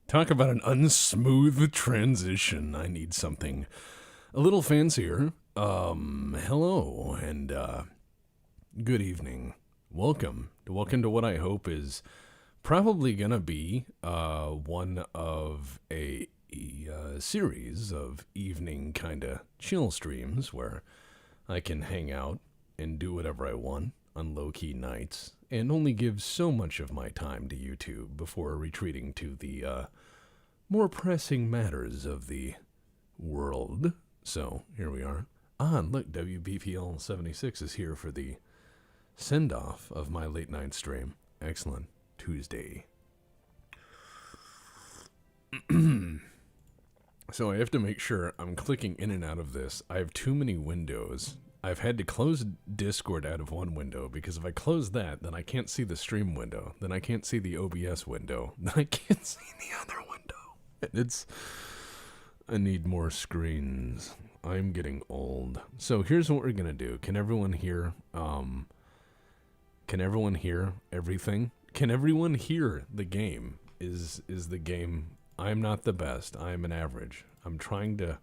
Talk about an unsmooth transition. I need something a little fancier. Hello and good evening. Welcome to what I hope is probably gonna be one of a series of evening kind of chill streams where I can hang out and do whatever I want on low-key nights and only give so much of my time to YouTube before retreating to the more pressing matters of the world. So here we are. And look, WBPL 76 is here for the send-off of my late night stream. Excellent. Tuesday. So I have to make sure I'm clicking in and out of this. I have too many windows. I've had to close Discord out of one window because if I close that, then I can't see the stream window. Then I can't see the OBS window. Then I can't see the other window. I need more screens. I'm getting old. So here's what we're gonna do. Can everyone hear? Can everyone hear everything? Can everyone hear the game? Is the game? I'm not the best. I'm an average. I'm trying to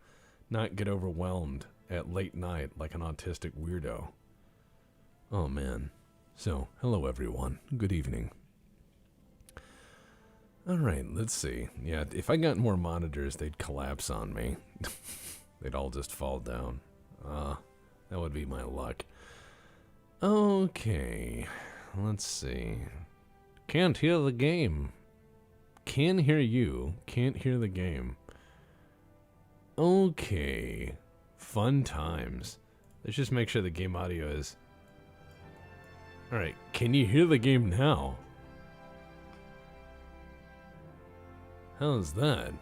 not get overwhelmed at late night like an autistic weirdo. Oh man. So, hello everyone. Good evening. Alright, let's see. Yeah, if I got more monitors, they'd collapse on me. They'd all just fall down. That would be my luck. Okay. Let's see. Can't hear the game. Can hear you. Can't hear the game. Okay. Fun times. Let's just make sure the game audio is... Alright, can you hear the game now? How's that?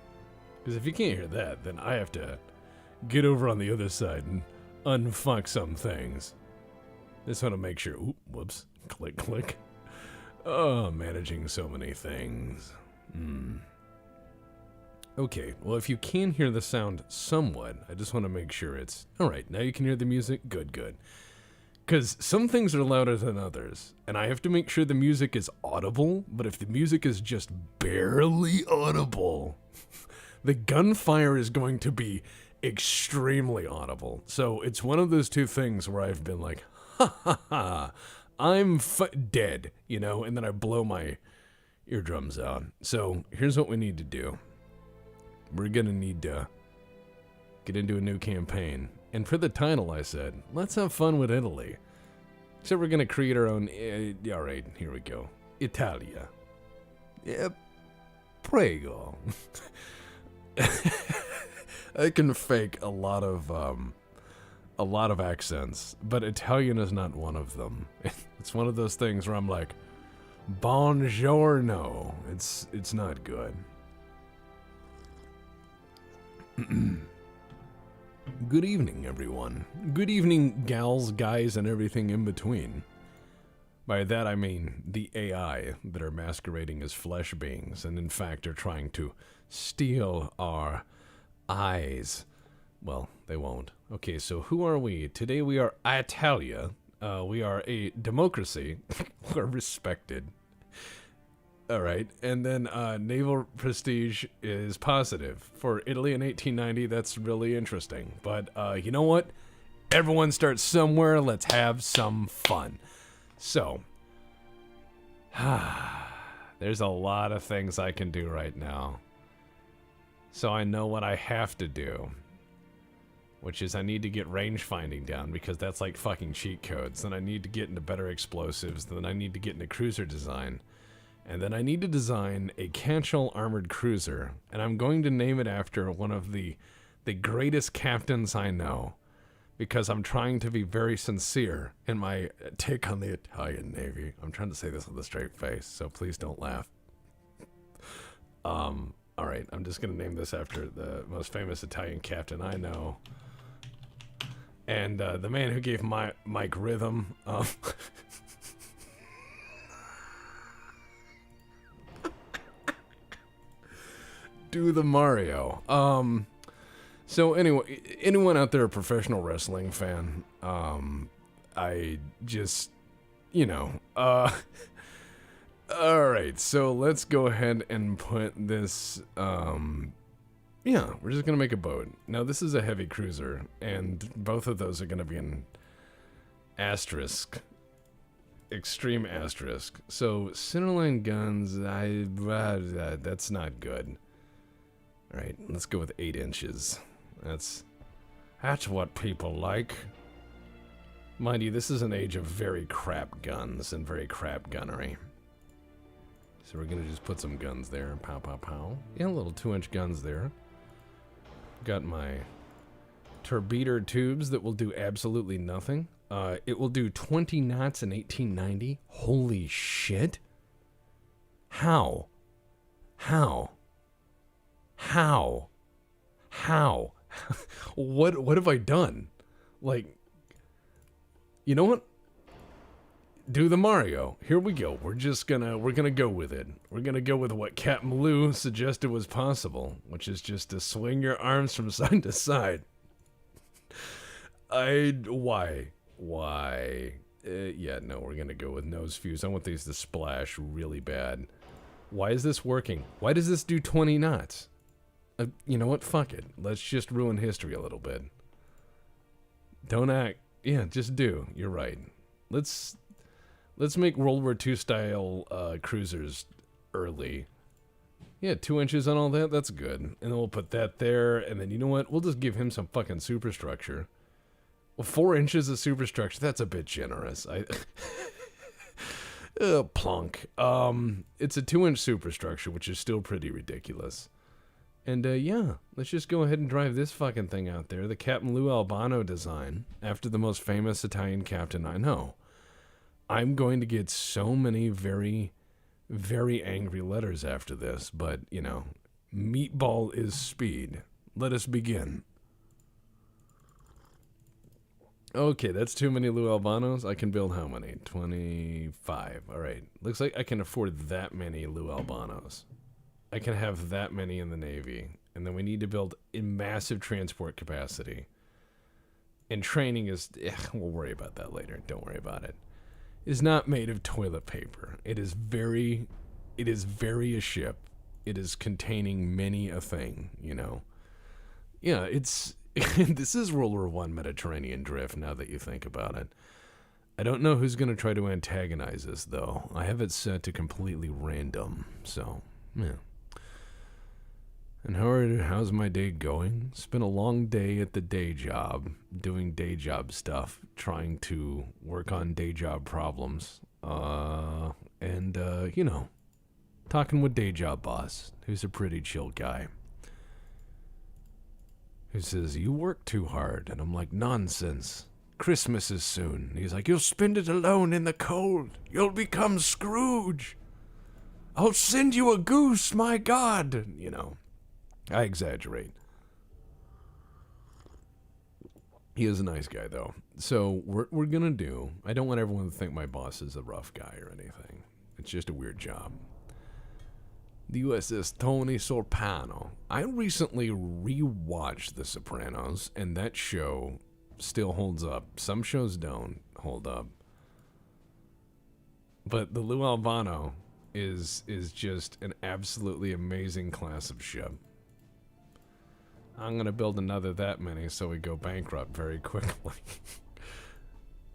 Because if you can't hear that, then I have to get over on the other side and unfuck some things. Just want to make sure... Oop, whoops. Click, click. Oh, managing so many things. Okay, well, if you can hear the sound somewhat, I just want to make sure it's... Alright, now you can hear the music? Good, good. Because some things are louder than others, and I have to make sure the music is audible, but if the music is just barely audible, the gunfire is going to be extremely audible. So it's one of those two things where I've been like, ha ha ha, I'm dead, you know, and then I blow my eardrums out. So here's what we need to do. We're gonna need to get into a new campaign. And for the title, I said, let's have fun with Italy. So we're gonna create our own... Alright, here we go. Italia. Prego. I can fake a lot of accents, but Italian is not one of them. It's one of those things where I'm like, buongiorno. It's not good. Good evening, everyone. Good evening, gals, guys, and everything in between. By that I mean the AI that are masquerading as flesh beings and in fact are trying to steal our eyes. Well, they won't. Okay, so who are we? Today we are Italia. We are a democracy. We're respected. Alright, and then naval prestige is positive. For Italy in 1890, that's really interesting. But you know what? Everyone starts somewhere. Let's have some fun. So, there's a lot of things I can do right now. So I know what I have to do. Which is I need to get range finding down because that's like fucking cheat codes. Then I need to get into better explosives. Then I need to get into cruiser design. And then I need to design a catch-all armored cruiser, and I'm going to name it after one of the greatest captains I know, because I'm trying to be very sincere in my take on the Italian Navy. I'm trying to say this with a straight face, so please don't laugh. Alright, I'm just going to name this after the most famous Italian captain I know. And the man who gave Mike rhythm. Do the Mario. So anyway, anyone out there a professional wrestling fan? I just, you know, All Alright, so let's go ahead and put this, yeah, we're just gonna make a boat. Now this is a heavy cruiser, and both of those are gonna be an asterisk. Extreme asterisk. So, centerline guns, that's not good. Alright, let's go with 8 inches. That's what people like. Mind you, this is an age of very crap guns and very crap gunnery. So we're gonna just put some guns there. Pow, pow, pow. Yeah, little 2-inch guns there. Got my torpedo tubes that will do absolutely nothing. It will do 20 knots in 1890. Holy shit. How? What have I done? Like, you know what? Do the Mario. Here we go. We're gonna go with it. We're gonna go with what Captain Lou suggested was possible, which is just to swing your arms from side to side. Why? Yeah, no, we're gonna go with nose fuse. I want these to splash really bad. Why is this working? Why does this do 20 knots? You know what? Fuck it. Let's just ruin history a little bit. Don't act. Yeah, just do. You're right. Let's make World War II style cruisers early. Yeah, 2 inches on all that. That's good. And then we'll put that there. And then you know what? We'll just give him some fucking superstructure. Well, 4 inches of superstructure. That's a bit generous. Plunk. It's a 2-inch superstructure, which is still pretty ridiculous. And, yeah, let's just go ahead and drive this fucking thing out there. The Captain Lou Albano design, after the most famous Italian captain I know. I'm going to get so many very, very angry letters after this, but, you know, meatball is speed. Let us begin. Okay, that's too many Lou Albanos. I can build how many? 25. Alright. Looks like I can afford that many Lou Albanos. I can have that many in the Navy. And then we need to build a massive transport capacity. And training is... we'll worry about that later. Don't worry about it. Is not made of toilet paper. It is very a ship. It is containing many a thing, you know. Yeah, it's... this is World War I Mediterranean drift, now that you think about it. I don't know who's going to try to antagonize us, though. I have it set to completely random, so, yeah. And how's my day going? It's been a long day at the day job, doing day job stuff, trying to work on day job problems, and, you know, talking with day job boss, who's a pretty chill guy. Who says, you work too hard. And I'm like, nonsense. Christmas is soon. And he's like, you'll spend it alone in the cold. You'll become Scrooge. I'll send you a goose, my God. You know, I exaggerate. He is a nice guy, though. So we're going to do, I don't want everyone to think my boss is a rough guy or anything. It's just a weird job. The USS Tony Sorpano. I recently rewatched The Sopranos, and that show still holds up. Some shows don't hold up. But the Lou Albano is just an absolutely amazing class of ship. I'm going to build another that many so we go bankrupt very quickly.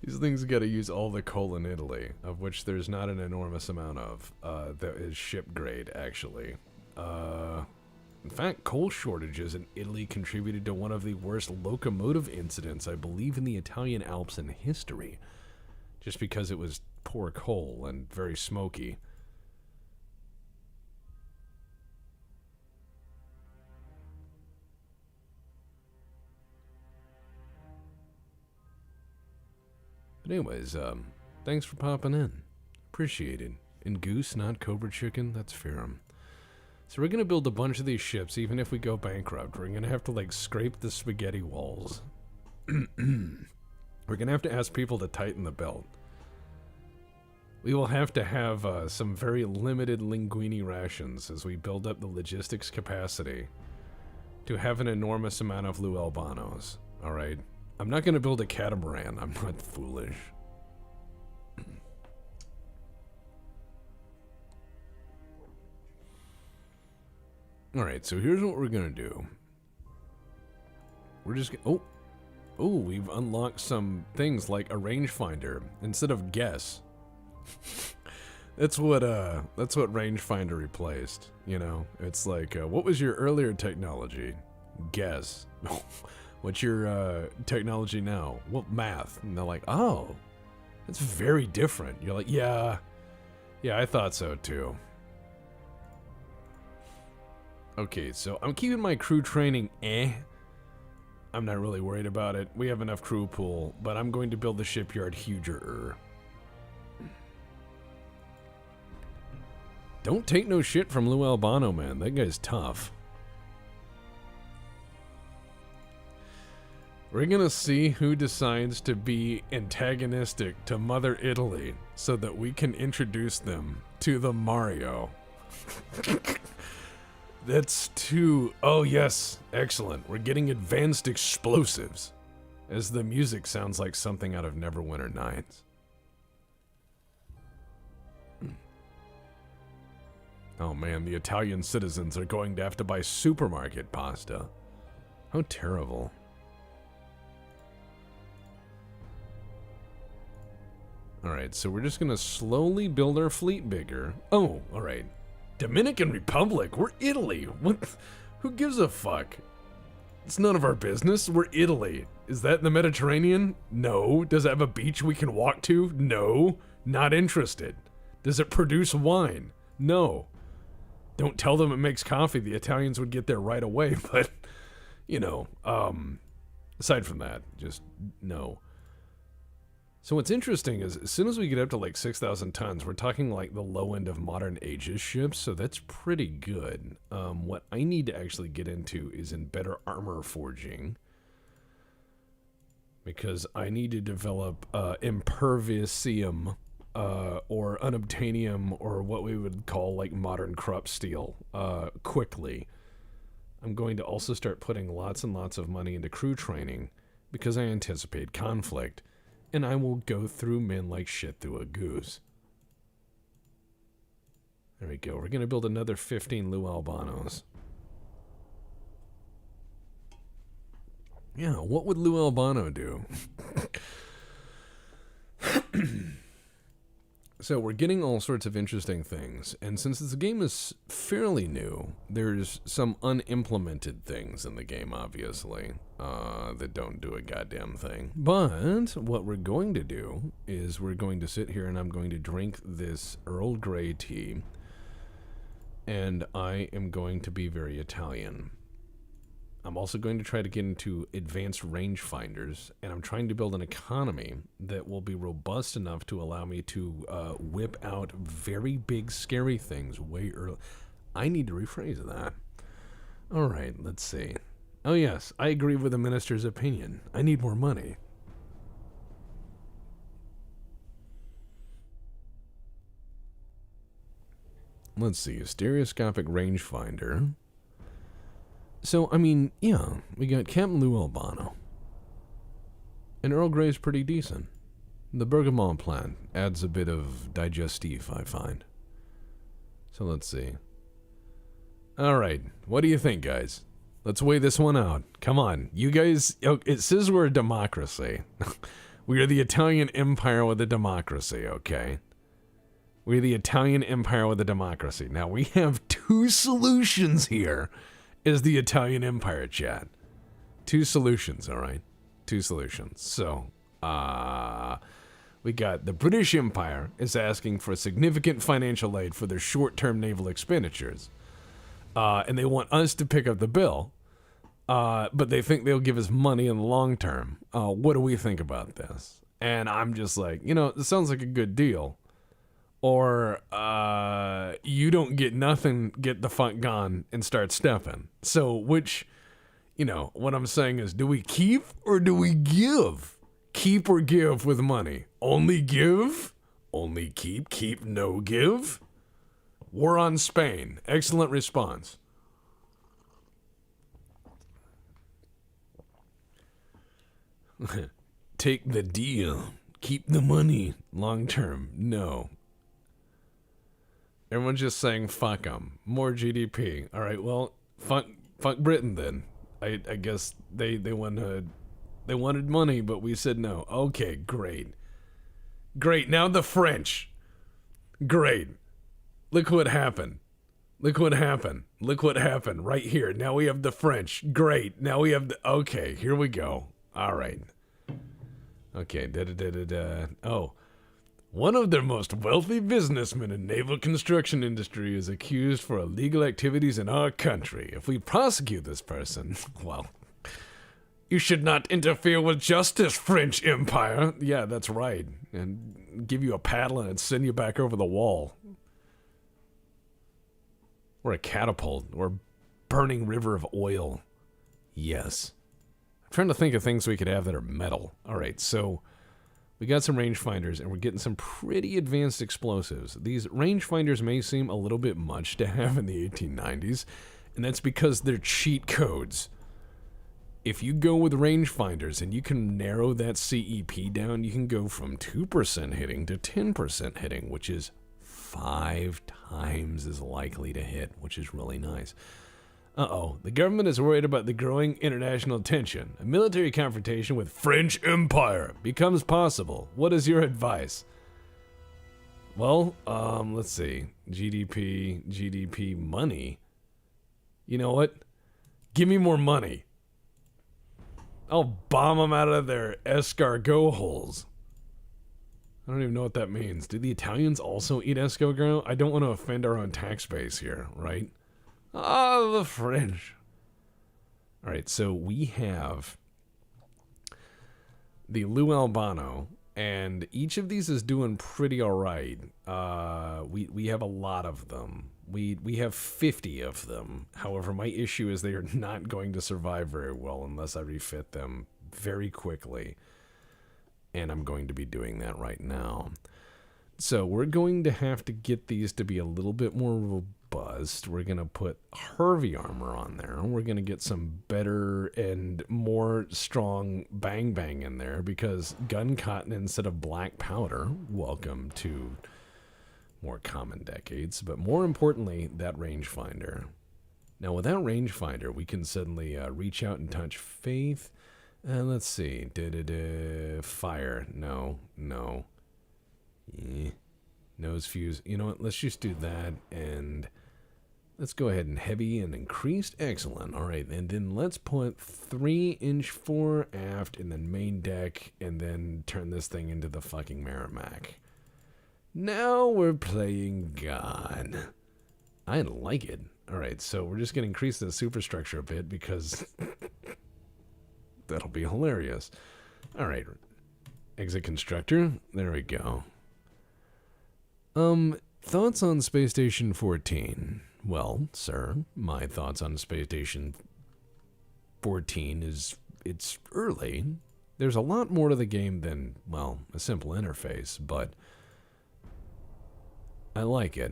These things got to use all the coal in Italy, of which there's not an enormous amount of. That is ship grade, actually. In fact, coal shortages in Italy contributed to one of the worst locomotive incidents, I believe, in the Italian Alps in history. Just because it was poor coal and very smoky. But anyways, thanks for popping in. Appreciate it. And goose, not cobra chicken, that's fair. So we're gonna build a bunch of these ships, even if we go bankrupt. We're gonna have to, like, scrape the spaghetti walls. We're gonna have to ask people to tighten the belt. We will have to have some very limited linguine rations as we build up the logistics capacity to have an enormous amount of Lou Albanos. Alright? I'm not going to build a catamaran. I'm not foolish. Alright, so here's what we're gonna do. We're just gonna... Oh, we've unlocked some things like a rangefinder instead of guess. That's what rangefinder replaced, you know? It's like, what was your earlier technology? Guess. What's your technology now? Well, math. And they're like, oh, that's very different. You're like, yeah, I thought so too. Okay, so I'm keeping my crew training I'm not really worried about it. We have enough crew pool, but I'm going to build the shipyard huger. Don't take no shit from Lou Albano, man. That guy's tough. We're gonna see who decides to be antagonistic to Mother Italy so that we can introduce them to the Mario. That's too... Oh, yes. Excellent. We're getting advanced explosives. As the music sounds like something out of Neverwinter Nights. Oh, man. The Italian citizens are going to have to buy supermarket pasta. How terrible. Alright, so we're just going to slowly build our fleet bigger. Oh, alright. Dominican Republic? We're Italy. What? Who gives a fuck? It's none of our business. We're Italy. Is that in the Mediterranean? No. Does it have a beach we can walk to? No. Not interested. Does it produce wine? No. Don't tell them it makes coffee. The Italians would get there right away, but, you know, aside from that, just no. So what's interesting is, as soon as we get up to like 6,000 tons, we're talking like the low end of modern Aegis ships, so that's pretty good. What I need to actually get into is in better armor forging, because I need to develop imperviousium, or unobtainium, or what we would call like modern corrupt steel, quickly. I'm going to also start putting lots and lots of money into crew training, because I anticipate conflict. And I will go through men like shit through a goose. There we go. We're going to build another 15 Lou Albanos. Yeah, what would Lou Albano do? So we're getting all sorts of interesting things. And since this game is fairly new, there's some unimplemented things in the game, obviously, that don't do a goddamn thing. But what we're going to do is we're going to sit here and I'm going to drink this Earl Grey tea. And I am going to be very Italian. I'm also going to try to get into advanced rangefinders, and I'm trying to build an economy that will be robust enough to allow me to whip out very big, scary things way early. I need to rephrase that. All right, let's see. Oh, yes, I agree with the minister's opinion. I need more money. Let's see, a stereoscopic rangefinder. So, I mean, yeah, we got Captain Lou Albano. And Earl Grey's pretty decent. The bergamot plant adds a bit of digestif, I find. So let's see. Alright, what do you think, guys? Let's weigh this one out. Come on, you guys, it says we're a democracy. We are the Italian Empire with a democracy, okay? We're the Italian Empire with a democracy. Now, we have two solutions here. Is the Italian Empire, chat. Two solutions, all right? Two solutions. So, we got the British Empire is asking for significant financial aid for their short-term naval expenditures. And they want us to pick up the bill. But they think they'll give us money in the long term. What do we think about this? And I'm just like, you know, this sounds like a good deal. Or, you don't get nothing, get the fuck gone, and start stepping. So, which, you know, what I'm saying is, do we keep or do we give? Keep or give with money? Only give? Only keep, no give? War on Spain. Excellent response. Take the deal. Keep the money. Long term. No. Everyone's just saying, fuck them. More GDP. All right, well, fuck Britain then. I guess they wanted money, but we said no. Okay, great. Now the French. Great. Look what happened right here. Now we have the French. Great. Now we have the... Okay, here we go. All right. Okay, Oh. One of their most wealthy businessmen in naval construction industry is accused for illegal activities in our country. If we prosecute this person, well, you should not interfere with justice, French Empire. Yeah, that's right. And give you a paddle and send you back over the wall. Or a catapult, or a burning river of oil. Yes. I'm trying to think of things we could have that are metal. All right, so we got some rangefinders, and we're getting some pretty advanced explosives. These rangefinders may seem a little bit much to have in the 1890s, and that's because they're cheat codes. If you go with rangefinders and you can narrow that CEP down, you can go from 2% hitting to 10% hitting, which is 5 times as likely to hit, which is really nice. Uh-oh, the government is worried about the growing international tension. A military confrontation with French Empire becomes possible. What is your advice? Well, let's see. GDP, money. You know what? Give me more money. I'll bomb them out of their escargot holes. I don't even know what that means. Do the Italians also eat escargot? I don't want to offend our own tax base here, right? Ah, the French. All right, so we have the Lou Albano, and each of these is doing pretty all right. We have a lot of them. We have 50 of them. However, my issue is they are not going to survive very well unless I refit them very quickly. And I'm going to be doing that right now. So we're going to have to get these to be a little bit more robust. We're going to put Harvey armor on there. We're going to get some better and more strong bang bang in there because gun cotton instead of black powder. Welcome to more common decades. But more importantly, that rangefinder. Now with that rangefinder, we can suddenly reach out and touch faith. Let's see. Fire. No. Nose fuse. You know what? Let's just do that. And let's go ahead and heavy and increased. Excellent. All right. And then let's put 3-inch fore aft in the main deck. And then turn this thing into the fucking Merrimack. Now we're playing God. I like it. All right. So we're just going to increase the superstructure a bit because... that'll be hilarious. All right. Exit constructor. There we go. Thoughts on Space Station 14? Well, sir, my thoughts on Space Station 14 is it's early. There's a lot more to the game than, well, a simple interface, but I like it.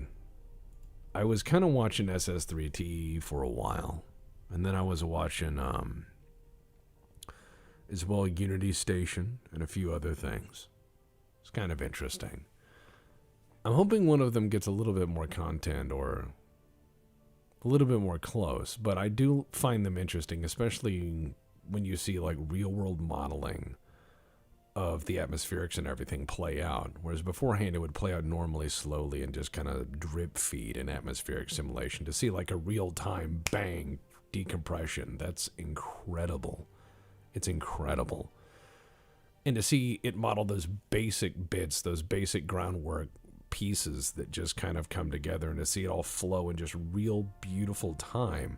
I was kind of watching SS3T for a while, and then I was watching, as well, Unity Station and a few other things. It's kind of interesting. I'm hoping one of them gets a little bit more content or a little bit more close, but I do find them interesting, especially when you see like real-world modeling of the atmospherics and everything play out, whereas beforehand it would play out normally, slowly, and just kind of drip feed an atmospheric simulation. To see like a real-time bang decompression, that's incredible. It's incredible. And to see it model those basic bits, those basic groundwork pieces that just kind of come together, and to see it all flow in just real beautiful time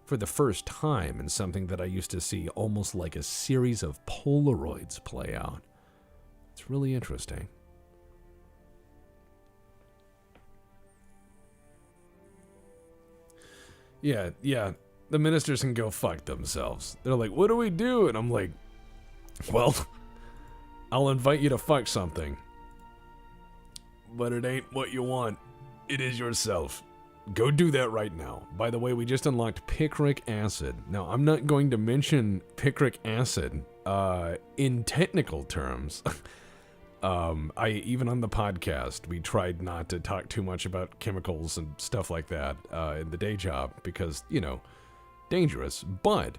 for the first time in something that I used to see almost like a series of Polaroids play out. It's really interesting. Yeah. The ministers can go fuck themselves. They're like, what do we do? And I'm like, well, I'll invite you to fuck something. But it ain't what you want. It is yourself. Go do that right now. By the way, we just unlocked picric acid. Now, I'm not going to mention picric acid in technical terms. Even on the podcast, we tried not to talk too much about chemicals and stuff like that in the day job because, you know, dangerous. But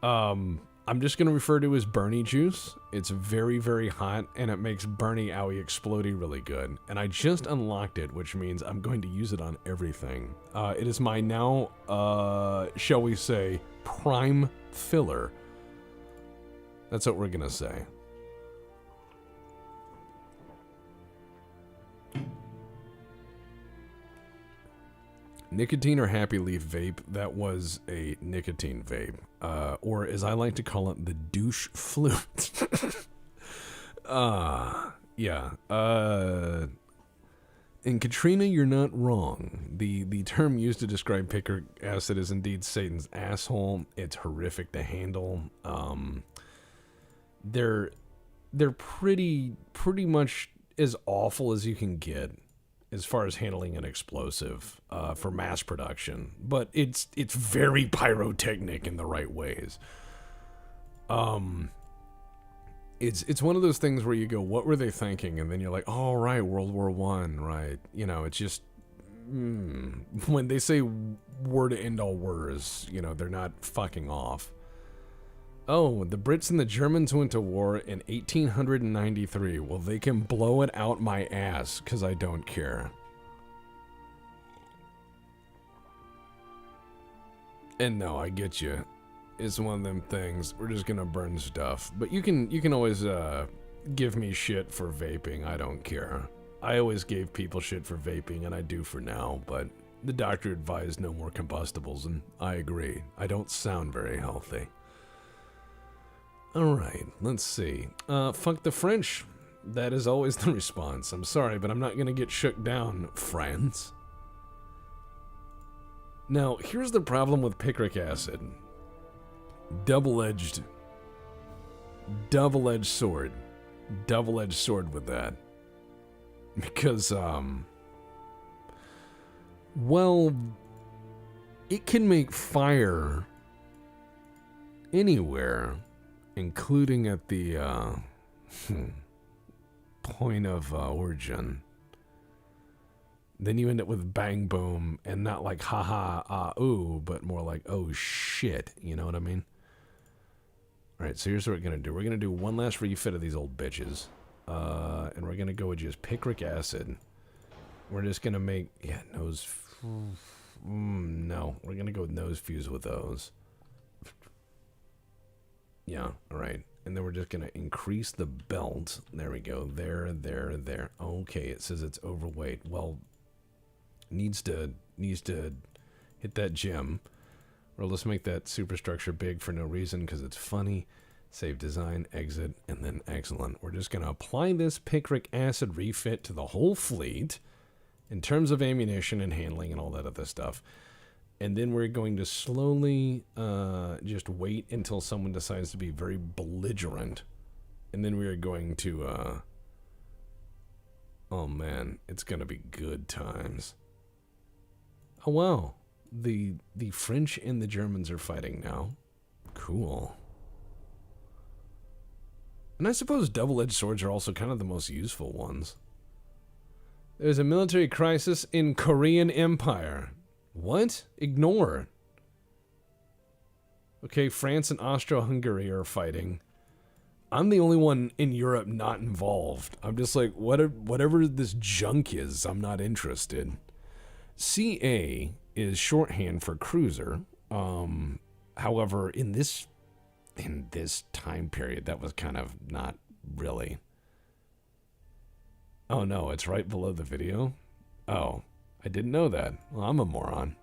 I'm just going to refer to it as Bernie juice. It's very, very hot, and it makes Bernie Owie Explodey really good. And I just unlocked it, which means I'm going to use it on everything. It is my now, shall we say, prime filler. That's what we're going to say. Nicotine or Happy Leaf vape, that was a nicotine vape. Or as I like to call it, the douche flute. Yeah. And Katrina, you're not wrong. The term used to describe picric acid is indeed Satan's asshole. It's horrific to handle. They're pretty much as awful as you can get as far as handling an explosive for mass production, but it's very pyrotechnic in the right ways. It's one of those things where you go, what were they thinking? And then you're like, oh, right, World War I, right? You know, it's just when they say war to end all wars, you know, they're not fucking off. Oh, the Brits and the Germans went to war in 1893. Well, they can blow it out my ass, because I don't care. And no, I get you. It's one of them things. We're just gonna burn stuff. But you can always give me shit for vaping. I don't care. I always gave people shit for vaping, and I do for now, but the doctor advised no more combustibles, and I agree. I don't sound very healthy. Alright, let's see. Fuck the French. That is always the response. I'm sorry, but I'm not gonna get shook down, friends. Now, here's the problem with picric acid. Double-edged sword. Double-edged sword with that. Because, well, it can make fire anywhere, including at the point of origin. Then you end up with bang boom, and not like haha ah ooh, but more like oh shit. You know what I mean? All right, so here's what we're gonna do. We're gonna do one last refit of these old bitches, and we're gonna go with just picric acid. We're just gonna make nose. No, we're gonna go with nose fuse with those. Yeah, alright. And then we're just going to increase the belt. There we go. There. Okay, it says it's overweight. Well, needs to hit that gem. Or let's make that superstructure big for no reason because it's funny. Save design, exit, and then excellent. We're just going to apply this picric acid refit to the whole fleet in terms of ammunition and handling and all that other stuff. And then we're going to slowly just wait until someone decides to be very belligerent. And then we are going to, oh man, it's going to be good times. Oh wow, the French and the Germans are fighting now. Cool. And I suppose double-edged swords are also kind of the most useful ones. There's a military crisis in Korean Empire. What? Ignore. Okay, France and Austro-Hungary are fighting. I'm the only one in Europe not involved. I'm just like, whatever this junk is, I'm not interested. CA is shorthand for cruiser. However, in this time period, that was kind of not really. Oh no, it's right below the video? Oh. I didn't know that. Well, I'm a moron.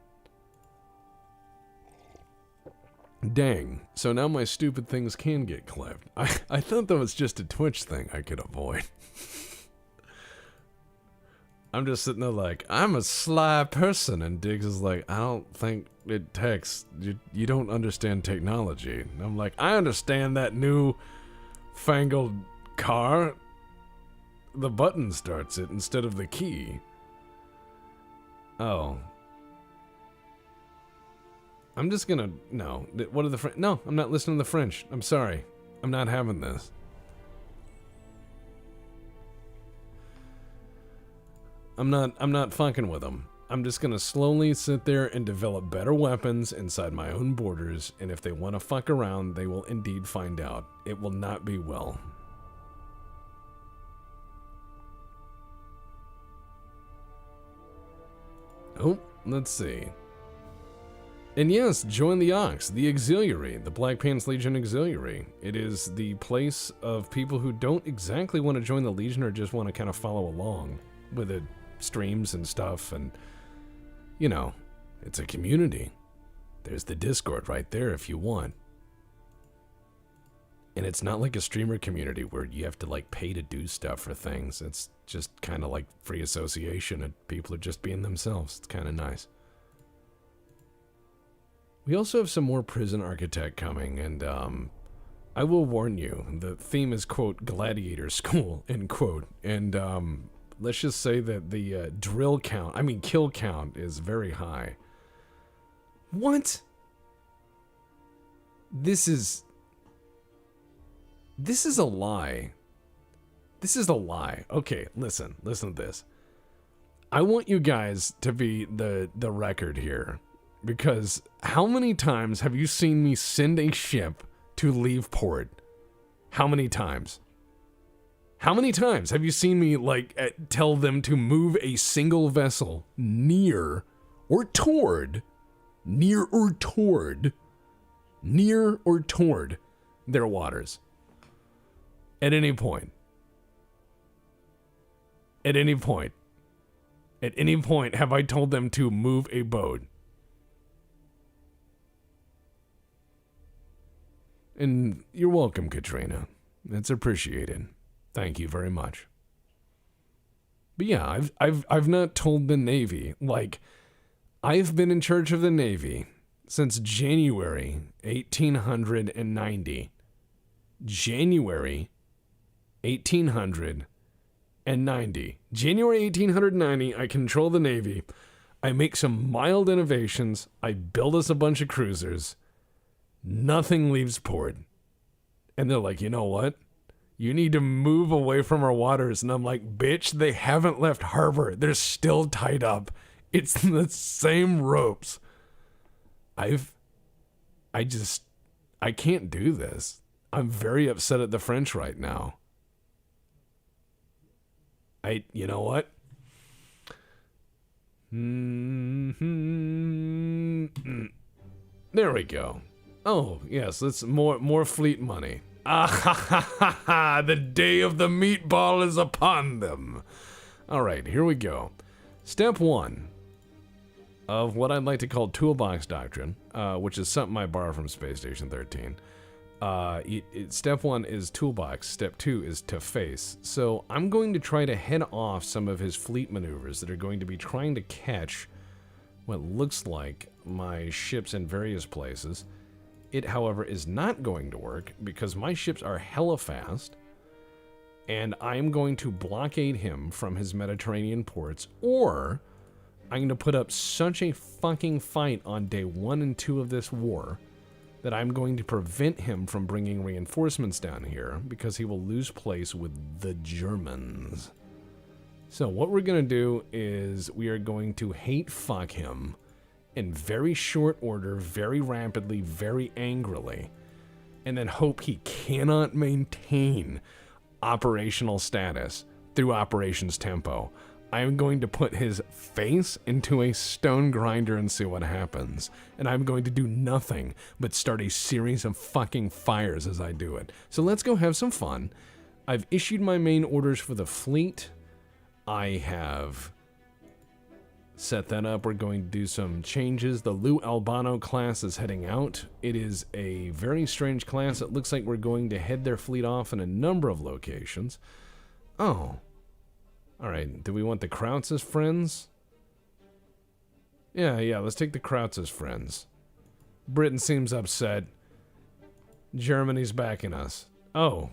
Dang. So now my stupid things can get clipped. I thought that was just a Twitch thing I could avoid. I'm just sitting there like, I'm a sly person. And Diggs is like, I don't think it takes. You don't understand technology. And I'm like, I understand that new fangled car. The button starts it instead of the key. Oh. I'm just gonna... No. What are the French... No, I'm not listening to the French. I'm sorry. I'm not having this. I'm not fucking with them. I'm just gonna slowly sit there and develop better weapons inside my own borders, and if they want to fuck around, they will indeed find out. It will not be well. Oh, let's see. And yes, join the Ox, the Auxiliary, the Black Pants Legion Auxiliary. It is the place of people who don't exactly want to join the Legion or just want to kind of follow along with the streams and stuff. And, you know, it's a community. There's the Discord right there if you want. And it's not like a streamer community where you have to like pay to do stuff for things. It's just kind of like free association and people are just being themselves. It's kind of nice. We also have some more Prison Architect coming, and I will warn you, the theme is, quote, gladiator school, end quote. And let's just say that the kill count is very high. What? This is a lie. This is a lie. Okay, listen to this. I want you guys to be the record here, because how many times have you seen me send a ship to leave port? How many times? How many times have you seen me tell them to move a single vessel near or toward their waters? At any point. At any point have I told them to move a boat? And you're welcome, Katrina. It's appreciated. Thank you very much. But yeah, I've not told the Navy. I've been in charge of the Navy since January 1890. January 1890. January 1890, I control the Navy. I make some mild innovations. I build us a bunch of cruisers. Nothing leaves port. And they're like, you know what? You need to move away from our waters. And I'm like, bitch, they haven't left harbor. They're still tied up. It's the same ropes. I can't do this. I'm very upset at the French right now. You know what? There we go. Oh, yes, that's more fleet money. Ah, ha, ha, ha, ha, the day of the meatball is upon them. All right, here we go. Step 1 of what I'd like to call Toolbox Doctrine, which is something I borrow from Space Station 13. Step 1 is Toolbox, Step 2 is to face. So I'm going to try to head off some of his fleet maneuvers that are going to be trying to catch what looks like my ships in various places. It, however, is not going to work because my ships are hella fast, and I'm going to blockade him from his Mediterranean ports, or I'm going to put up such a fucking fight on day 1 and 2 of this war that I'm going to prevent him from bringing reinforcements down here because he will lose place with the Germans. So what we're going to do is we are going to hate fuck him in very short order, very rapidly, very angrily, and then hope he cannot maintain operational status through operations tempo. I'm going to put his face into a stone grinder and see what happens. And I'm going to do nothing but start a series of fucking fires as I do it. So let's go have some fun. I've issued my main orders for the fleet. I have set that up. We're going to do some changes. The Lou Albano class is heading out. It is a very strange class. It looks like we're going to head their fleet off in a number of locations. Oh. Alright, do we want the Krauts as friends? Yeah, let's take the Krauts as friends. Britain seems upset. Germany's backing us. Oh.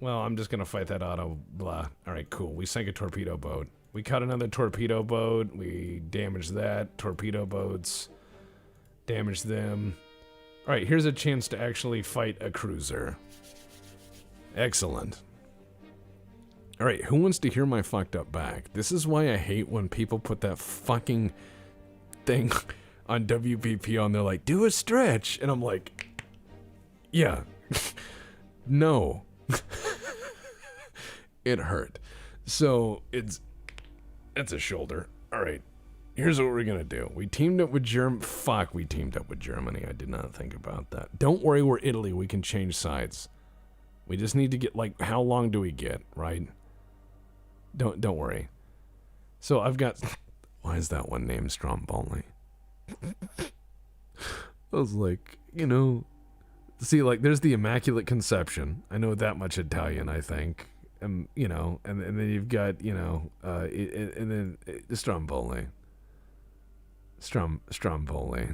Well, I'm just gonna fight that auto blah. Alright, cool. We sank a torpedo boat. We caught another torpedo boat. We damaged that. Torpedo boats. Damaged them. Alright, here's a chance to actually fight a cruiser. Excellent. Alright, who wants to hear my fucked up back? This is why I hate when people put that fucking thing on WPP on. They're like, do a stretch. And I'm like, yeah. No. It hurt. So, it's a shoulder. Alright, here's what we're gonna do. We teamed up with Fuck, we teamed up with Germany. I did not think about that. Don't worry, we're Italy. We can change sides. We just need to get, like, how long do we get, right? Don't worry. So I've got... Why is that one named Stromboli? I was like, you know... See, like, there's the Immaculate Conception. I know that much Italian, I think. You know, and then you've got, you know, and then Stromboli. Stromboli.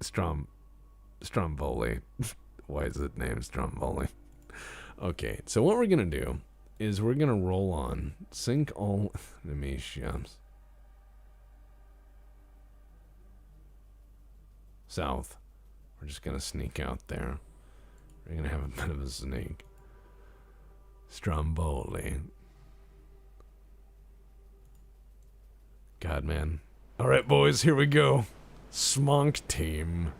Stromboli. Why is it named Stromboli? Okay, so what we're gonna do is we're gonna roll on, sink all enemy ships south. We're just gonna sneak out there. We're gonna have a bit of a sneak. Stromboli. God, man. All right, boys, here we go. Smonk team.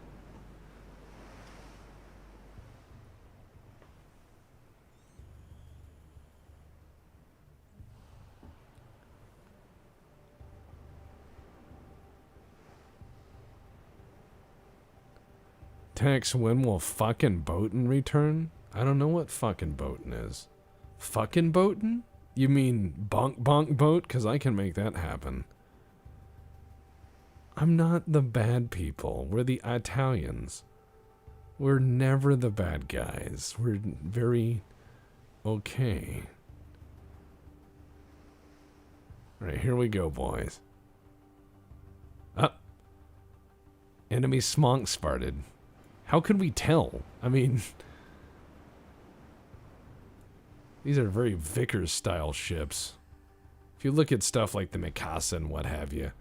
Tex, when will fucking Boatin return? I don't know what fucking Boatin is. Fucking Boatin? You mean bonk bonk boat? Because I can make that happen. I'm not the bad people. We're the Italians. We're never the bad guys. We're very okay. Alright, here we go, boys. Up. Enemy smonk started. How could we tell? I mean, these are very Vickers-style ships. If you look at stuff like the Mikasa and what have you,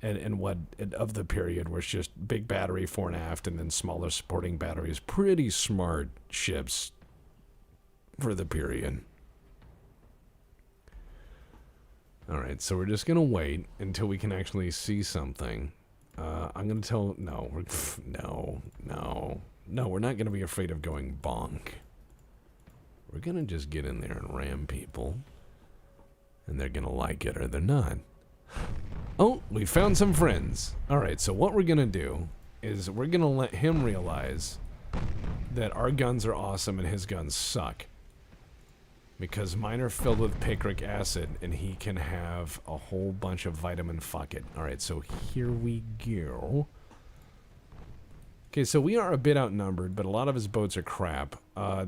and what of the period where it's just big battery fore and aft and then smaller supporting batteries, pretty smart ships for the period. Alright, so we're just gonna wait until we can actually see something. I'm gonna tell... No, we're not gonna be afraid of going bonk. We're gonna just get in there and ram people. And they're gonna like it or they're not. Oh, we found some friends. Alright, so what we're gonna do is we're gonna let him realize that our guns are awesome and his guns suck. Because mine are filled with picric acid, and he can have a whole bunch of vitamin fuck it. Alright, so here we go. Okay, so we are a bit outnumbered, but a lot of his boats are crap.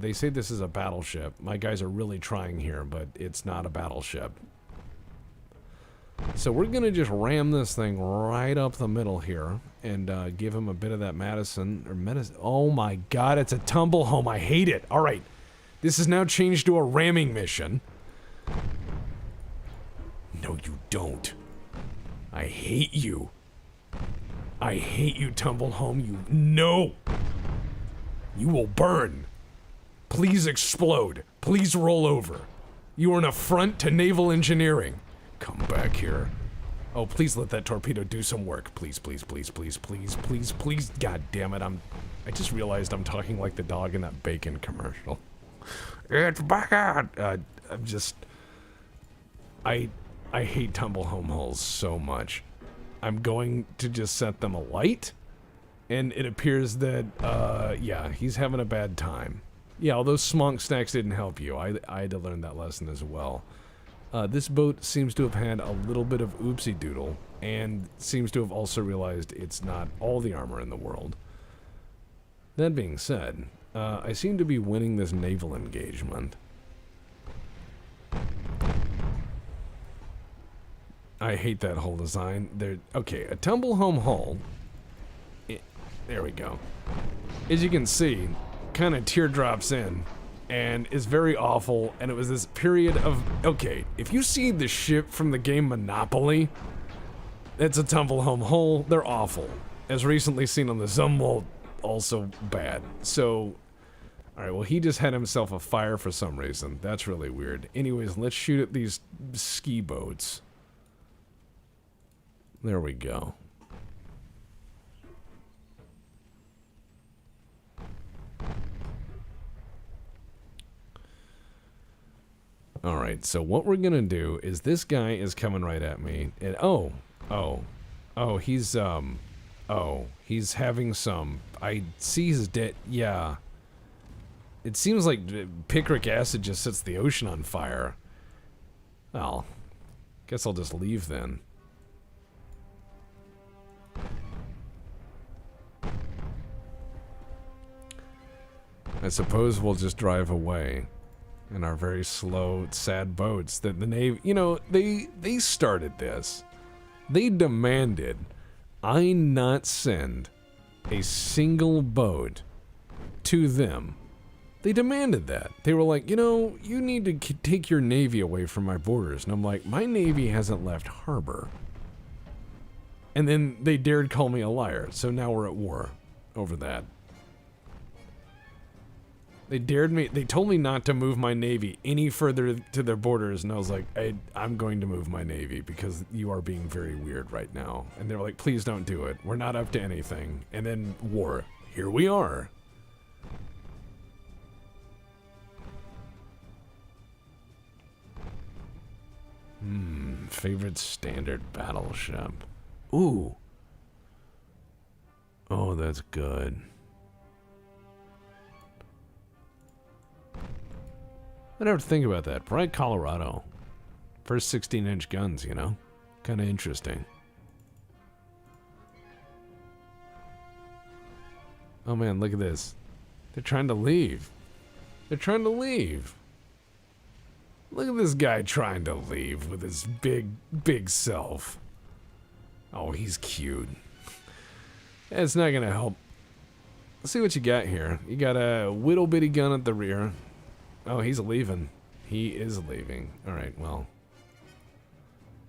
They say this is a battleship. My guys are really trying here, but it's not a battleship. So we're gonna just ram this thing right up the middle here, and give him a bit of that medicine. Oh my god, it's a tumble home. I hate it. Alright. This is now changed to a ramming mission. No, you don't. I hate you. I hate you, tumble home. You... No! You will burn. Please explode. Please roll over. You are an affront to naval engineering. Come back here. Oh, please let that torpedo do some work. Please, please, please, please, please, please, please. God damn it, I just realized I'm talking like the dog in that bacon commercial. It's bad. I'm just... I hate tumble home hulls so much. I'm going to just set them alight, and it appears that, yeah, he's having a bad time. Yeah, all those smonk stacks didn't help you. I had to learn that lesson as well. This boat seems to have had a little bit of oopsie doodle, and seems to have also realized it's not all the armor in the world. That being said, I seem to be winning this naval engagement. I hate that hull design. Okay, a tumble home hull. There we go. As you can see, kind of teardrops in, and is very awful. And it was this period of... Okay, if you see the ship from the game Monopoly, it's a tumble home hull. They're awful. As recently seen on the Zumwalt, also bad. So, Alright, well, he just had himself a fire for some reason. That's really weird. Anyways, let's shoot at these ski boats. There we go. Alright, so what we're gonna do is this guy is coming right at me. And he's having some... I see his debt. Yeah. It seems like picric acid just sets the ocean on fire. Well, guess I'll just leave then. I suppose we'll just drive away in our very slow, sad boats that the Navy... You know, they started this. They demanded I not send a single boat to them. They demanded that. They were like, you know, you need to take your Navy away from my borders. And I'm like, my Navy hasn't left harbor. And then they dared call me a liar. So now we're at war over that. They dared me. They told me not to move my Navy any further to their borders. And I was like, I'm going to move my Navy because you are being very weird right now. And they were like, please don't do it. We're not up to anything. And then war. Here we are. Favorite standard battleship. Ooh. Oh, that's good. I never think about that. Bright Colorado. First 16-inch guns, you know? Kind of interesting. Oh man, look at this. They're trying to leave. They're trying to leave. Look at this guy trying to leave with his big self. Oh, he's cute. That's not gonna help. Let's see what you got here. You got a whittle bitty gun at the rear. Oh, he's leaving. He is leaving. Alright, well.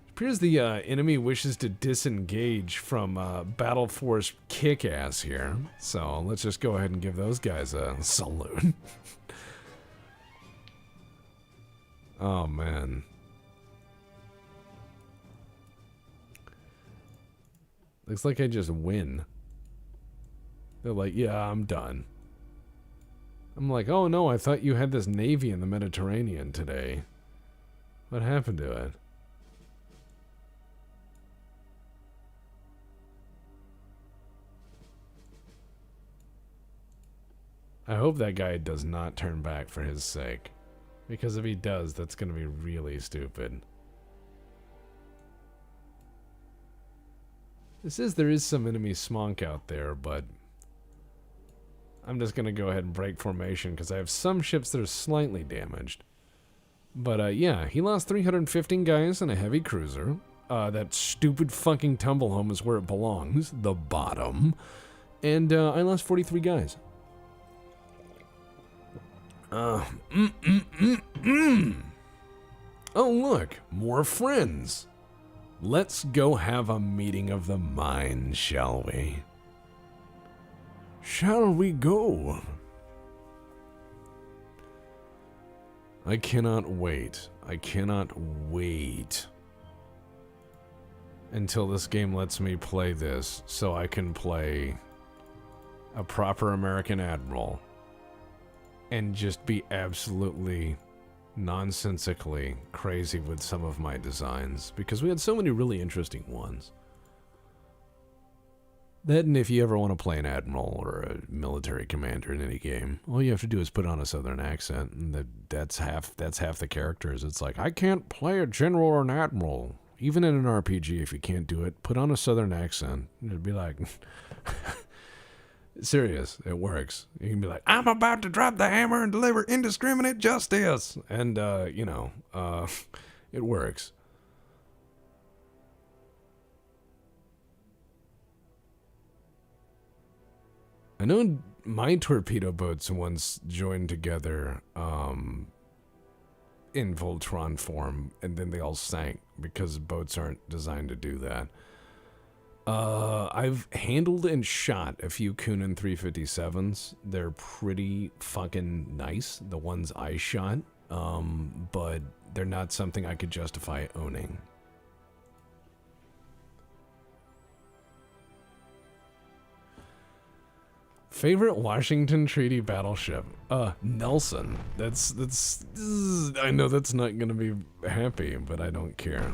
It appears the enemy wishes to disengage from Battle Force Kick-Ass here. So let's just go ahead and give those guys a salute. Oh, man. Looks like I just win. They're like, yeah, I'm done. I'm like, oh no, I thought you had this Navy in the Mediterranean today. What happened to it? I hope that guy does not turn back for his sake. Because if he does, that's going to be really stupid. There is some enemy smonk out there, but I'm just going to go ahead and break formation because I have some ships that are slightly damaged. But yeah, he lost 315 guys in a heavy cruiser. That stupid fucking tumblehome is where it belongs, the bottom. And I lost 43 guys. Oh, look, more friends. Let's go have a meeting of the minds, shall we? Shall we go? I cannot wait. I cannot wait until this game lets me play this so I can play a proper American Admiral and just be absolutely nonsensically crazy with some of my designs, because we had so many really interesting ones. That, and if you ever want to play an admiral or a military commander in any game, all you have to do is put on a southern accent, and that's half the characters. It's like, I can't play a general or an admiral. Even in an RPG, if you can't do it, put on a southern accent. It'd be like... Serious, it works. You can be like, I'm about to drop the hammer and deliver indiscriminate justice. And, it works. I know my torpedo boats once joined together in Voltron form, and then they all sank because boats aren't designed to do that. I've handled and shot a few Kunin 357s. They're pretty fucking nice, the ones I shot, but they're not something I could justify owning. Favorite Washington Treaty battleship? Nelson. That's I know that's not gonna be happy, but I don't care.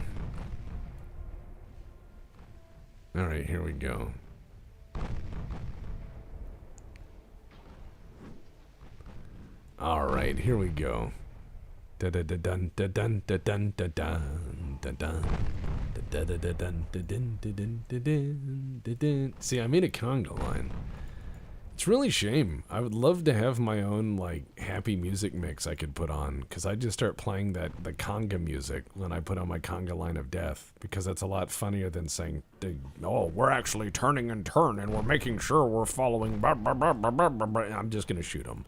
Alright, here we go. Alright, here we go. See, I made a conga line. It's really a shame. I would love to have my own, like, happy music mix I could put on, because I just start playing the conga music when I put on my conga line of death, because that's a lot funnier than saying, oh, we're actually turning and we're making sure we're following, I'm just going to shoot them.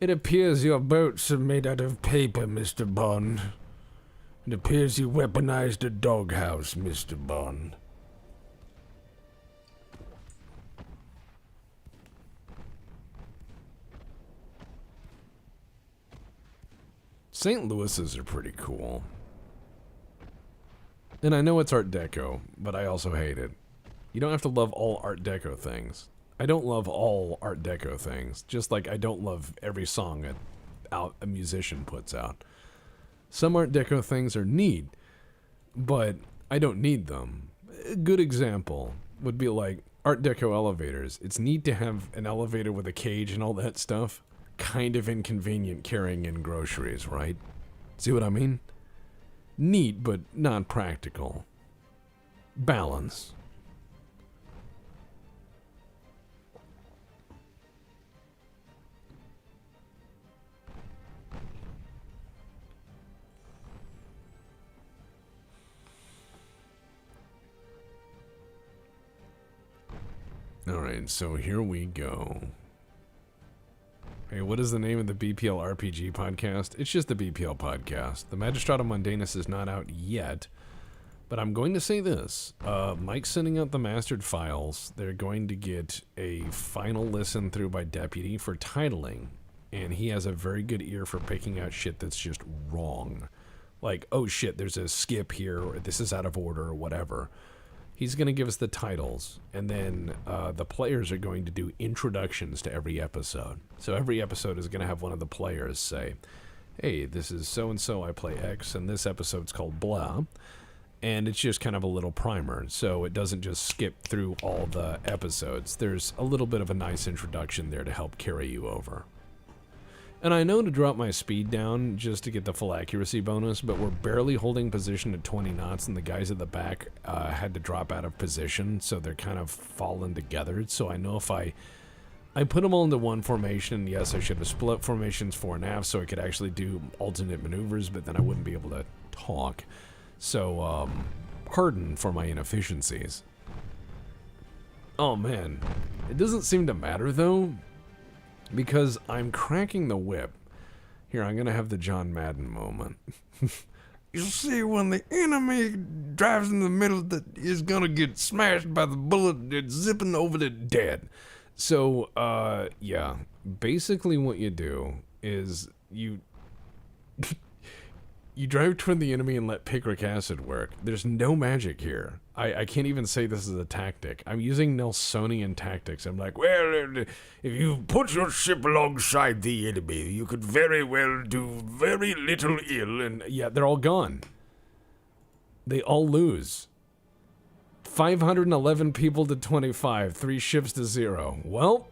It appears your boats are made out of paper, Mr. Bond. It appears you weaponized a doghouse, Mr. Bond. St. Louis's are pretty cool. And I know it's Art Deco, but I also hate it. You don't have to love all Art Deco things. I don't love all Art Deco things, just like I don't love every song a musician puts out. Some Art Deco things are neat, but I don't need them. A good example would be like Art Deco elevators. It's neat to have an elevator with a cage and all that stuff. Kind of inconvenient carrying in groceries, right? See what I mean? Neat, but not practical. Balance. Alright, so here we go. Hey, what is the name of the BPL RPG podcast? It's just the BPL podcast. The Magistratum Mundanus is not out yet, but I'm going to say this. Mike's sending out the mastered files. They're going to get a final listen through by Deputy for titling, and he has a very good ear for picking out shit that's just wrong. Like, oh shit, there's a skip here, or this is out of order, or whatever. He's going to give us the titles, and then the players are going to do introductions to every episode. So every episode is going to have one of the players say, hey, this is so-and-so, I play X, and this episode's called blah. And it's just kind of a little primer, so it doesn't just skip through all the episodes. There's a little bit of a nice introduction there to help carry you over. And I know to drop my speed down just to get the full accuracy bonus, but we're barely holding position at 20 knots, and the guys at the back had to drop out of position, so they're kind of falling together. So I know if I put them all into one formation, yes, I should have split formations fore and aft so I could actually do alternate maneuvers, but then I wouldn't be able to talk. So, pardon for my inefficiencies. Oh man, it doesn't seem to matter though, because I'm cracking the whip. Here, I'm going to have the John Madden moment. You see, when the enemy drives in the middle, that is going to get smashed by the bullet that's zipping over the dead. So, yeah. Basically what you do is you drive toward the enemy and let picric acid work. There's no magic here. I can't even say this is a tactic. I'm using Nelsonian tactics. I'm like, well, if you put your ship alongside the enemy, you could very well do very little ill, and yeah, they're all gone. They all lose. 511 people to 25, 3 ships to 0. Well,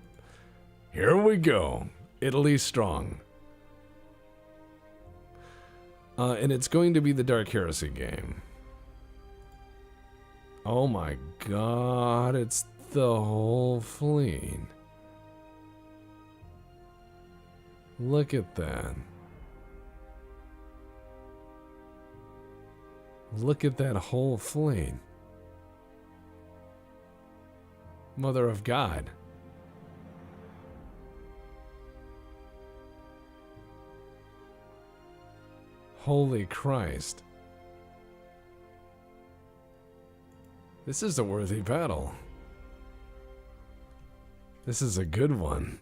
here we go. Italy's strong. And it's going to be the Dark Heresy game. Oh my god, it's the whole fleet. Look at that. Look at that whole fleet. Mother of God. Holy Christ. This is a worthy battle. This is a good one.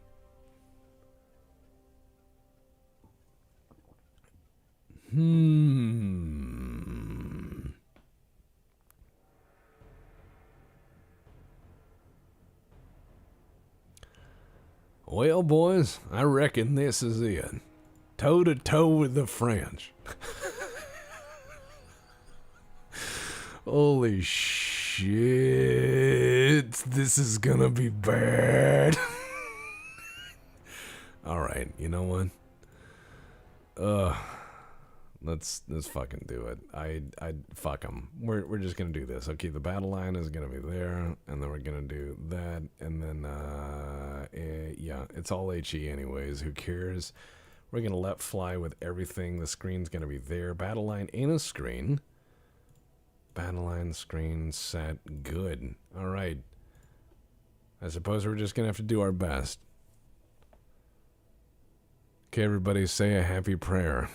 Well, boys, I reckon this is it. Toe to toe with the French. Holy shit. This is gonna be bad. Alright, you know what? Let's fucking do it. I'd fuck them. We're just gonna do this. Okay, the battle line is gonna be there, and then we're gonna do that, and then yeah, it's all HE anyways. Who cares? We're gonna let fly with everything. The screen's gonna be there. Battle line in a screen. Battle line screen set. Good. All right. I suppose we're just gonna have to do our best. Okay, everybody, say a happy prayer.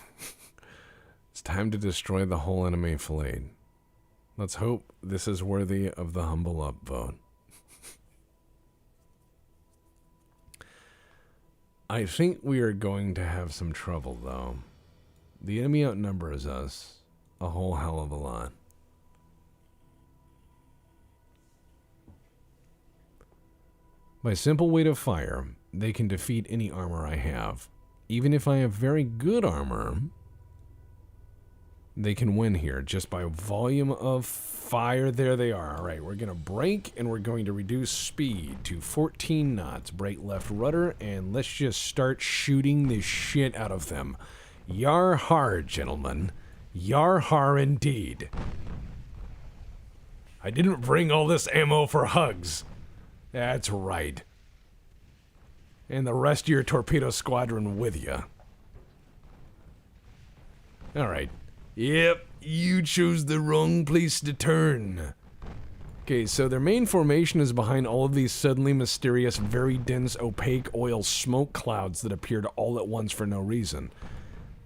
It's time to destroy the whole enemy fleet. Let's hope this is worthy of the humble upvote. I think we are going to have some trouble, though. The enemy outnumbers us a whole hell of a lot. By simple weight of fire, they can defeat any armor I have. Even if I have very good armor, they can win here just by volume of fire. There they are. All right, we're going to brake, and we're going to reduce speed to 14 knots. Brake left rudder, and let's just start shooting the shit out of them. Yar har, gentlemen. Yar har indeed. I didn't bring all this ammo for hugs. That's right. And the rest of your torpedo squadron with you. All right. Yep, you chose the wrong place to turn. Okay, so their main formation is behind all of these suddenly mysterious, very dense, opaque oil smoke clouds that appeared all at once for no reason.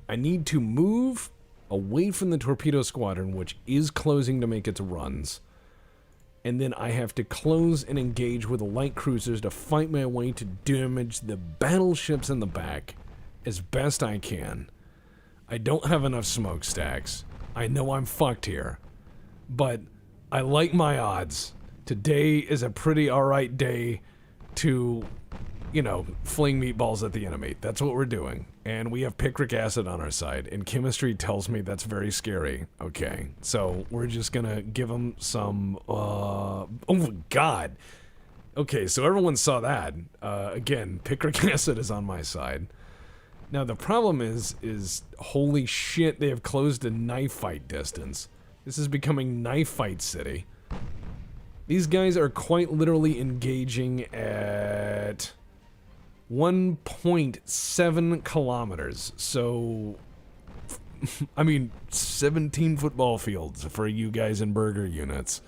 I need to move away from the torpedo squadron, which is closing to make its runs. And then I have to close and engage with the light cruisers to fight my way to damage the battleships in the back as best I can. I don't have enough smokestacks. I know I'm fucked here. But I like my odds. Today is a pretty alright day to, you know, fling meatballs at the enemy. That's what we're doing. And we have picric acid on our side. And chemistry tells me that's very scary. Okay, so we're just gonna give them some, oh my god. Okay, so everyone saw that. Again, picric acid is on my side. Now the problem is holy shit, they have closed to knife fight distance. This is becoming knife fight city. These guys are quite literally engaging at 1.7 kilometers. So, I mean, 17 football fields for you guys in burger units.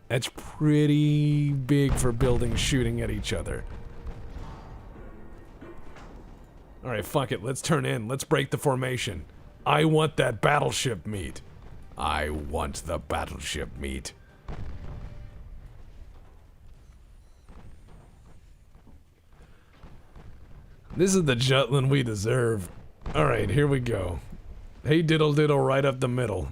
That's pretty big for buildings shooting at each other. Alright, fuck it, let's turn in. Let's break the formation. I want that battleship meat. I want the battleship meat. This is the Jutland we deserve. Alright, here we go. Hey diddle diddle right up the middle.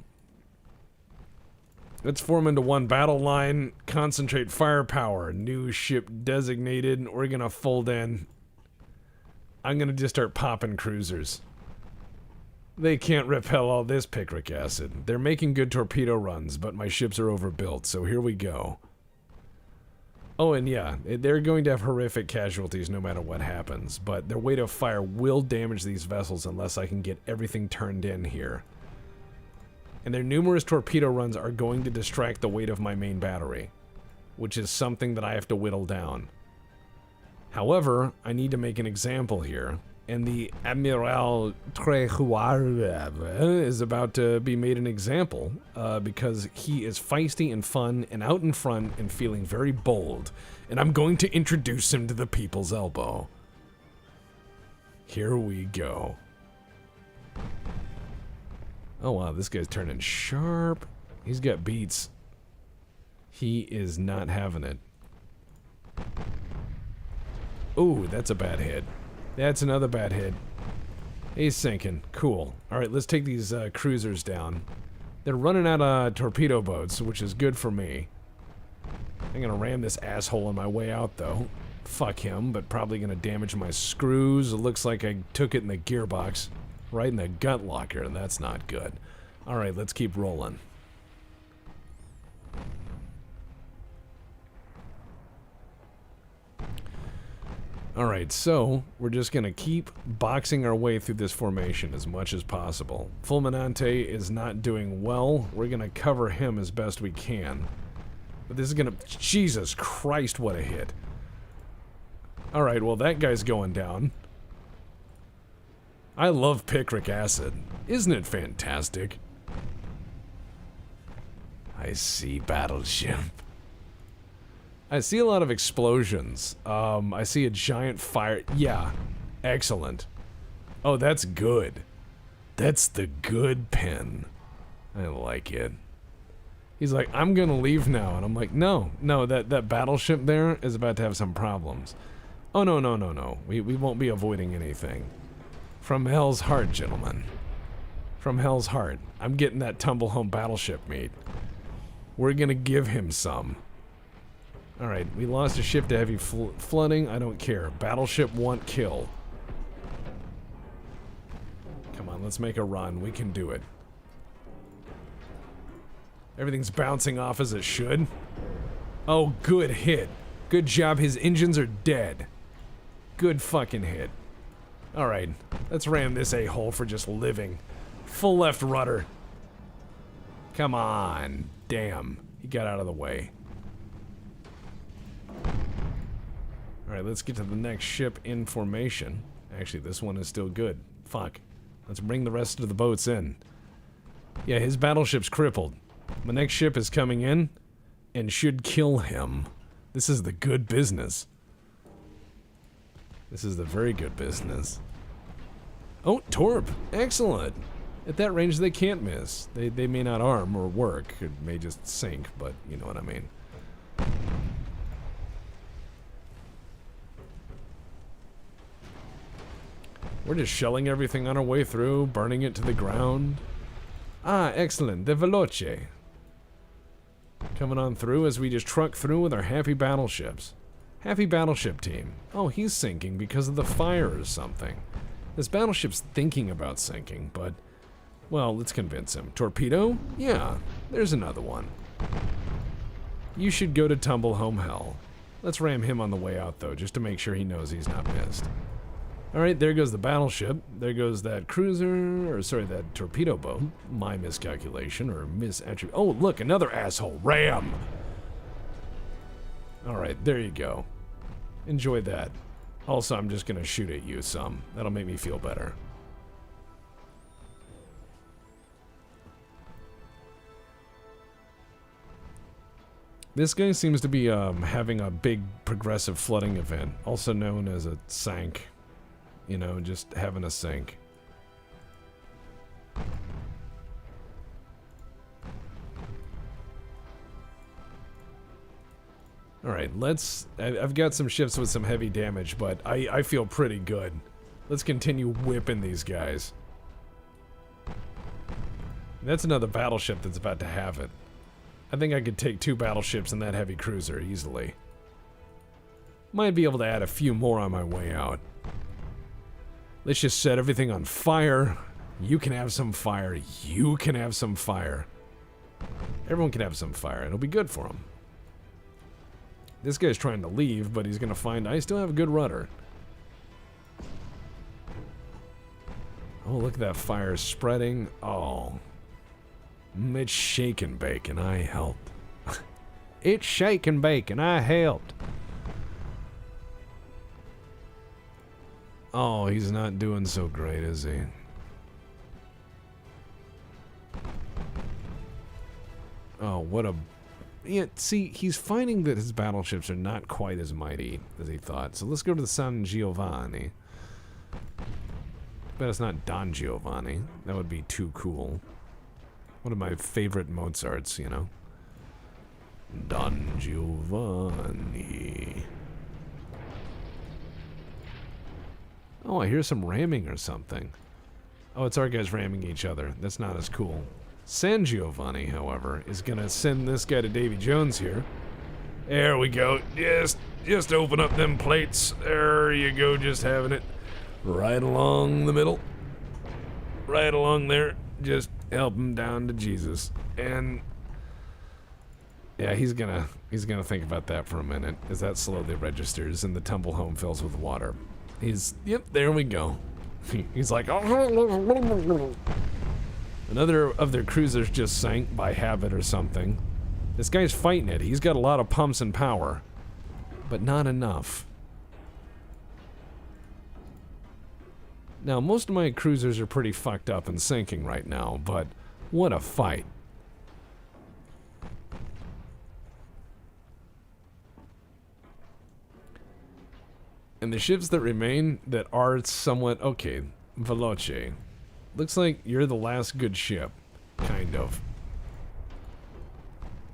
Let's form into one battle line. Concentrate firepower. New ship designated. We're gonna fold in. I'm gonna just start popping cruisers. They can't repel all this picric acid. They're making good torpedo runs, but my ships are overbuilt, so here we go. Oh, and yeah, they're going to have horrific casualties no matter what happens, but their weight of fire will damage these vessels unless I can get everything turned in here. And their numerous torpedo runs are going to distract the weight of my main battery, which is something that I have to whittle down. However, I need to make an example here, and the Admiral Dreadnaughts is about to be made an example because he is feisty and fun and out in front and feeling very bold, and I'm going to introduce him to the people's elbow. Here we go. Oh wow, this guy's turning sharp. He's got beats. He is not having it. Ooh, that's a bad hit. That's another bad hit. He's sinking. Cool. Alright, let's take these cruisers down. They're running out of torpedo boats, which is good for me. I'm gonna ram this asshole on my way out, though. Fuck him, but probably gonna damage my screws. It looks like I took it in the gearbox. Right in the gut locker, and that's not good. Alright, let's keep rolling. Alright, so we're just gonna keep boxing our way through this formation as much as possible. Fulminante is not doing well. We're gonna cover him as best we can. But this is gonna... Jesus Christ, what a hit. Alright, well that guy's going down. I love picric acid. Isn't it fantastic? I see battleship. I see a lot of explosions. I see a giant fire. Yeah, excellent. Oh, that's good. That's the good pen. I like it. He's like, I'm gonna leave now. And I'm like, no, that battleship there is about to have some problems. Oh, no. We won't be avoiding anything. From hell's heart, gentlemen. From hell's heart. I'm getting that tumble home battleship meat. We're gonna give him some. Alright, we lost a ship to heavy flooding. I don't care. Battleship want kill. Come on, let's make a run. We can do it. Everything's bouncing off as it should. Oh, good hit. Good job. His engines are dead. Good fucking hit. Alright, let's ram this a-hole for just living. Full left rudder. Come on. Damn. He got out of the way. Alright, let's get to the next ship in formation. Actually, this one is still good. Fuck. Let's bring the rest of the boats in. Yeah, his battleship's crippled. My next ship is coming in and should kill him. This is the good business. This is the very good business. Oh, torp! Excellent! At that range, they can't miss. They may not arm or work. It may just sink, but you know what I mean. We're just shelling everything on our way through, burning it to the ground. Ah, excellent. The Veloce. Coming on through as we just truck through with our happy battleships. Happy battleship team. Oh, he's sinking because of the fire or something. This battleship's thinking about sinking, but... Well, let's convince him. Torpedo? Yeah, there's another one. You should go to tumble home hell. Let's ram him on the way out, though, just to make sure he knows he's not missed. Alright, there goes the battleship. There goes that cruiser, or sorry, that torpedo boat. My miscalculation, or misattribute. Oh, look, another asshole. Ram! Alright, there you go. Enjoy that. Also, I'm just gonna shoot at you some. That'll make me feel better. This guy seems to be having a big progressive flooding event, also known as a sank. You know, just having a sink. Alright, I've got some ships with some heavy damage, but I feel pretty good. Let's continue whipping these guys. That's another battleship that's about to have it. I think I could take 2 battleships and that heavy cruiser easily. Might be able to add a few more on my way out. Let's just set everything on fire. You can have some fire. You can have some fire. Everyone can have some fire. It'll be good for them. This guy's trying to leave, but he's gonna find I still have a good rudder. Oh, look at that fire spreading. Oh. It's shake and bake, and I helped. It's shake and bake, and I helped. Oh, he's not doing so great, is he? Oh, what a... Yeah, see, he's finding that his battleships are not quite as mighty as he thought. So let's go to the San Giovanni. But it's not Don Giovanni. That would be too cool. One of my favorite Mozarts, you know. Don Giovanni. Oh, I hear some ramming or something. Oh, it's our guys ramming each other. That's not as cool. San Giovanni, however, is gonna send this guy to Davy Jones here. There we go. Just open up them plates. There you go, just having it. Right along the middle. Right along there. Just help him down to Jesus. And yeah, he's gonna think about that for a minute as that slowly registers and the tumble home fills with water. Yep, there we go. He's like, oh. Another of their cruisers just sank by habit or something. This guy's fighting it. He's got a lot of pumps and power, but not enough. Now, most of my cruisers are pretty fucked up and sinking right now, but what a fight. And the ships that remain that are somewhat okay, Veloce. Looks like you're the last good ship, kind of.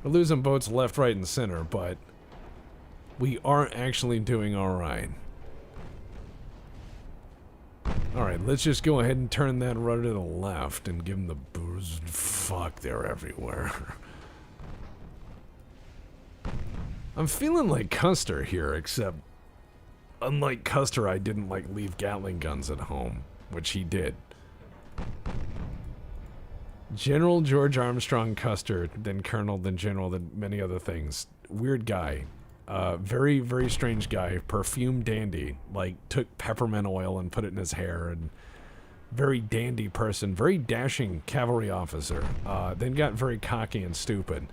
We're losing boats left, right, and center, but we are actually doing alright. Alright, let's just go ahead and turn that rudder to the left and give them the booze. Fuck, they're everywhere. I'm feeling like Custer here, except unlike Custer, I didn't leave Gatling guns at home, which he did. General George Armstrong Custer, then Colonel, then General, then many other things. Weird guy. Very, very strange guy. Perfume dandy. Took peppermint oil and put it in his hair. And very dandy person. Very dashing cavalry officer. Then got very cocky and stupid.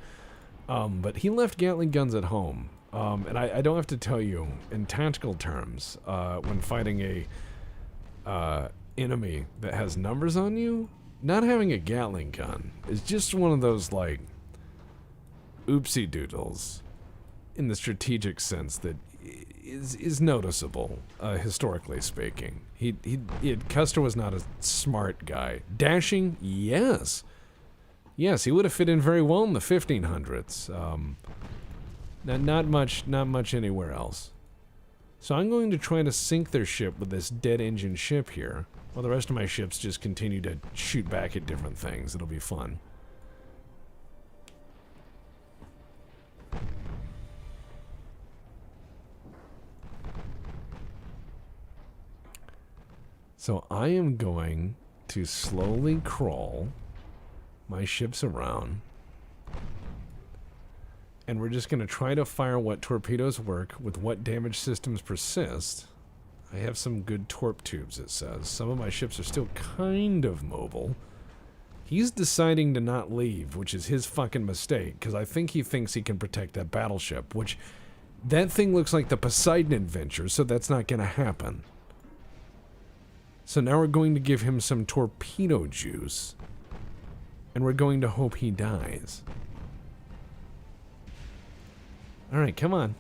But he left Gatling guns at home. And I don't have to tell you, in tactical terms, when fighting a enemy that has numbers on you, not having a Gatling gun is just one of those, oopsie doodles in the strategic sense that is noticeable, historically speaking. Custer was not a smart guy. Dashing, yes. Yes, he would have fit in very well in the 1500s. Not much anywhere else. So I'm going to try to sink their ship with this dead engine ship here, while the rest of my ships just continue to shoot back at different things. It'll be fun. So I am going to slowly crawl my ships around. And we're just going to try to fire what torpedoes work with what damage systems persist. I have some good torp tubes, it says. Some of my ships are still kind of mobile. He's deciding to not leave, which is his fucking mistake, because I think he thinks he can protect that battleship, which that thing looks like the Poseidon Adventure, so that's not going to happen. So now we're going to give him some torpedo juice, and we're going to hope he dies. Alright, come on.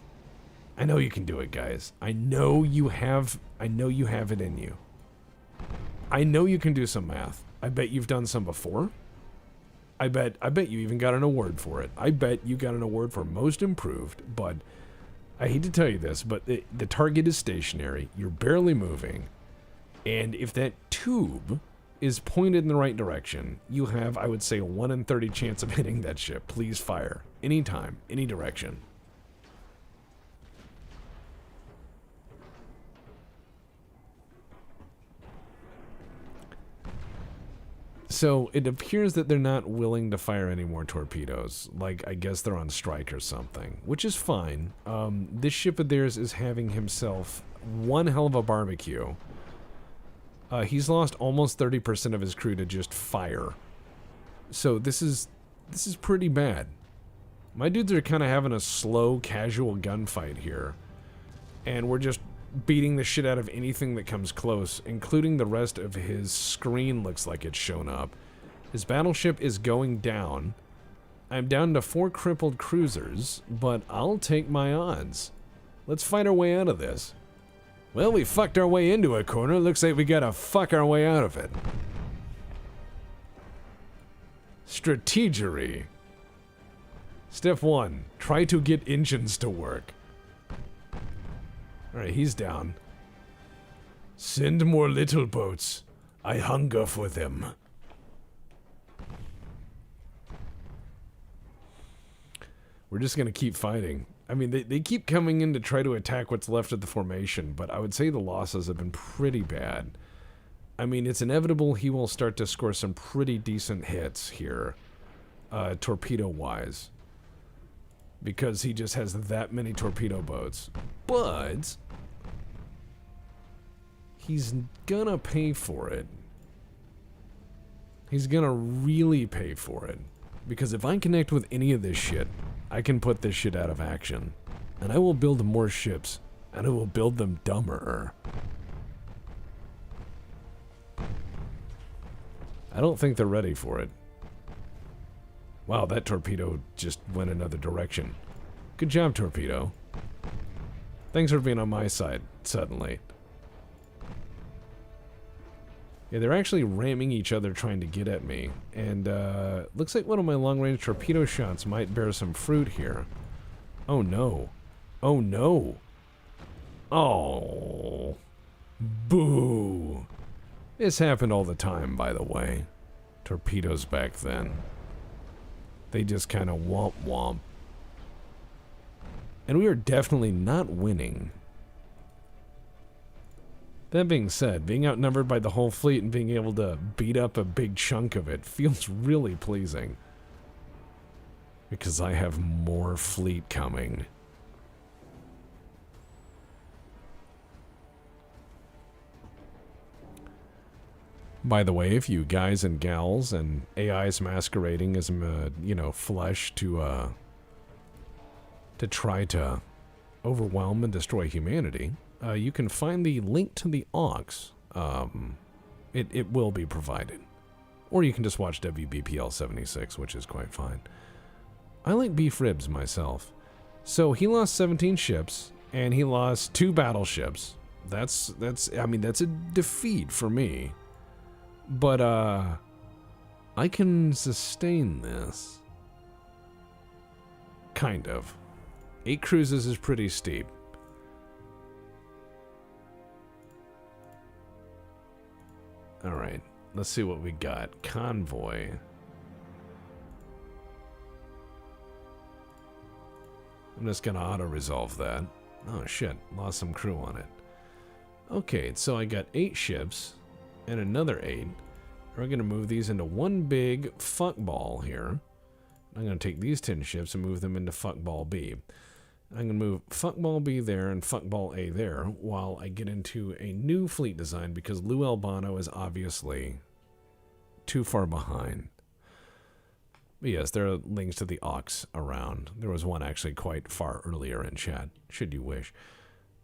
I know you can do it, guys. I know you have it in you. I know you can do some math. I bet you've done some before. I bet you even got an award for it. I bet you got an award for most improved, but I hate to tell you this, but the target is stationary. You're barely moving. And if that tube is pointed in the right direction, you have, I would say, a 1 in 30 chance of hitting that ship. Please fire. Anytime, any direction. So it appears that they're not willing to fire any more torpedoes. I guess they're on strike or something, which is fine. This ship of theirs is having himself one hell of a barbecue. He's lost almost 30% of his crew to just fire. So this is pretty bad. My dudes are kind of having a slow, casual gunfight here. And we're just beating the shit out of anything that comes close, including the rest of his screen looks like it's shown up. His battleship is going down. I'm down to 4 crippled cruisers, but I'll take my odds. Let's fight our way out of this. Well, we fucked our way into a corner. Looks like we gotta fuck our way out of it. Strategery. Step 1, try to get engines to work. Alright, he's down. Send more little boats. I hunger for them. We're just gonna keep fighting. I mean, they keep coming in to try to attack what's left of the formation, but I would say the losses have been pretty bad. I mean, it's inevitable he will start to score some pretty decent hits here, torpedo-wise. Because he just has that many torpedo boats. But he's gonna pay for it. He's gonna really pay for it. Because if I connect with any of this shit, I can put this shit out of action. And I will build more ships. And I will build them dumber. I don't think they're ready for it. Wow, that torpedo just went another direction. Good job, torpedo. Thanks for being on my side, suddenly. Yeah, they're actually ramming each other trying to get at me. And, looks like one of my long-range torpedo shots might bear some fruit here. Oh, no. Oh, no. Oh. Boo. This happened all the time, by the way. Torpedoes back then. They just kind of womp-womp. And we are definitely not winning. That being said, being outnumbered by the whole fleet and being able to beat up a big chunk of it feels really pleasing. Because I have more fleet coming. By the way, if you guys and gals and AIs masquerading as, you know, flesh to try to overwhelm and destroy humanity, you can find the link to the aux. It will be provided. Or you can just watch WBPL 76, which is quite fine. I like beef ribs myself. So he lost 17 ships, and he lost 2 battleships. That's a defeat for me. But, I can sustain this. Kind of. 8 cruises is pretty steep. Alright, let's see what we got. Convoy. I'm just gonna auto-resolve that. Oh shit, lost some crew on it. Okay, so I got 8 ships. And another 8. We're going to move these into one big fuckball here. I'm going to take these 10 ships and move them into fuckball B. I'm going to move fuckball B there and fuckball A there while I get into a new fleet design because Lou Albano is obviously too far behind. But yes, there are links to the aux around. There was one actually quite far earlier in chat, should you wish.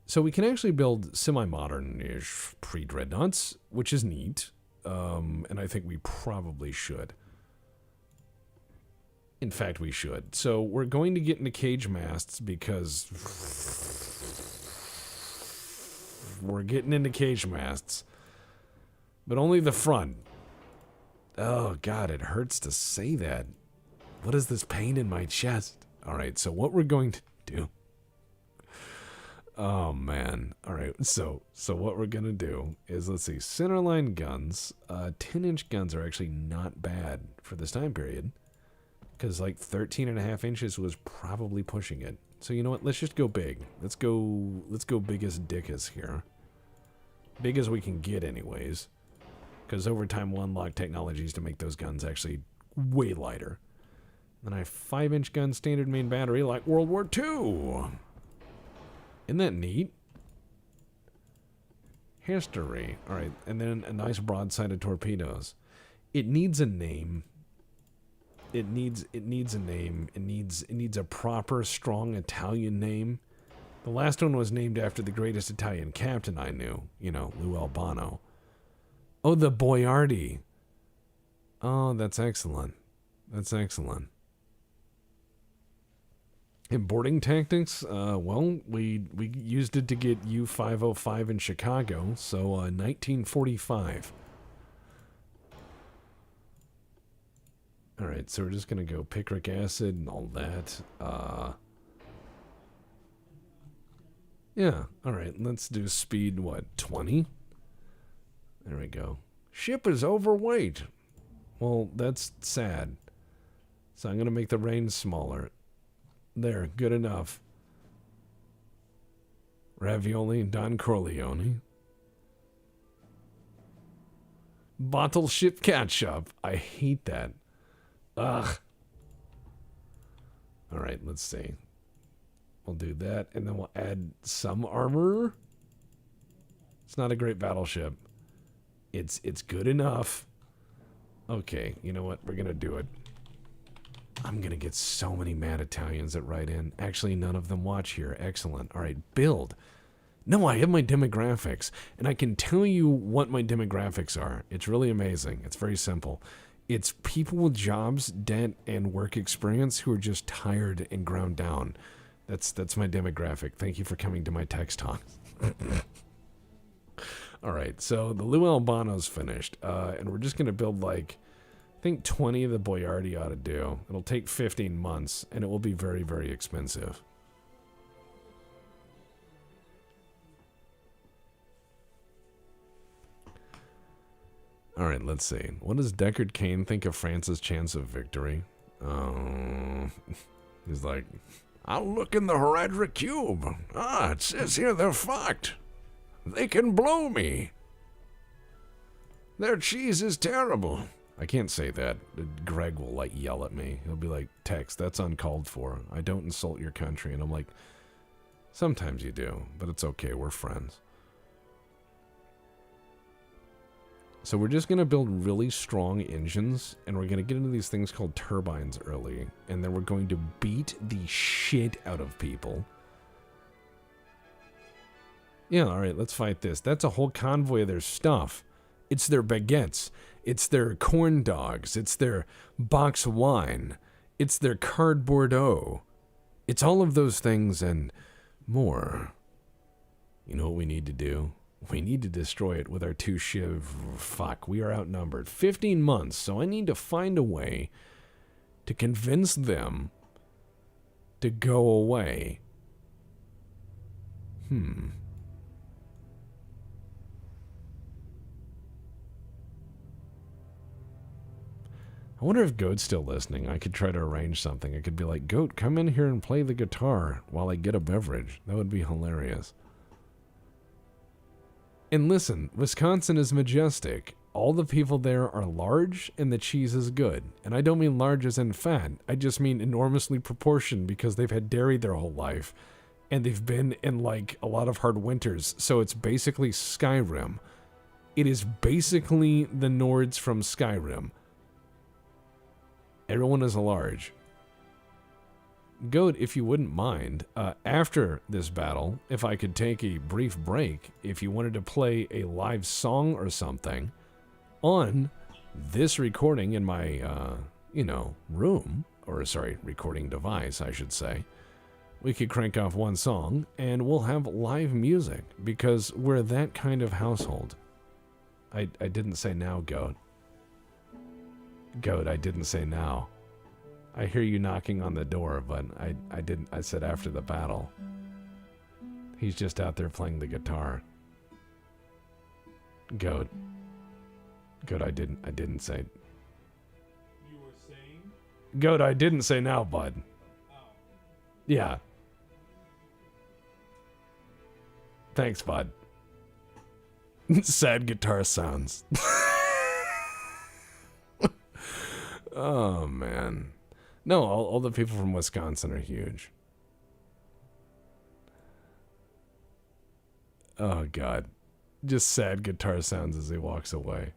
So we can actually build semi-modern-ish pre-dreadnoughts, which is neat, and I think we probably should. In fact, we should. So we're going to get into cage masts because we're getting into cage masts, but only the front. Oh, God, it hurts to say that. What is this pain in my chest? All right, so what we're going to do... Oh, man. All right, so what we're going to do is, let's see, centerline guns. 10-inch guns are actually not bad for this time period because, like, 13.5 inches was probably pushing it. So, you know what? Let's just go big. Let's go biggest dickus here. Big as we can get, anyways, because over time we'll unlock technologies to make those guns actually way lighter. Then I have 5-inch gun standard main battery like World War II. Isn't that neat? History. Alright, and then a nice broadside of torpedoes. It needs a name. It needs a name. It needs a proper, strong Italian name. The last one was named after the greatest Italian captain I knew. You know, Lou Albano. Oh, the Boiardi. Oh, that's excellent. That's excellent. In boarding tactics, well, we used it to get U-505 in Chicago, so 1945. Alright, so we're just gonna go picric acid and all that. Yeah, alright, let's do speed, what, 20? There we go. Ship is overweight. Well, that's sad. So I'm gonna make the range smaller. There, good enough. Ravioli, Don Corleone. Bottle ship ketchup. I hate that. Ugh. Alright, let's see. We'll do that, and then we'll add some armor. It's not a great battleship. It's good enough. Okay, you know what? We're gonna do it. I'm gonna get so many mad Italians that write in. Actually, none of them watch here. Excellent. Alright, build. No, I have my demographics, and I can tell you what my demographics are. It's really amazing. It's very simple. It's people with jobs, debt, and work experience who are just tired and ground down. That's my demographic. Thank you for coming to my text talk. Alright, so the Lou Albano's finished, and we're just going to build like, I think 20 of the Boyardi ought to do. It'll take 15 months, and it will be very, very expensive. Alright, let's see. What does Deckard Cain think of France's chance of victory? He's like, I'll look in the Heredra Cube. Ah, it says here they're fucked. They can blow me. Their cheese is terrible. I can't say that. Greg will, like, yell at me. He'll be like, Tex, that's uncalled for. I don't insult your country. And I'm like, sometimes you do, but it's okay. We're friends. So we're just going to build really strong engines, and we're going to get into these things called turbines early, and then we're going to beat the shit out of people. Yeah, alright, let's fight this. That's a whole convoy of their stuff. It's their baguettes. It's their corn dogs. It's their box wine. It's their cardboard O. It's all of those things and more. You know what we need to do? We need to destroy it with our 2 shiv. Fuck, we are outnumbered. 15 months, so I need to find a way to convince them to go away. I wonder if Goat's still listening. I could try to arrange something. I could be like, Goat, come in here and play the guitar while I get a beverage. That would be hilarious. And listen, Wisconsin is majestic. All the people there are large, and the cheese is good. And I don't mean large as in fat. I just mean enormously proportioned because they've had dairy their whole life. And they've been in, like, a lot of hard winters. So it's basically Skyrim. It is basically the Nords from Skyrim. Everyone is large. Goat, if you wouldn't mind, after this battle, if I could take a brief break, if you wanted to play a live song or something on this recording in my, room, or sorry, recording device, I should say, we could crank off one song and we'll have live music because we're that kind of household. I didn't say now, Goat. Goat, I didn't say now. I hear you knocking on the door, but I didn't. I said after the battle. He's just out there playing the guitar. Goat. Goat, I didn't say. You were saying? Goat, I didn't say now, bud. Oh. Yeah. Thanks, bud. Sad guitar sounds. Oh, man. No, all the people from Wisconsin are huge. Oh, God. Just sad guitar sounds as he walks away.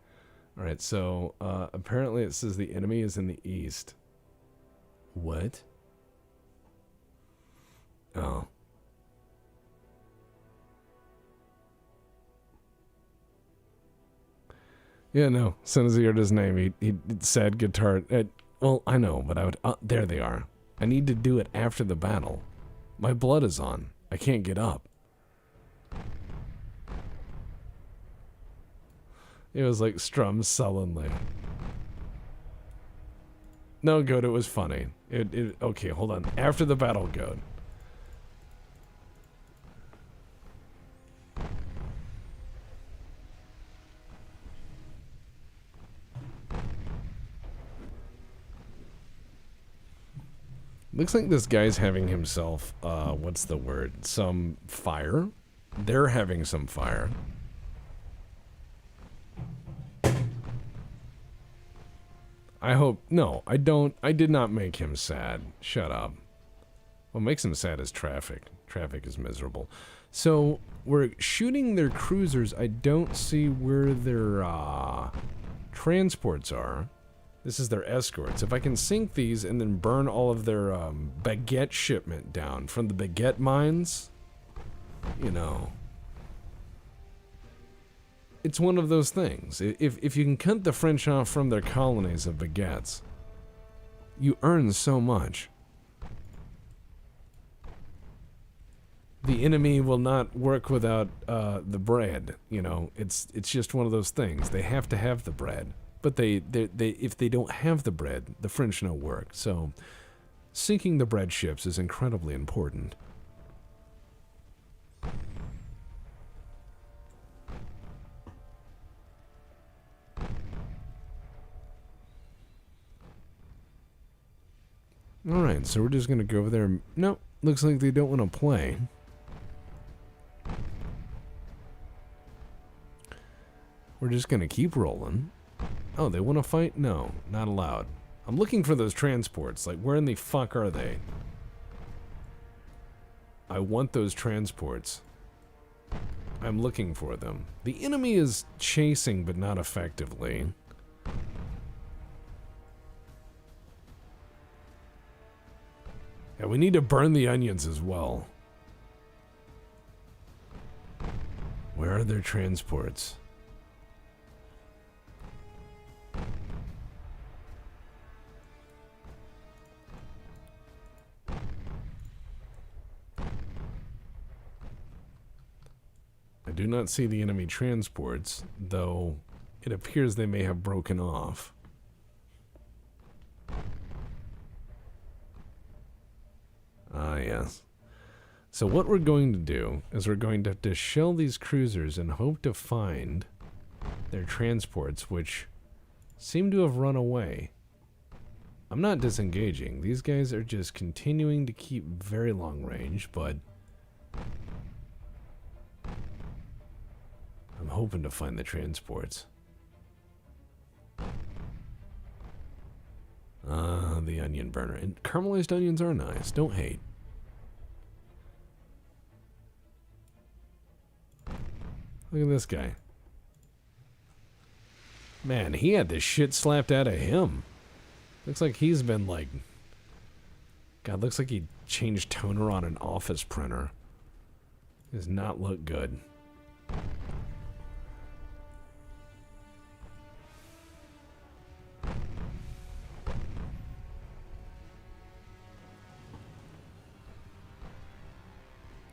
Alright, so, apparently it says the enemy is in the east. What? Oh. Yeah, no. As soon as he heard his name, he sad guitar. Well, I know, but I would... there they are. I need to do it after the battle. My blood is on. I can't get up. It was like strums sullenly. No, Goat, it was funny. Okay, hold on. After the battle, Goat. Looks like this guy's having himself, what's the word? Some fire. They're having some fire. I hope, no, I did not make him sad. Shut up. What makes him sad is traffic. Traffic is miserable. So, we're shooting their cruisers. I don't see where their, transports are. This is their escorts. If I can sink these and then burn all of their baguette shipment down from the baguette mines, you know, it's one of those things. If you can cut the French off from their colonies of baguettes, you earn so much. The enemy will not work without the bread. You know, it's just one of those things. They have to have the bread. But if they don't have the bread, the French no work. So, sinking the bread ships is incredibly important. Alright, so we're just going to go over there. No, looks like they don't want to play. We're just going to keep rolling. Oh, they want to fight? No, not allowed. I'm looking for those transports. Like, where in the fuck are they? I want those transports. I'm looking for them. The enemy is chasing, but not effectively. Yeah, we need to burn the onions as well. Where are their transports? I do not see the enemy transports, though it appears they may have broken off. Ah, yes. So what we're going to do is we're going to have to shell these cruisers and hope to find their transports, which seem to have run away. I'm not disengaging. These guys are just continuing to keep very long range, but I'm hoping to find the transports. The onion burner. And caramelized onions are nice. Don't hate. Look at this guy. Man, he had the shit slapped out of him. Looks like he's been like... God, looks like he changed toner on an office printer. Does not look good.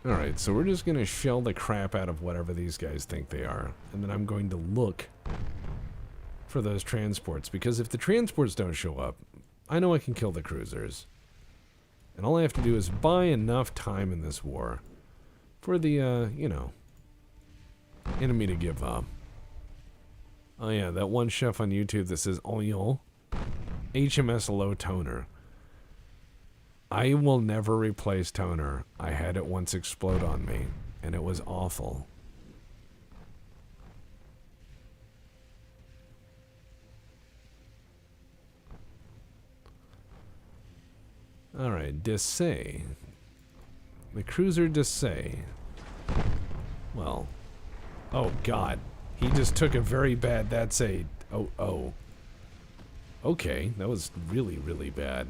Alright, so we're just going to shell the crap out of whatever these guys think they are. And then I'm going to look for those transports. Because if the transports don't show up, I know I can kill the cruisers. And all I have to do is buy enough time in this war for the, you know, enemy to give up. Oh yeah, that one chef on YouTube that says oil, HMS low toner. I will never replace toner. I had it once explode on me, and it was awful. Alright, Dessay. The cruiser Dessay. Well. Oh, God. He just took a very bad... That's a... Oh. Okay, that was really, really bad.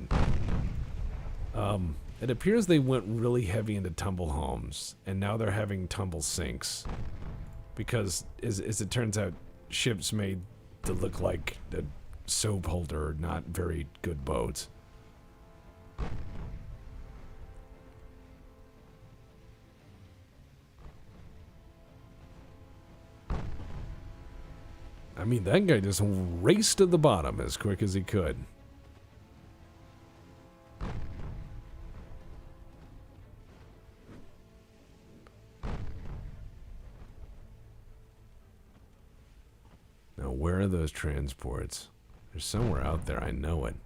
It appears they went really heavy into tumble homes, and now they're having tumble sinks. Because, as it turns out, ships made to look like a soap holder, not very good boats. I mean, that guy just raced to the bottom as quick as he could. where are those transports? They're somewhere out there, I know it.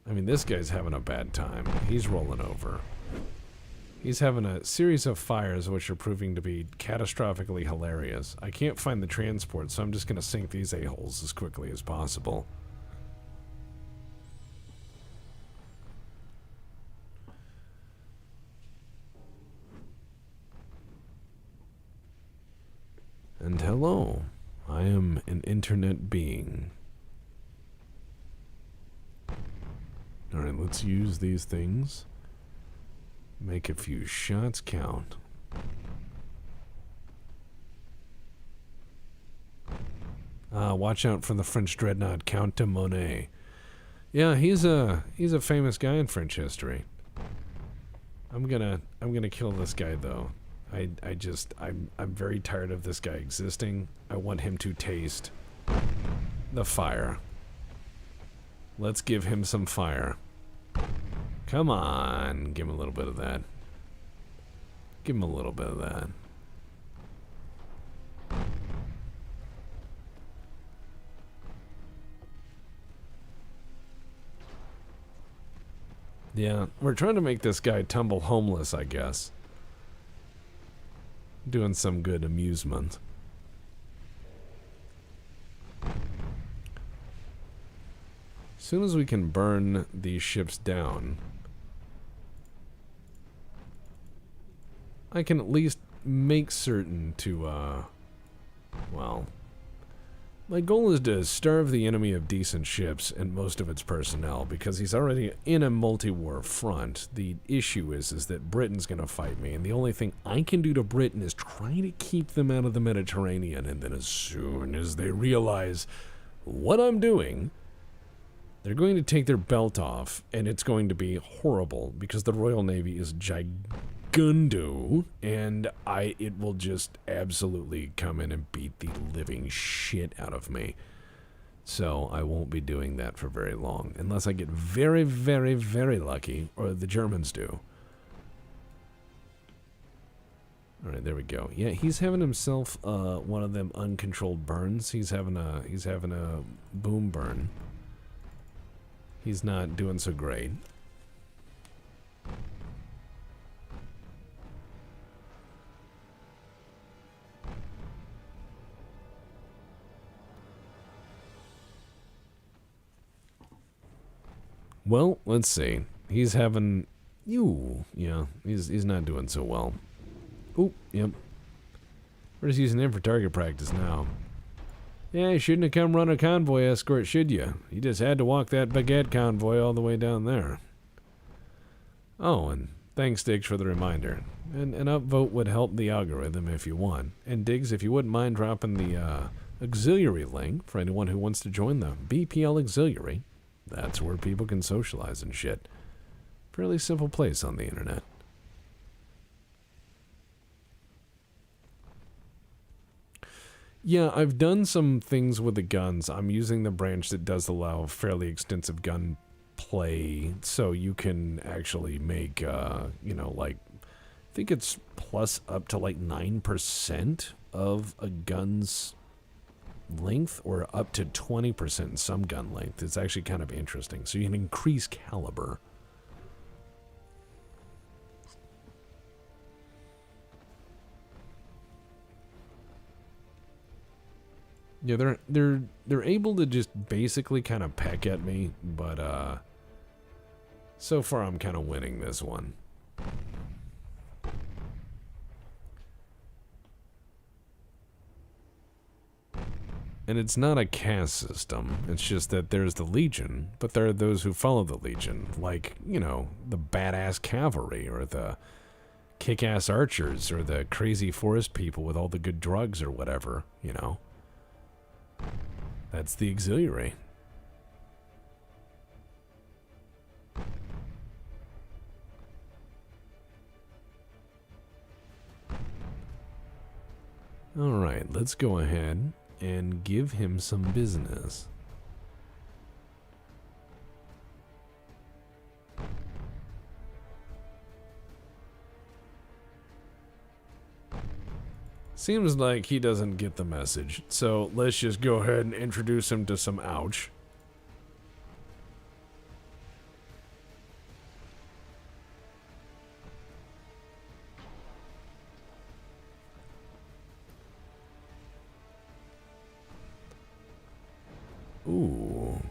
I mean, this guy's having a bad time. He's rolling over. He's having a series of fires which are proving to be catastrophically hilarious. I can't find the transport, so I'm just going to sink these a-holes as quickly as possible. And hello, I am an internet being. Alright, let's use these things. Make a few shots count. Watch out for the French dreadnought, Count de Monet. Yeah, he's a famous guy in French history. I'm gonna kill this guy though. I'm very tired of this guy existing. I want him to taste the fire. Let's give him some fire. Come on, give him a little bit of that. Give him a little bit of that. Yeah, we're trying to make this guy tumble homeless, I guess. Doing some good amusement. As soon as we can burn these ships down, I can at least make certain to, well, my goal is to starve the enemy of decent ships and most of its personnel, because he's already in a multi-war front. The issue is that Britain's gonna fight me, and the only thing I can do to Britain is try to keep them out of the Mediterranean, and then as soon as they realize what I'm doing, they're going to take their belt off, and it's going to be horrible, because the Royal Navy is gigundo, and it will just absolutely come in and beat the living shit out of me. So I won't be doing that for very long, unless I get very, very, very lucky, or the Germans do. Alright, there we go. Yeah, he's having himself one of them uncontrolled burns. He's having a boom burn. He's not doing so great. Well, let's see. He's having yeah, he's not doing so well. Oh, yep. We're just using him for target practice now. Yeah, you shouldn't have come run a convoy escort, should you? You just had to walk that baguette convoy all the way down there. Oh, and thanks, Diggs, for the reminder. And an upvote would help the algorithm if you want. And Diggs, if you wouldn't mind dropping the auxiliary link for anyone who wants to join the BPL auxiliary, that's where people can socialize and shit. Fairly simple place on the internet. Yeah, I've done some things with the guns. I'm using the branch that does allow fairly extensive gun play, so you can actually make, you know, like, I think it's plus up to like 9% of a gun's length, or up to 20% in some gun length. It's actually kind of interesting. So you can increase caliber. Yeah, they're able to just basically kind of peck at me, but so far I'm kind of winning this one. And it's not a caste system. It's just that there's the Legion, but there are those who follow the Legion, like, you know, the badass cavalry, or the kick-ass archers, or the crazy forest people with all the good drugs or whatever, you know. That's the auxiliary. Alright, let's go ahead and give him some business. Seems like he doesn't get the message. So let's just go ahead and introduce him to some ouch. Ooh.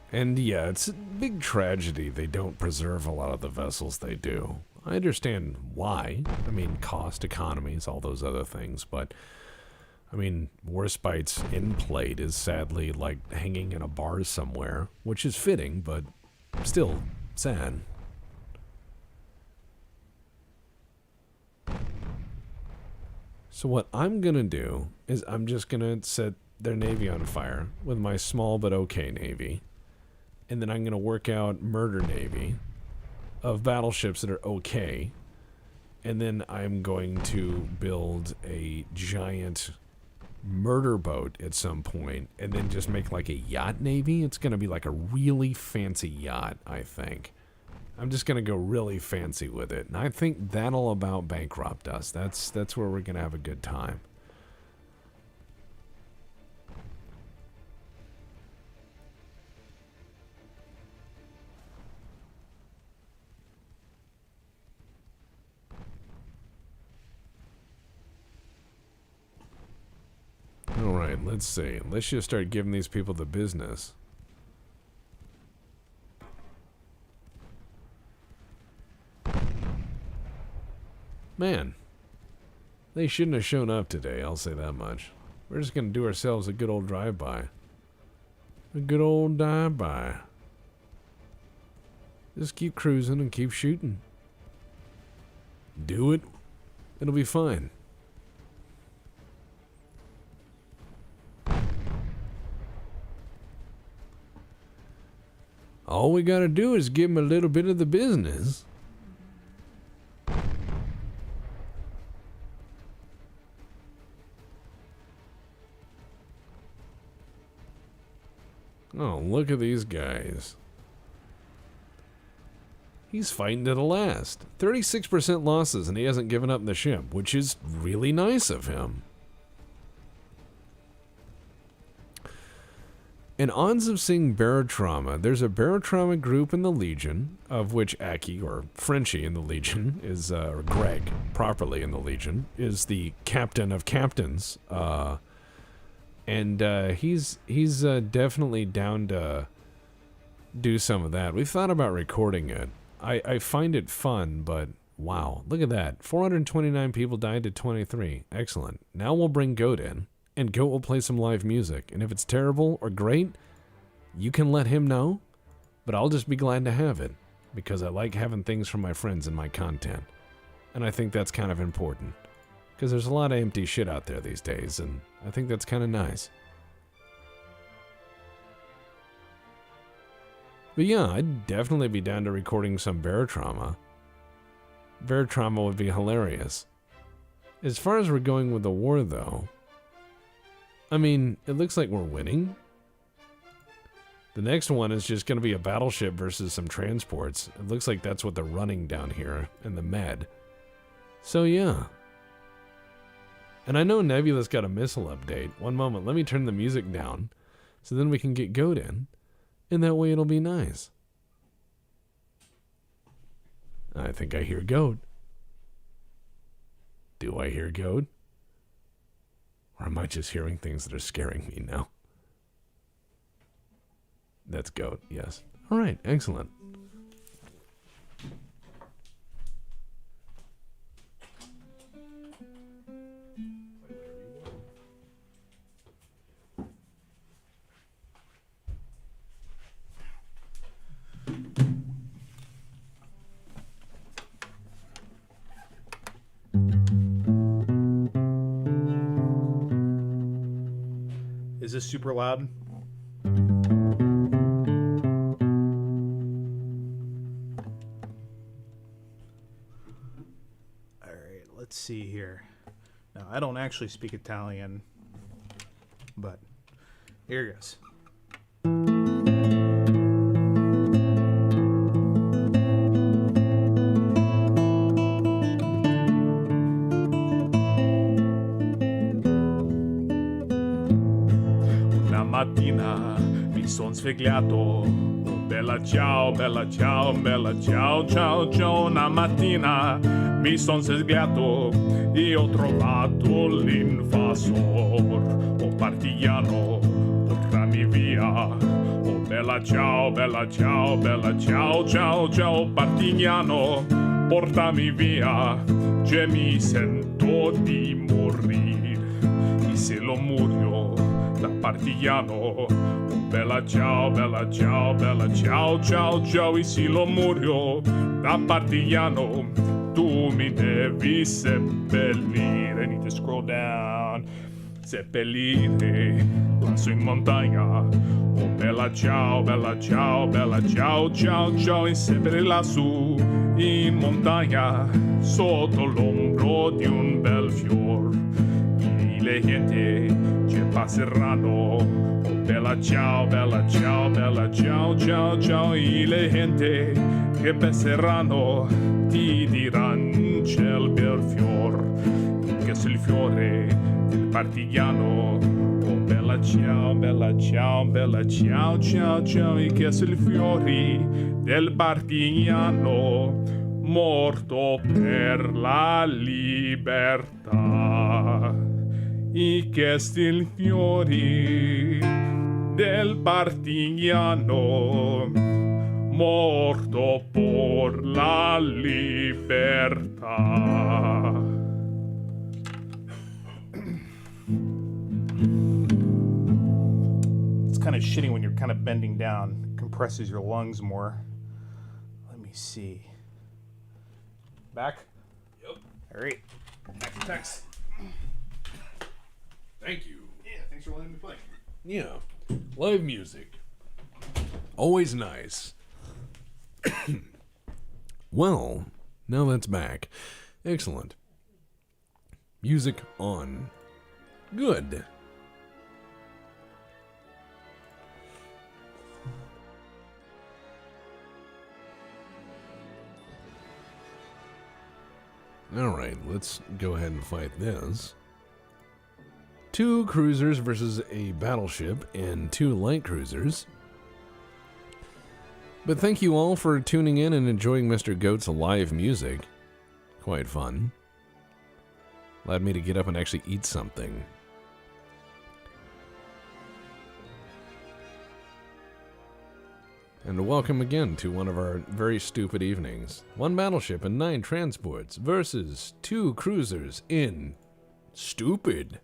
And yeah, it's a big tragedy they don't preserve a lot of the vessels they do. I understand why. I mean, cost, economies, all those other things, but I mean, Warspite's end plate is sadly like hanging in a bar somewhere, which is fitting, but still sad. So what I'm gonna do is I'm just gonna set their navy on fire with my small but okay navy. And then I'm going to work out murder navy of battleships that are okay. And then I'm going to build a giant murder boat at some point. And then just make like a yacht navy. It's going to be like a really fancy yacht, I think. I'm just going to go really fancy with it. And I think that'll about bankrupt us. That's where we're going to have a good time. Alright, let's see. Let's just start giving these people the business. Man, they shouldn't have shown up today, I'll say that much. We're just gonna do ourselves a good old drive-by. A good old drive-by. Just keep cruising and keep shooting. Do it. It'll be fine. All we gotta do is give them a little bit of the business. Oh, look at these guys. He's fighting to the last. 36% losses and he hasn't given up the ship, which is really nice of him. And odds of seeing barotrauma. There's a barotrauma group in the Legion, of which Aki, or Frenchie in the Legion, is, or Greg, properly in the Legion, is the captain of captains. And he's definitely down to do some of that. We've thought about recording it. I find it fun, but wow, look at that. 429 people died to 23. Excellent. Now we'll bring Goat in. And Goat will play some live music. And if it's terrible or great, you can let him know. But I'll just be glad to have it. Because I like having things from my friends in my content. And I think that's kind of important. Because there's a lot of empty shit out there these days. And I think that's kind of nice. But yeah, I'd definitely be down to recording some barotrauma. Barotrauma would be hilarious. As far as we're going with the war, though, I mean, it looks like we're winning. The next one is just going to be a battleship versus some transports. It looks like that's what they're running down here in the Med. So yeah. And I know Nebula's got a missile update. One moment, let me turn the music down so then we can get Goat in. And that way it'll be nice. I think I hear Goat. Do I hear Goat? Or am I just hearing things that are scaring me now? That's Goat, yes. All right, excellent. Is this super loud? let's see here. Now, I don't actually speak Italian, but here it goes. Una mattina mi son svegliato. Bella ciao, bella ciao, bella ciao, ciao, ciao. Una mattina mi son svegliato e ho trovato l'invasor. Oh partigiano, portami via. Oh bella ciao, bella ciao, bella ciao, ciao, ciao. Partigiano, portami via. Che mi sento di morire. E se lo murio da partigiano. Bella ciao, bella ciao, bella ciao, ciao, ciao. E se lo murio da partigiano, tu mi devi seppellire. I need to scroll down. Seppellire lassù in montagna. Oh bella ciao, bella ciao, bella ciao, ciao, ciao. E seppellire lassù in montagna, sotto l'ombro di un bel fior. E le gente ci passeranno. Bella ciao, bella ciao, bella ciao, ciao, ciao. E le gente che passeranno ti diranno c'è il bel fior, che è il fiore del partigiano. Oh bella ciao, bella ciao, bella ciao, ciao, ciao. E che è il fiore del partigiano, morto per la libertà. E che è il fiore del partigiano, morto por la libertà. It's kind of shitty when you're kind of bending down. It compresses your lungs more. Let me see. Back? Yep. All right. Back to text. Thank you. Yeah, thanks for letting me play. Yeah. Live music. Always nice. Well, now that's back. Excellent. Music on. Good. Alright, let's go ahead and fight this. 2 cruisers versus a battleship and 2 light cruisers. But thank you all for tuning in and enjoying Mr. Goat's live music. Quite fun. Allowed me to get up and actually eat something. And welcome again to one of our very stupid evenings. 1 battleship and 9 transports versus 2 cruisers in stupid.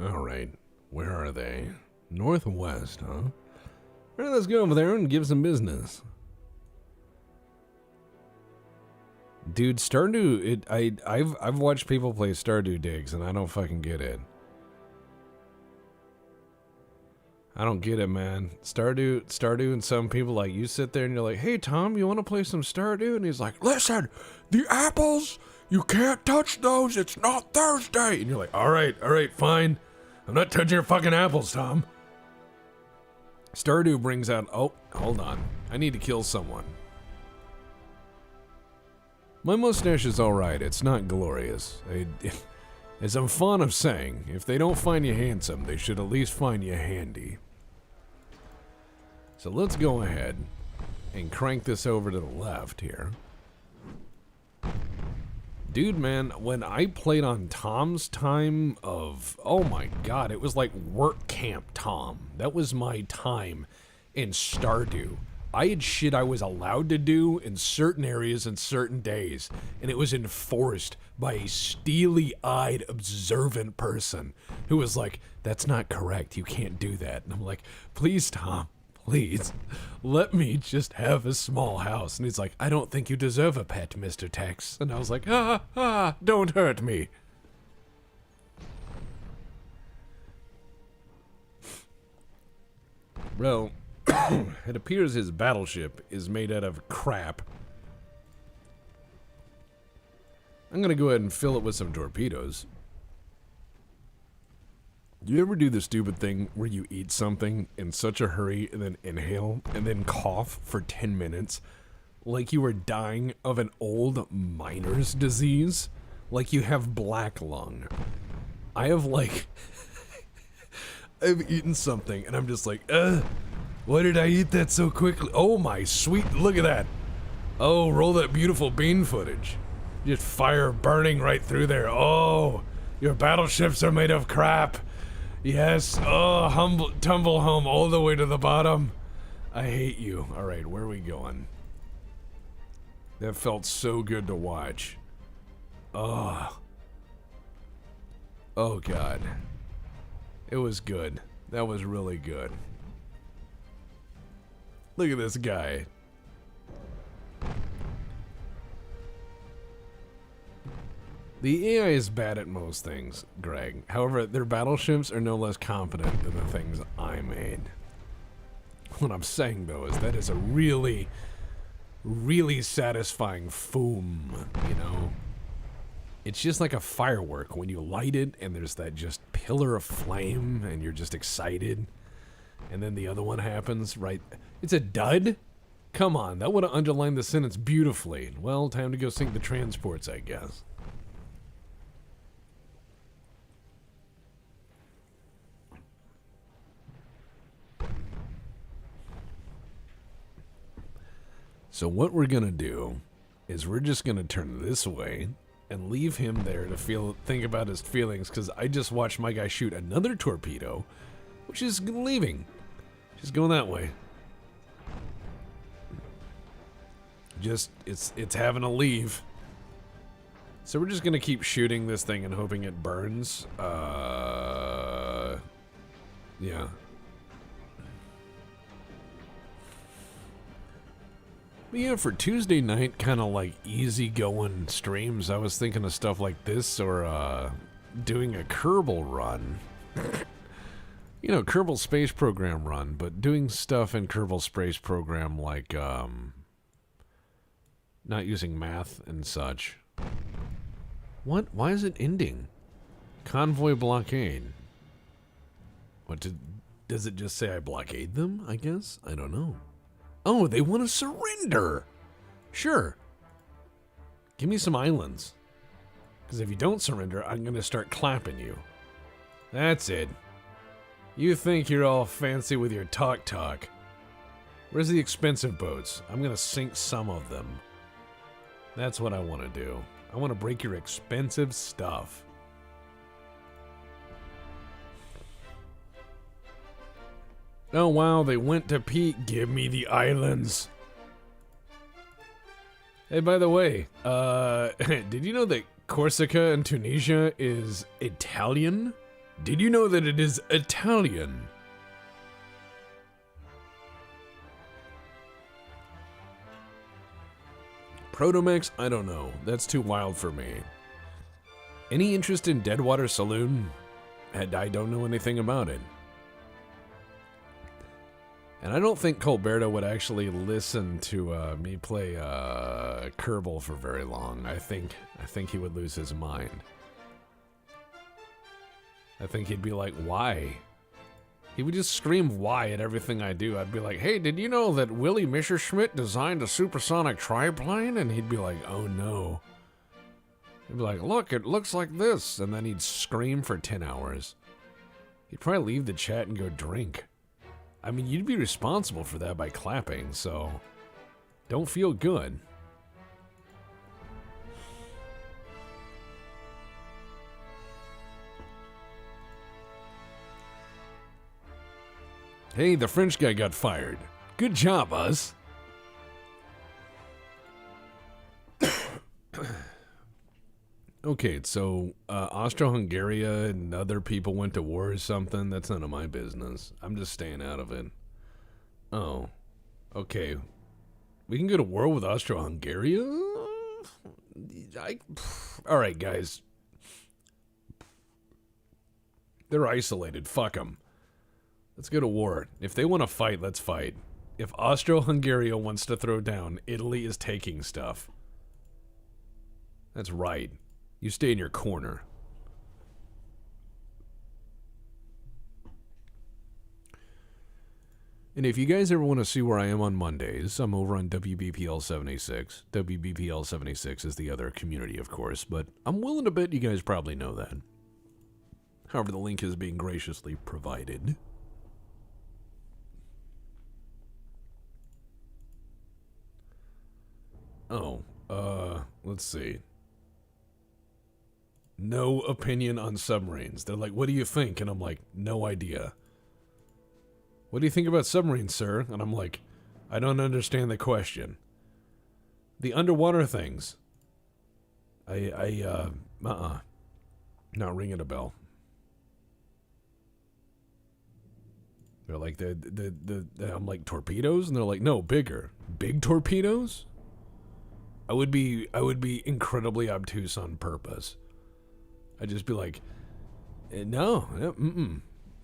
Alright, where are they? Northwest, huh? Alright, let's go over there and give some business. Dude, Stardew, I've watched people play Stardew Digs and I don't fucking get it. I don't get it, man. Stardew and some people, like, you sit there and you're like, hey Tom, you wanna play some Stardew? And he's like, listen, the apples, you can't touch those, it's not Thursday. And you're like, alright, fine. I'm not touching your fucking apples, Tom. Stardew brings out, oh, hold on. I need to kill someone. My mustache is alright, it's not glorious. As I'm fond of saying, if they don't find you handsome, they should at least find you handy. So let's go ahead and crank this over to the left here. Dude, man, when I played on Tom's time of, oh my god, it was like work camp Tom. That was my time in Stardew. I had shit I was allowed to do in certain areas and certain days, and it was enforced by a steely-eyed, observant person who was like, that's not correct, you can't do that. And I'm like, please, Tom, please, let me just have a small house. And he's like, I don't think you deserve a pet, Mr. Tex. And I was like, don't hurt me. Well, it appears his battleship is made out of crap. I'm gonna go ahead and fill it with some torpedoes. Do you ever do the stupid thing where you eat something in such a hurry and then inhale and then cough for 10 minutes? Like you were dying of an old miner's disease? Like you have black lung. I have like... I've eaten something and I'm just like, why did I eat that so quickly? Oh my sweet, look at that. Oh, roll that beautiful bean footage. Just fire burning right through there. Oh, your battleships are made of crap. Yes, oh, tumble home all the way to the bottom. I hate you. All right, where are we going? That felt so good to watch. Oh. Oh, God. It was good. That was really good. Look at this guy. The AI is bad at most things, Greg. However, their battleships are no less competent than the things I made. What I'm saying, though, is that is a really, really satisfying foom, you know? It's just like a firework when you light it and there's that just pillar of flame and you're just excited. And then the other one happens, right? It's a dud? Come on, that would have underlined the sentence beautifully. Well, time to go sink the transports, I guess. So what we're gonna do is we're just gonna turn this way and leave him there to think about his feelings, because I just watched my guy shoot another torpedo, which is leaving. Just going that way. Just it's having a leave. So we're just gonna keep shooting this thing and hoping it burns. Yeah. But yeah, for Tuesday night, kind of like easy-going streams, I was thinking of stuff like this, or doing a Kerbal run. You know, Kerbal Space Program run, but doing stuff in Kerbal Space Program like, not using math and such. What? Why is it ending? Convoy blockade. What does it just say I blockade them, I guess? I don't know. Oh, they want to surrender. Sure. Give me some islands. Because if you don't surrender, I'm going to start clapping you. That's it. You think you're all fancy with your talk. Where's the expensive boats? I'm going to sink some of them. That's what I want to do. I want to break your expensive stuff. Oh wow, they went to Pete. Give me the islands. Hey, by the way, did you know that Corsica in Tunisia is Italian? Did you know that it is Italian? Protomex? I don't know. That's too wild for me. Any interest in Deadwater Saloon? I don't know anything about it. And I don't think Colberto would actually listen to me play Kerbal for very long. I think he would lose his mind. I think he'd be like, why? He would just scream why at everything I do. I'd be like, hey, did you know that Willie Messerschmitt designed a supersonic triplane? And he'd be like, oh no. He'd be like, look, it looks like this. And then he'd scream for 10 hours. He'd probably leave the chat and go drink. I mean, you'd be responsible for that by clapping, so don't feel good. Hey, the French guy got fired. Good job, us. Okay, so Austro-Hungaria and other people went to war or something. That's none of my business. I'm just staying out of it. Oh, okay. We can go to war with Austro-Hungaria? All right, guys. They're isolated. Fuck them. Let's go to war. If they want to fight, let's fight. If Austro-Hungary wants to throw down, Italy is taking stuff. That's right. You stay in your corner. And if you guys ever want to see where I am on Mondays, I'm over on WBPL 76. WBPL 76 is the other community, of course, but I'm willing to bet you guys probably know that. However, the link is being graciously provided. Oh, let's see. No opinion on submarines. They're like, what do you think? And I'm like, no idea. What do you think about submarines, sir? And I'm like, I don't understand the question. The underwater things. Not ringing a bell. They're like, I'm like, torpedoes? And they're like, no, bigger. Big torpedoes? I would be incredibly obtuse on purpose. I'd just be like, no,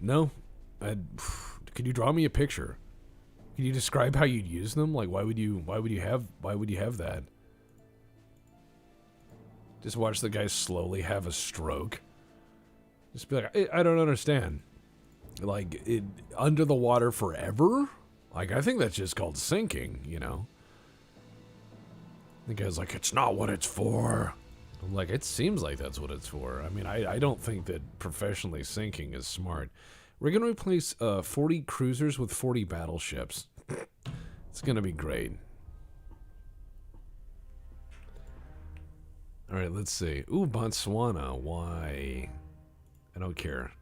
no. Could you draw me a picture? Can you describe how you'd use them? Like, why would you have that? Just watch the guy slowly have a stroke. Just be like, I don't understand. Like, under the water forever? Like, I think that's just called sinking, you know? The guy's like, it's not what it's for. I'm like, it seems like that's what it's for. I mean, I don't think that professionally sinking is smart. We're going to replace 40 cruisers with 40 battleships. It's going to be great. All right, let's see. Ooh, Botswana. Why? I don't care.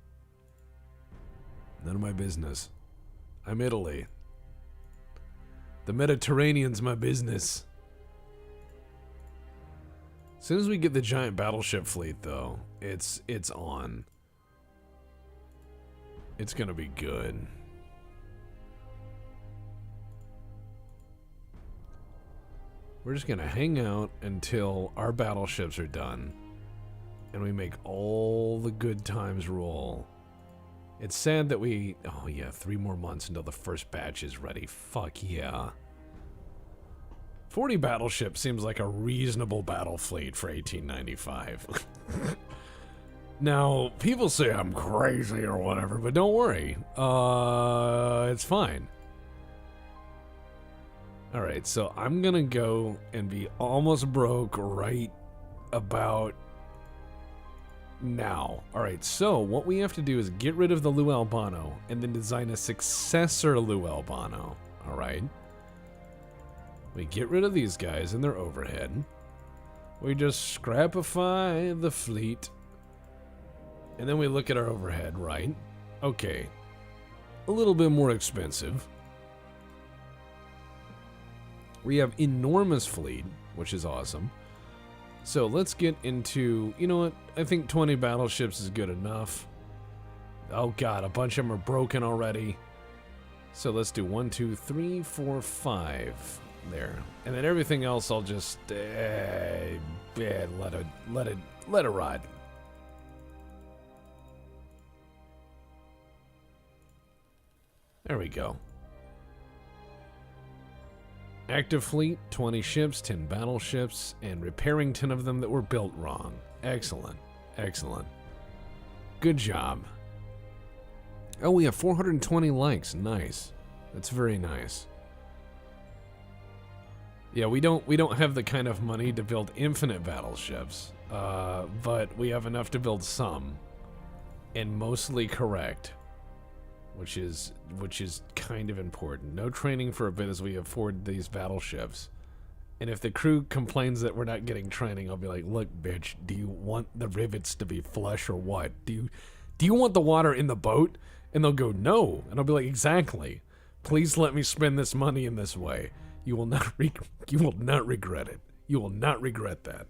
None of my business. I'm Italy. The Mediterranean's my business. As soon as we get the giant battleship fleet, though, it's on. It's gonna be good. We're just gonna hang out until our battleships are done, and we make all the good times roll. It's sad that we... Oh yeah, 3 more months until the first batch is ready. Fuck yeah. 40 battleships seems like a reasonable battle fleet for 1895. Now, people say I'm crazy or whatever, but don't worry. It's fine. Alright, so I'm gonna go and be almost broke right about now. Alright, so what we have to do is get rid of the Lou Albano and then design a successor Lou Albano. Alright? We get rid of these guys and their overhead. We just scrapify the fleet. And then we look at our overhead, right? Okay. A little bit more expensive. We have enormous fleet, which is awesome. So let's get into, you know what? I think 20 battleships is good enough. Oh god, a bunch of them are broken already. So let's do 1, 2, 3, 4, 5. There, and then everything else I'll just let it ride. There we go. Active fleet, 20 ships, 10 battleships, and repairing 10 of them that were built wrong. Excellent, excellent. Good job. Oh, we have 420 likes. Nice. That's very nice. Yeah, we don't have the kind of money to build infinite battleships, but we have enough to build some, and mostly correct, which is kind of important. No training for a bit as we afford these battleships, and if the crew complains that we're not getting training, I'll be like, look, bitch, do you want the rivets to be flush or what? Do you want the water in the boat? And they'll go, no, and I'll be like, exactly. Please let me spend this money in this way. You will not regret it. You will not regret that.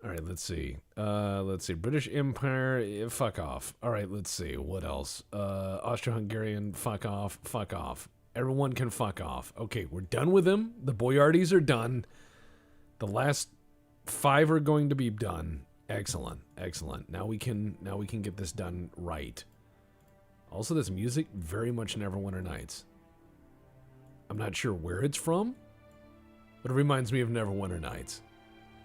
All right, let's see. British Empire, fuck off. All right, let's see. What else? Austro-Hungarian, fuck off. Fuck off. Everyone can fuck off. Okay, we're done with them. The Boyardies are done. The last 5 are going to be done. Excellent, excellent. Now we can get this done right. Also, this music very much Neverwinter Nights. I'm not sure where it's from, but it reminds me of Neverwinter Nights.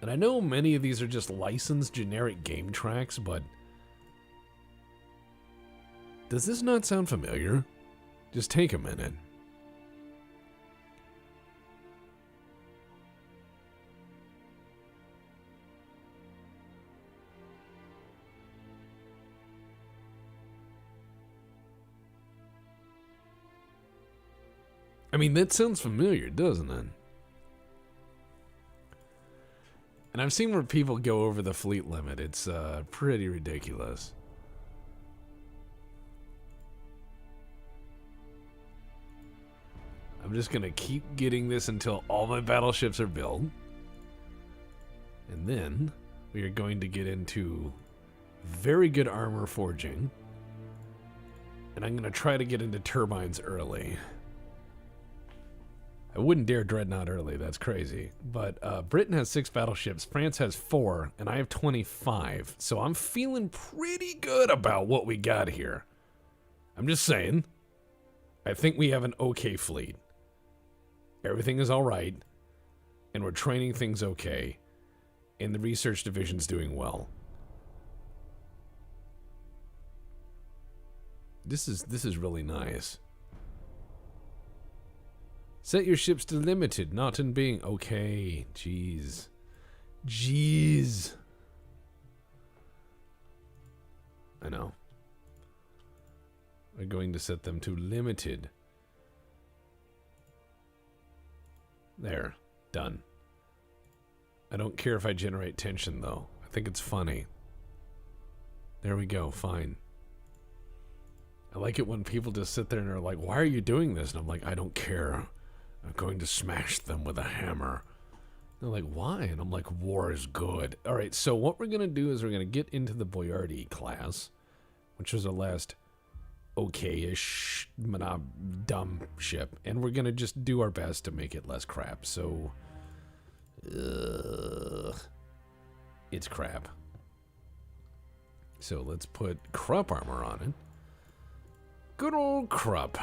And I know many of these are just licensed generic game tracks, but does this not sound familiar? Just take a minute. I mean, that sounds familiar, doesn't it? And I've seen where people go over the fleet limit. It's pretty ridiculous. I'm just going to keep getting this until all my battleships are built. And then we are going to get into very good armor forging. And I'm going to try to get into turbines early. I wouldn't dare Dreadnought early, that's crazy. But Britain has 6 battleships, France has 4, and I have 25. So I'm feeling pretty good about what we got here. I'm just saying, I think we have an okay fleet. Everything is alright, and we're training things okay, and the research division's doing well. This is really nice. Set your ships to limited, not in being... Okay, jeez. Jeez. I know. We're going to set them to limited. There. Done. I don't care if I generate tension, though. I think it's funny. There we go. Fine. I like it when people just sit there and are like, why are you doing this? And I'm like, I don't care. I'm going to smash them with a hammer. They're like, why? And I'm like, war is good. All right, so what we're going to do is we're going to get into the Boyardi class, which was our last okay-ish, dumb ship. And we're going to just do our best to make it less crap. So, it's crap. So let's put Krupp armor on it. Good old Krupp.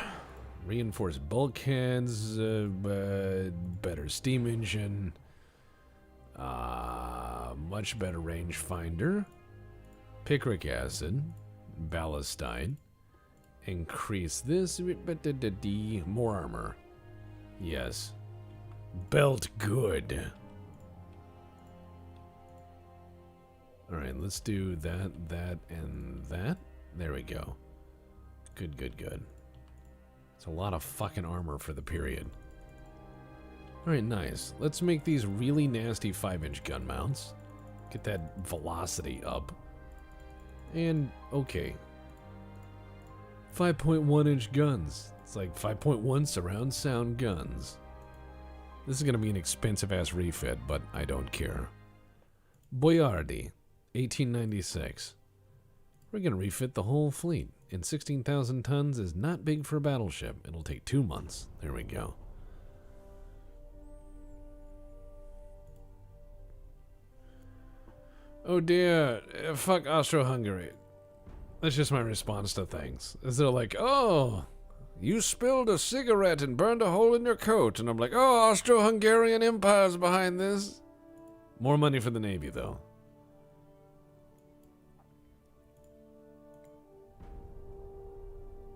Reinforced bulkheads, better steam engine, much better rangefinder, picric acid, ballastite, increase this, more armor, yes, belt good. Alright, let's do that, and that. There we go. Good, good, good. It's a lot of fucking armor for the period. Alright, nice. Let's make these really nasty 5-inch gun mounts. Get that velocity up. And, okay. 5.1-inch guns. It's like 5.1 surround sound guns. This is going to be an expensive-ass refit, but I don't care. Boyardi, 1896. We're going to refit the whole fleet. And 16,000 tons is not big for a battleship. It'll take 2 months. There we go. Oh dear, fuck Austro-Hungary. That's just my response to things. Is they're like, oh, you spilled a cigarette and burned a hole in your coat. And I'm like, oh, Austro-Hungarian Empire's behind this. More money for the Navy, though.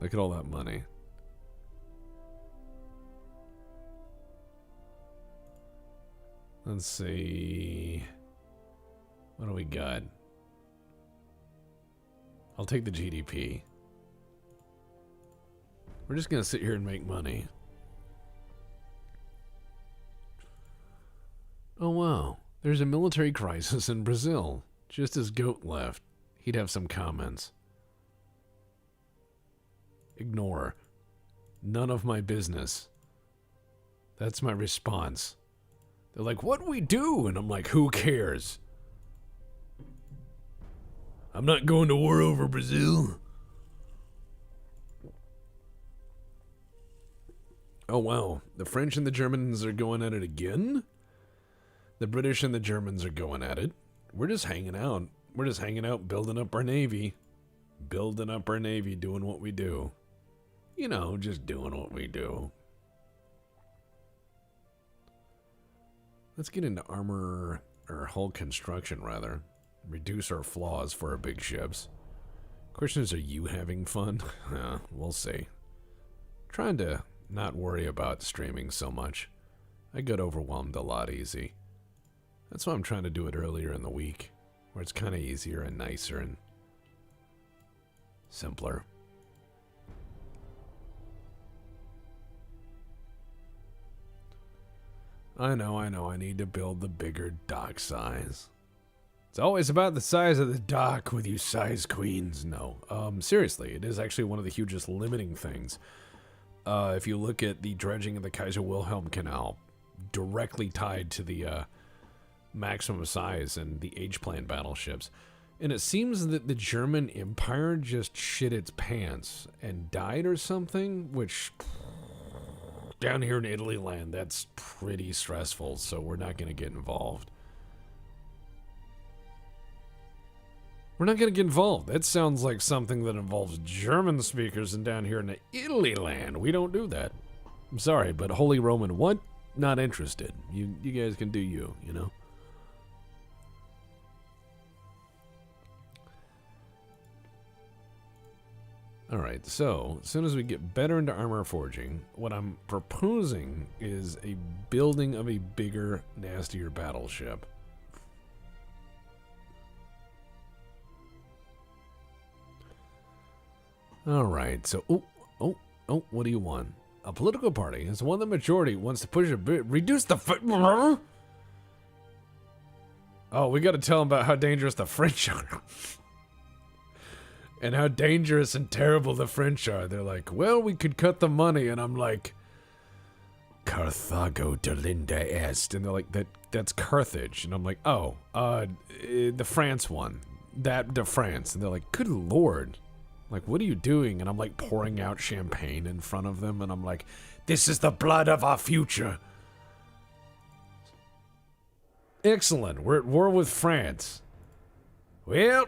Look at all that money. Let's see. What do we got? I'll take the GDP. We're just going to sit here and make money. Oh, wow. There's a military crisis in Brazil. Just as Goat left, he'd have some comments. Ignore. None of my business. That's my response. They're like, what do we do? And I'm like, who cares? I'm not going to war over Brazil. Oh, wow. The French and the Germans are going at it again? The British and the Germans are going at it. We're just hanging out. We're just hanging out, building up our navy. Building up our navy, doing what we do. You know, just doing what we do. Let's get into armor, or hull construction, rather. Reduce our flaws for our big ships. Question is, are you having fun? We'll see. Trying to not worry about streaming so much. I get overwhelmed a lot easy. That's why I'm trying to do it earlier in the week, where it's kind of easier and nicer and simpler. I know, I need to build the bigger dock size. It's always about the size of the dock with you size queens. No, seriously, it is actually one of the hugest limiting things. If you look at the dredging of the Kaiser Wilhelm Canal, directly tied to the maximum size and the H-plan battleships. And it seems that the German Empire just shit its pants and died or something, which down here in Italy land, that's pretty stressful, so we're not going to get involved. We're not going to get involved. That sounds like something that involves German speakers, and down here in the Italy land, we don't do that. I'm sorry, but Holy Roman what? Not interested. You guys can do you know? Alright, so as soon as we get better into armor forging, what I'm proposing is a building of a bigger, nastier battleship. Alright, so, what do you want? A political party is one the majority wants to push a bit, reduce the Oh, we gotta tell them about how dangerous the French are. And how dangerous and terrible the French are. They're like, well, we could cut the money. And I'm like, Carthago delinde est. And they're like, that's Carthage. And I'm like, oh, the France one. That de France. And they're like, good Lord. Like, what are you doing? And I'm like pouring out champagne in front of them. And I'm like, this is the blood of our future. Excellent. We're at war with France. Well,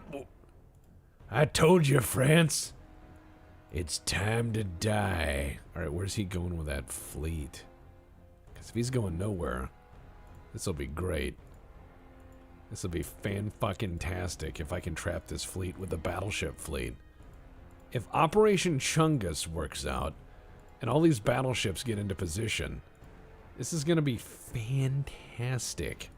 I told you, France. It's time to die. Alright, where's he going with that fleet? Because if he's going nowhere, this will be great. This will be fan-fucking-tastic if I can trap this fleet with a battleship fleet. If Operation Chungus works out, and all these battleships get into position, this is going to be fantastic.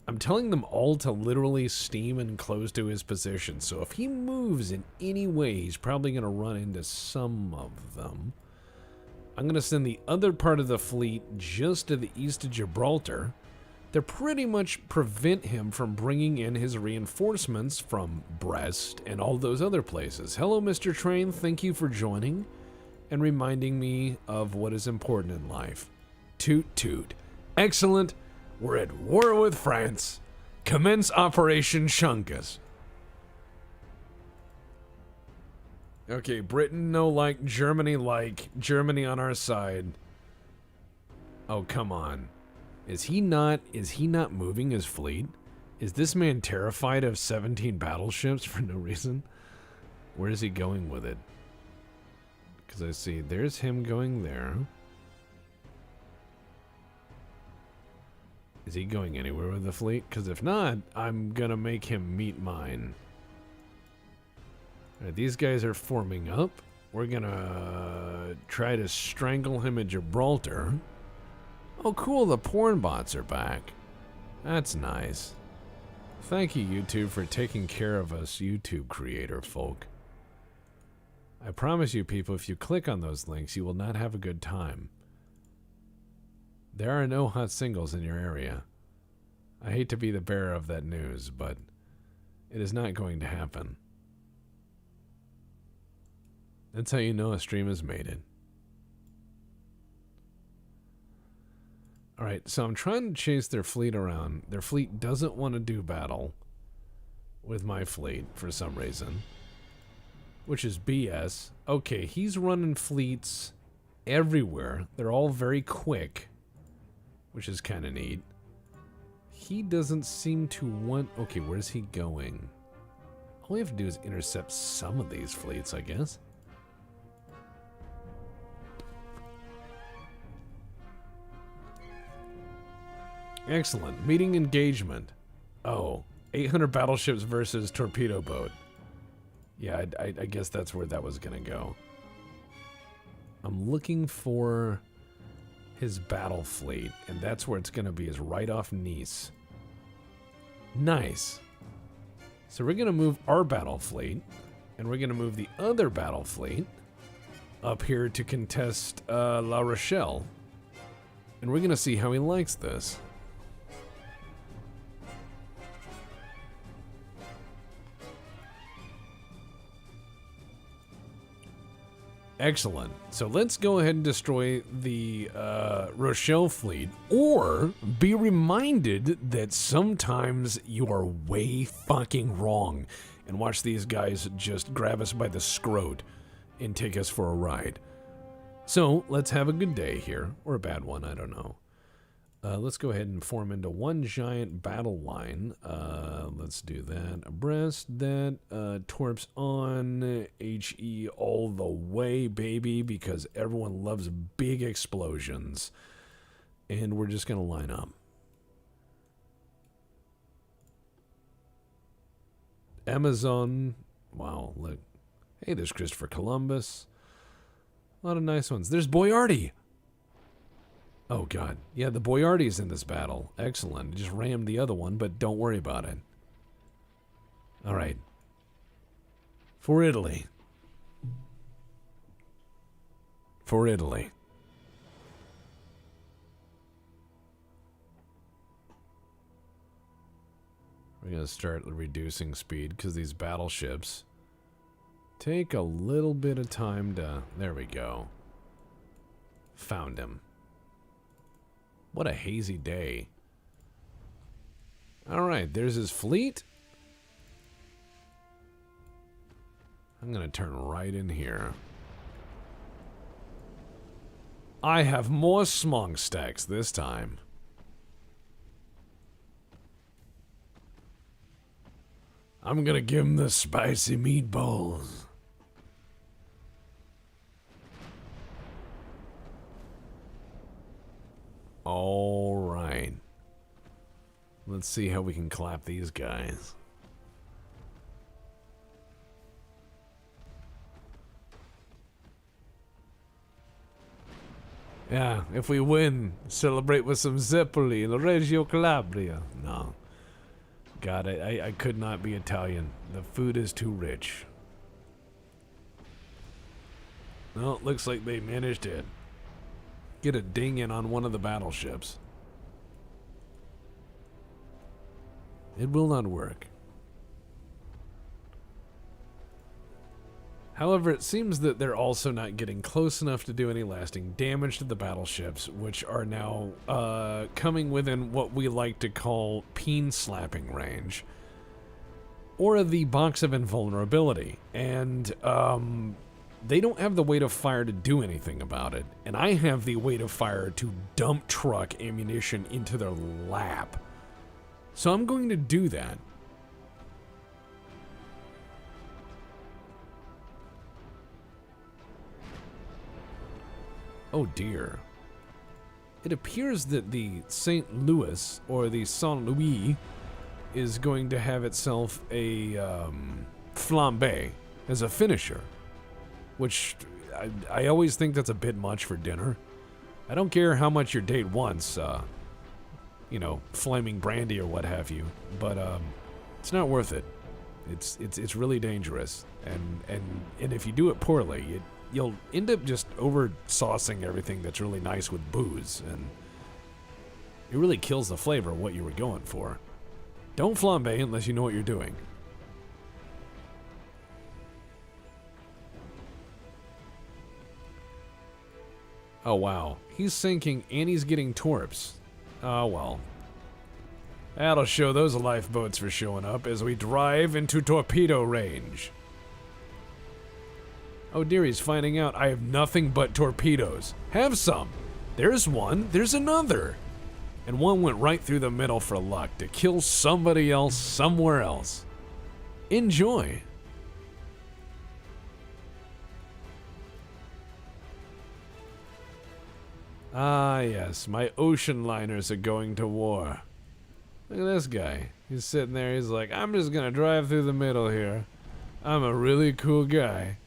I'm telling them all to literally steam and close to his position, so if he moves in any way, he's probably going to run into some of them. I'm going to send the other part of the fleet just to the east of Gibraltar to pretty much prevent him from bringing in his reinforcements from Brest and all those other places. Hello, Mr. Train. Thank you for joining and reminding me of what is important in life. Toot toot. Excellent. We're at war with France. Commence Operation Chungus. Okay, Britain no like, Germany on our side. Oh, come on. Is he not moving his fleet? Is this man terrified of 17 battleships for no reason? Where is he going with it? Because I see there's him going there. Is he going anywhere with the fleet? Because if not, I'm gonna make him meet mine. Alright, these guys are forming up. We're gonna try to strangle him at Gibraltar. Oh cool, the porn bots are back. That's nice. Thank you, YouTube, for taking care of us YouTube creator folk. I promise you people, if you click on those links, you will not have a good time. There are no hot singles in your area. I hate to be the bearer of that news, but it is not going to happen. That's how you know a stream has made it. Alright, so I'm trying to chase their fleet around. Their fleet doesn't want to do battle with my fleet for some reason, which is BS. Okay, he's running fleets everywhere. They're all very quick, which is kind of neat. he doesn't seem to want... Okay, where's he going? All we have to do is intercept some of these fleets, I guess. Excellent. Meeting engagement. Oh, 800 battleships versus torpedo boat. Yeah, I guess that's where that was going to go. I'm looking for his battle fleet, and that's where it's going to be, is right off Nice. Nice. So we're going to move our battle fleet, and we're going to move the other battle fleet up here to contest La Rochelle. And we're going to see how he likes this. Excellent. So let's go ahead and destroy the Rochelle fleet, or be reminded that sometimes you are way fucking wrong, and watch these guys just grab us by the scrot and take us for a ride. So let's have a good day here, or a bad one, I don't know. Let's go ahead and form into one giant battle line. Let's do that. Abreast that. Torps on. HE all the way, baby, because everyone loves big explosions. And we're just going to line up. Amazon. Wow, look. Hey, there's Christopher Columbus. A lot of nice ones. There's Boyardi. Oh, God. Yeah, the Boyardi's in this battle. Excellent. Just rammed the other one, but don't worry about it. All right. For Italy. For Italy. We're going to start reducing speed because these battleships take a little bit of time to... There we go. Found him. What a hazy day. Alright, there's his fleet. I'm gonna turn right in here. I have more smokestacks this time. I'm gonna give him the spicy meatballs. All right. Let's see how we can clap these guys. Yeah, if we win, celebrate with some Zeppeli, Reggio Calabria. No. God, I could not be Italian. The food is too rich. Well, looks like they managed it. Get a ding in on one of the battleships. It will not work. However, it seems that they're also not getting close enough to do any lasting damage to the battleships, which are now coming within what we like to call peen slapping range, or the box of invulnerability. And they don't have the weight of fire to do anything about it, and I have the weight of fire to dump truck ammunition into their lap. So I'm going to do that. Oh dear. It appears that the St. Louis, or the Saint Louis, is going to have itself a flambe as a finisher. Which, I always think that's a bit much for dinner. I don't care how much your date wants, you know, flaming brandy or what have you, but it's not worth it. It's really dangerous, and if you do it poorly, you'll end up just over saucing everything that's really nice with booze, and it really kills the flavor of what you were going for. Don't flambe unless you know what you're doing. Oh wow, he's sinking and he's getting torps. Oh well. That'll show those lifeboats for showing up as we drive into torpedo range. Oh dear, he's finding out I have nothing but torpedoes. Have some. There's one, there's another. and one went right through the middle for luck to kill somebody else somewhere else. Enjoy. Ah, yes, my ocean liners are going to war. Look at this guy. He's sitting there, he's like, I'm just gonna drive through the middle here. I'm a really cool guy.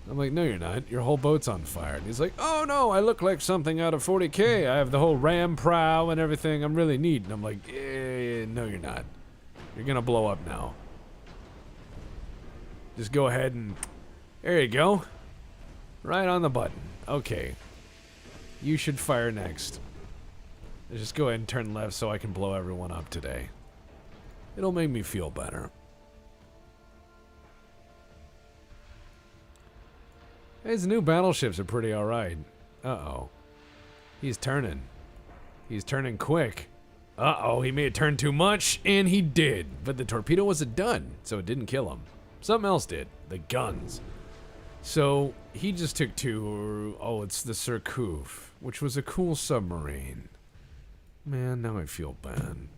I'm like, no, you're not. Your whole boat's on fire. And he's like, oh no, I look like something out of 40K. I have the whole ram prow and everything. I'm really neat. And I'm like, no, you're not. You're gonna blow up now. Just go ahead and... There you go. Right on the button. Okay. You should fire next. Just go ahead and turn left so I can blow everyone up today. It'll make me feel better. His new battleships are pretty alright. Uh-oh. He's turning. He's turning quick. Uh-oh, he may have turned too much, and he did. But the torpedo was a dud, so it didn't kill him. Something else did. The guns. So, he just took two... Oh, it's the Surcouf, which was a cool submarine. Man, now I feel bad.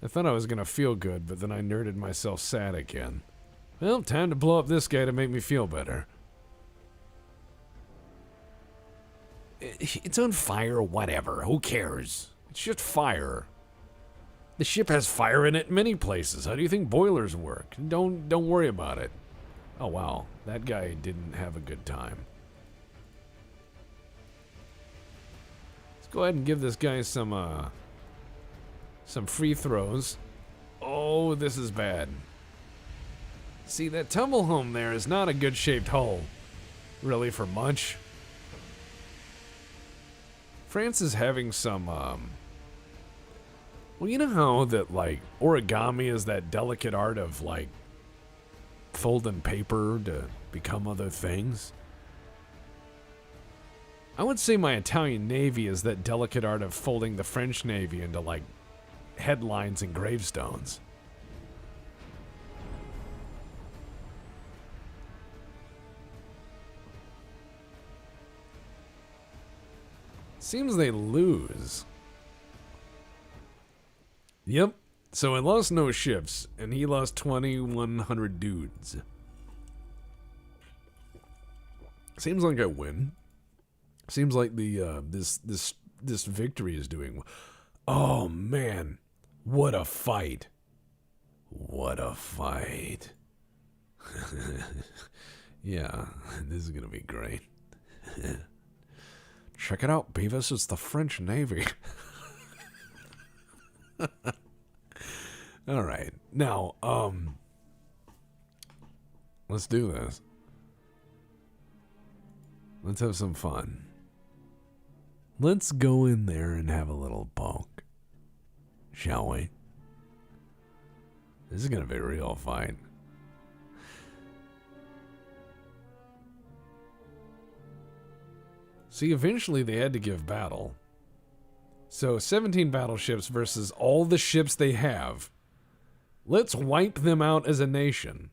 I thought I was gonna feel good, but then I nerded myself sad again. Well, time to blow up this guy to make me feel better. It's on fire, whatever. Who cares? It's just fire. The ship has fire in it in many places. How do you think boilers work? Don't worry about it. Oh wow, that guy didn't have a good time. Let's go ahead and give this guy some free throws. Oh, this is bad. See, that tumble home there is not a good shaped hull, really, for much. France is having some, well, you know how that, like, origami is that delicate art of, like, folding paper to become other things? I would say my Italian Navy is that delicate art of folding the French Navy into, like, headlines and gravestones. Seems they lose. Yep. So I lost no ships, and he lost 2,100 dudes. Seems like I win. Seems like the this victory is doing well. Oh man, what a fight! What a fight! Yeah, this is gonna be great. Check it out, Beavis. It's the French Navy. All right. Now, let's do this. Let's have some fun. Let's go in there and have a little poke. Shall we? This is going to be a real fight. See, eventually they had to give battle. So 17 battleships versus all the ships they have. Let's wipe them out as a nation.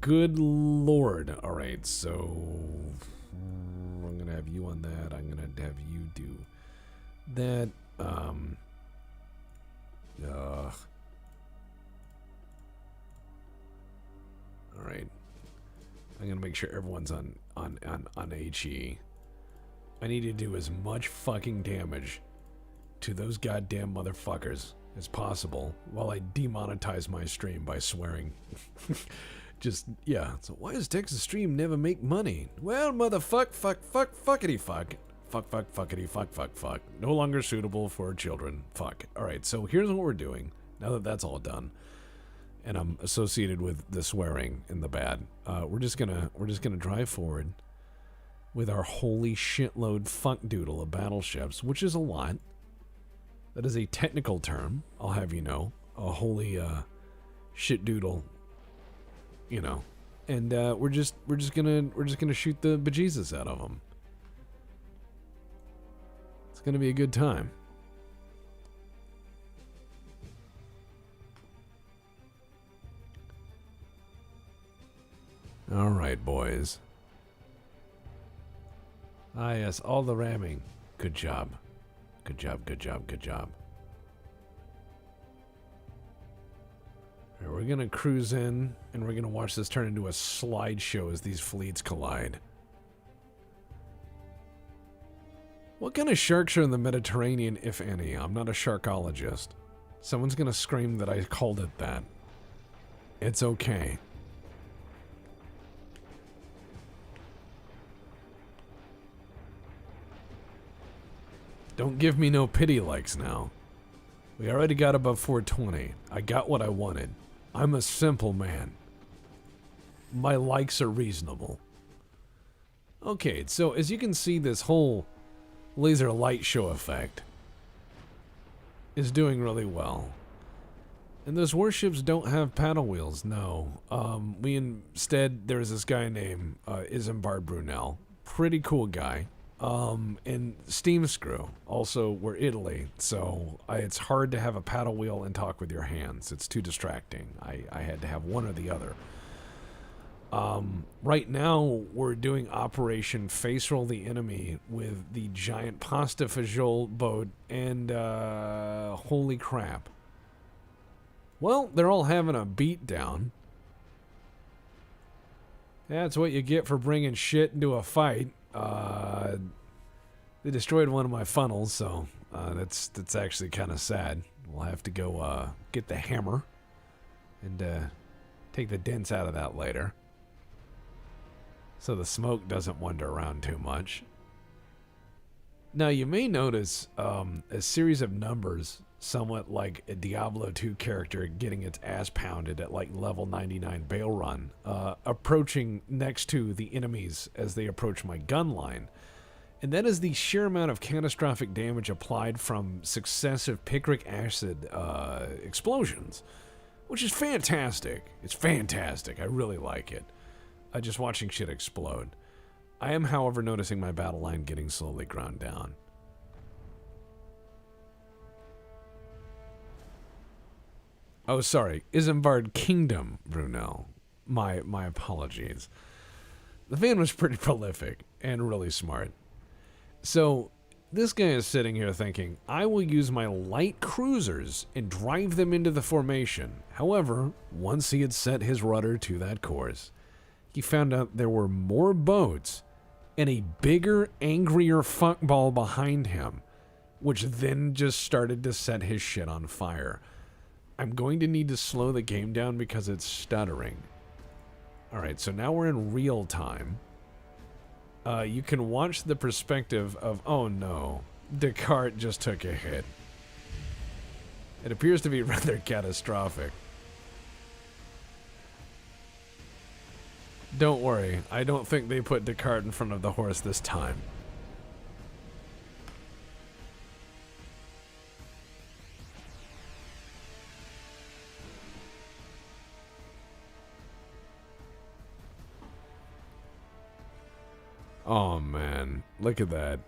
Good lord. Alright, so I'm going to have you on that. I'm going to have you do that. Alright. I'm going to make sure everyone's on HE. I need to do as much fucking damage to those goddamn motherfuckers as possible while I demonetize my stream by swearing. Just, yeah. So why does Texas Stream never make money? Well, motherfuck, fuckity fuck. Fuckity fuck. No longer suitable for children. Fuck. Alright, so here's what we're doing. Now that that's all done, and I'm associated with the swearing and the bad, we're just gonna drive forward with our holy shitload fuck doodle of battleships, which is a lot. That is a technical term, I'll have you know. A holy shit doodle, you know. And we're just gonna shoot the bejesus out of them. It's gonna be a good time. All right, boys. Ah, yes, all the ramming. Good job. Good job, good job, good job. All right, we're going to cruise in, and we're going to watch this turn into a slideshow as these fleets collide. What kind of sharks are in the Mediterranean, if any? I'm not a sharkologist. Someone's going to scream that I called it that. It's okay. Don't give me no pity likes now. We already got above 420. I got what I wanted. I'm a simple man. My likes are reasonable. Okay, so as you can see, this whole laser light show effect is doing really well. And those warships don't have paddle wheels, no. We instead, there's this guy named Isambard Brunel. Pretty cool guy. And Steam Screw, also we're Italy, so it's hard to have a paddle wheel and talk with your hands. It's too distracting. I had to have one or the other. Right now, we're doing Operation Face Roll the Enemy with the giant pasta fagioli boat, and holy crap. Well, they're all having a beatdown. That's what you get for bringing shit into a fight. They destroyed one of my funnels, so that's actually kind of sad. We'll have to go get the hammer and take the dents out of that later, so the smoke doesn't wander around too much. Now you may notice a series of numbers, somewhat like a Diablo 2 character getting its ass pounded at like level 99 Bail Run, approaching next to the enemies as they approach my gun line. And that is the sheer amount of catastrophic damage applied from successive picric acid explosions, which is fantastic. It's fantastic. I really like it. Just watching shit explode. I am, however, noticing my battle line getting slowly ground down. Oh, sorry. Isambard Kingdom, Brunel. My apologies. The fan was pretty prolific and really smart. So, this guy is sitting here thinking, I will use my light cruisers and drive them into the formation. However, once he had set his rudder to that course, he found out there were more boats and a bigger, angrier fuckball behind him, which then just started to set his shit on fire. I'm going to need to slow the game down because it's stuttering. Alright, so now we're in real time. You can watch the perspective of, oh no, Descartes just took a hit. It appears to be rather catastrophic. Don't worry, I don't think they put Descartes in front of the horse this time. Oh man, look at that.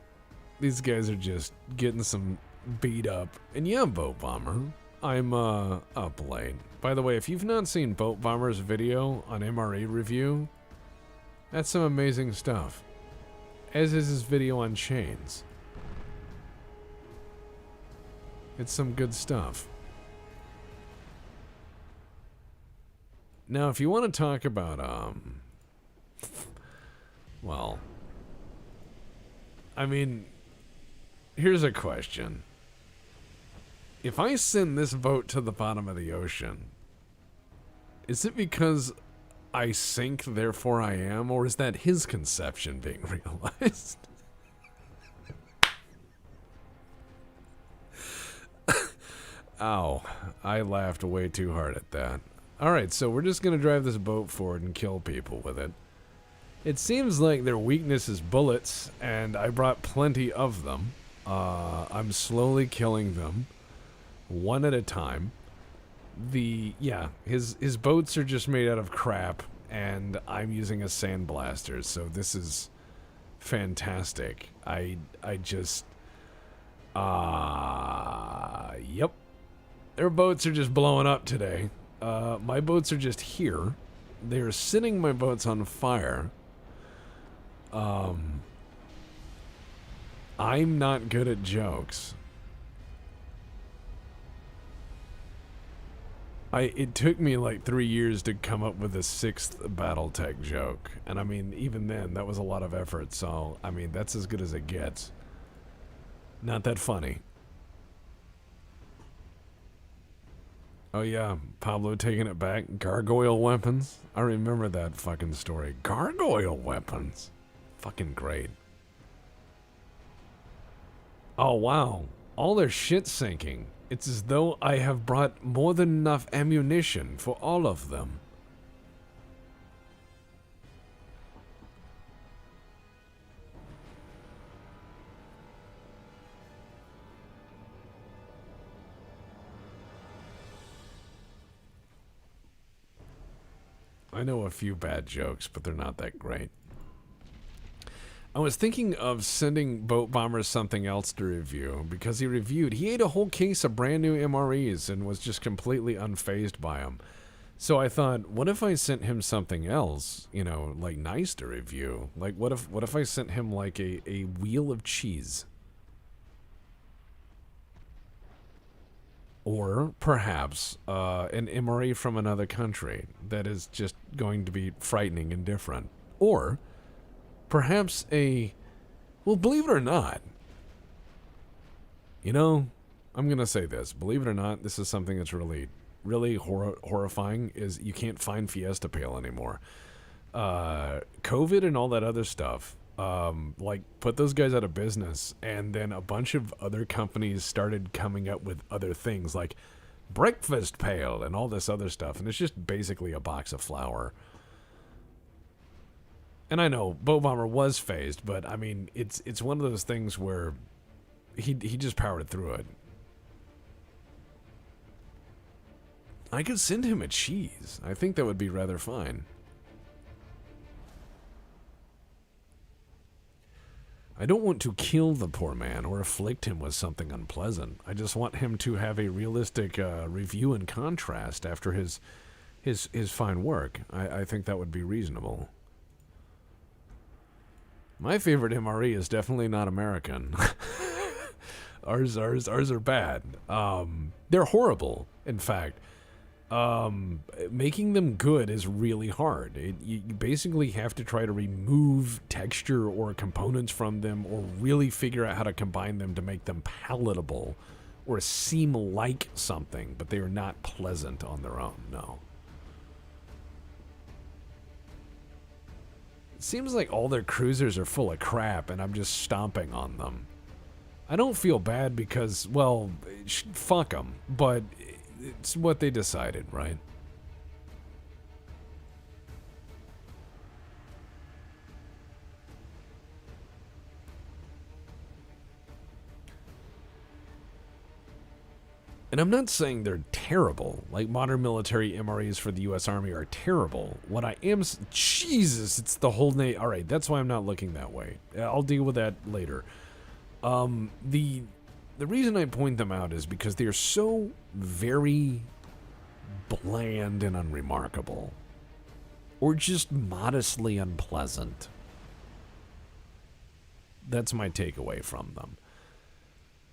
These guys are just getting some beat up. And yeah, Boat Bomber, I'm up late. By the way, if you've not seen Boat Bomber's video on MRE review, that's some amazing stuff. As is his video on chains. It's some good stuff. Now, if you want to talk about, well, I mean, here's a question. If I send this boat to the bottom of the ocean, is it because I sink, therefore I am, or is that his conception being realized? Ow, I laughed way too hard at that. Alright, so we're just going to drive this boat forward and kill people with it. It seems like their weakness is bullets, and I brought plenty of them. I'm slowly killing them, one at a time. His boats are just made out of crap, and I'm using a sandblaster, so this is fantastic. Yep. Their boats are just blowing up today. My boats are just here. They're setting my boats on fire. I'm not good at jokes. It took me like 3 years to come up with a 6th BattleTech joke. And I mean, even then, that was a lot of effort. So, I mean, that's as good as it gets. Not that funny. Oh yeah, Pablo taking it back. Gargoyle weapons? I remember that fucking story. Gargoyle weapons? Fucking great. Oh wow, all their shit sinking. It's as though I have brought more than enough ammunition for all of them. I know a few bad jokes, but they're not that great. I was thinking of sending Boat Bomber something else to review, because he ate a whole case of brand new MREs and was just completely unfazed by them. So I thought, what if I sent him something else, you know, like nice to review? Like, what if I sent him like a wheel of cheese? Or perhaps an MRE from another country that is just going to be frightening and different. Or perhaps well, believe it or not, you know, I'm going to say this. Believe it or not, this is something that's really, really horrifying, is you can't find Fiesta Pale anymore. COVID and all that other stuff, like, put those guys out of business, and then a bunch of other companies started coming up with other things, like Breakfast Pail and all this other stuff, and it's just basically a box of flour. And I know Boat Bomber was phased, but I mean, it's one of those things where he just powered through it. I could send him a cheese. I think that would be rather fine. I don't want to kill the poor man or afflict him with something unpleasant. I just want him to have a realistic review and contrast after his fine work. I think that would be reasonable. My favorite MRE is definitely not American. Ours are bad. They're horrible, in fact. Making them good is really hard. You basically have to try to remove texture or components from them, or really figure out how to combine them to make them palatable or seem like something, but they are not pleasant on their own, no. It seems like all their cruisers are full of crap and I'm just stomping on them. I don't feel bad because, well, fuck them, but it's what they decided, right? And I'm not saying they're terrible. Like, modern military MREs for the U.S. Army are terrible. What I am... Jesus, it's the whole... Alright, that's why I'm not looking that way. I'll deal with that later. The reason I point them out is because they're so very bland and unremarkable. Or just modestly unpleasant. That's my takeaway from them.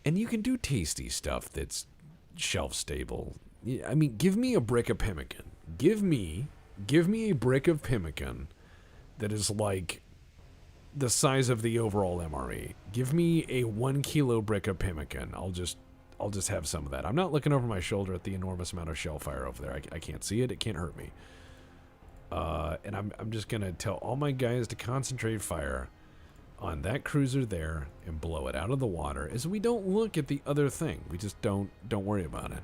And you can do tasty stuff that's shelf stable. I mean, give me a brick of pemmican. Give me a brick of pemmican that is like the size of the overall MRE. Give me a 1 kilo brick of pemmican. I'll just have some of that. I'm not looking over my shoulder at the enormous amount of shell fire over there. I can't see it. It can't hurt me. And I'm just gonna tell all my guys to concentrate fire on that cruiser there and blow it out of the water, as we don't look at the other thing. We just don't worry about it.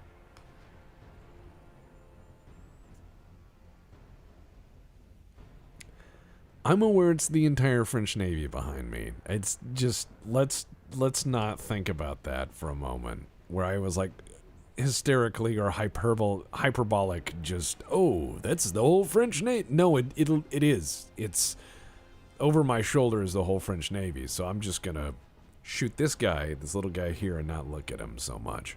I'm aware it's the entire French Navy behind me. It's just, let's not think about that for a moment, where I was like hysterically or hyperbolic, just, oh, that's the whole French Navy. No, it is. It's over my shoulder is the whole French Navy, so I'm just gonna shoot this little guy here, and not look at him so much.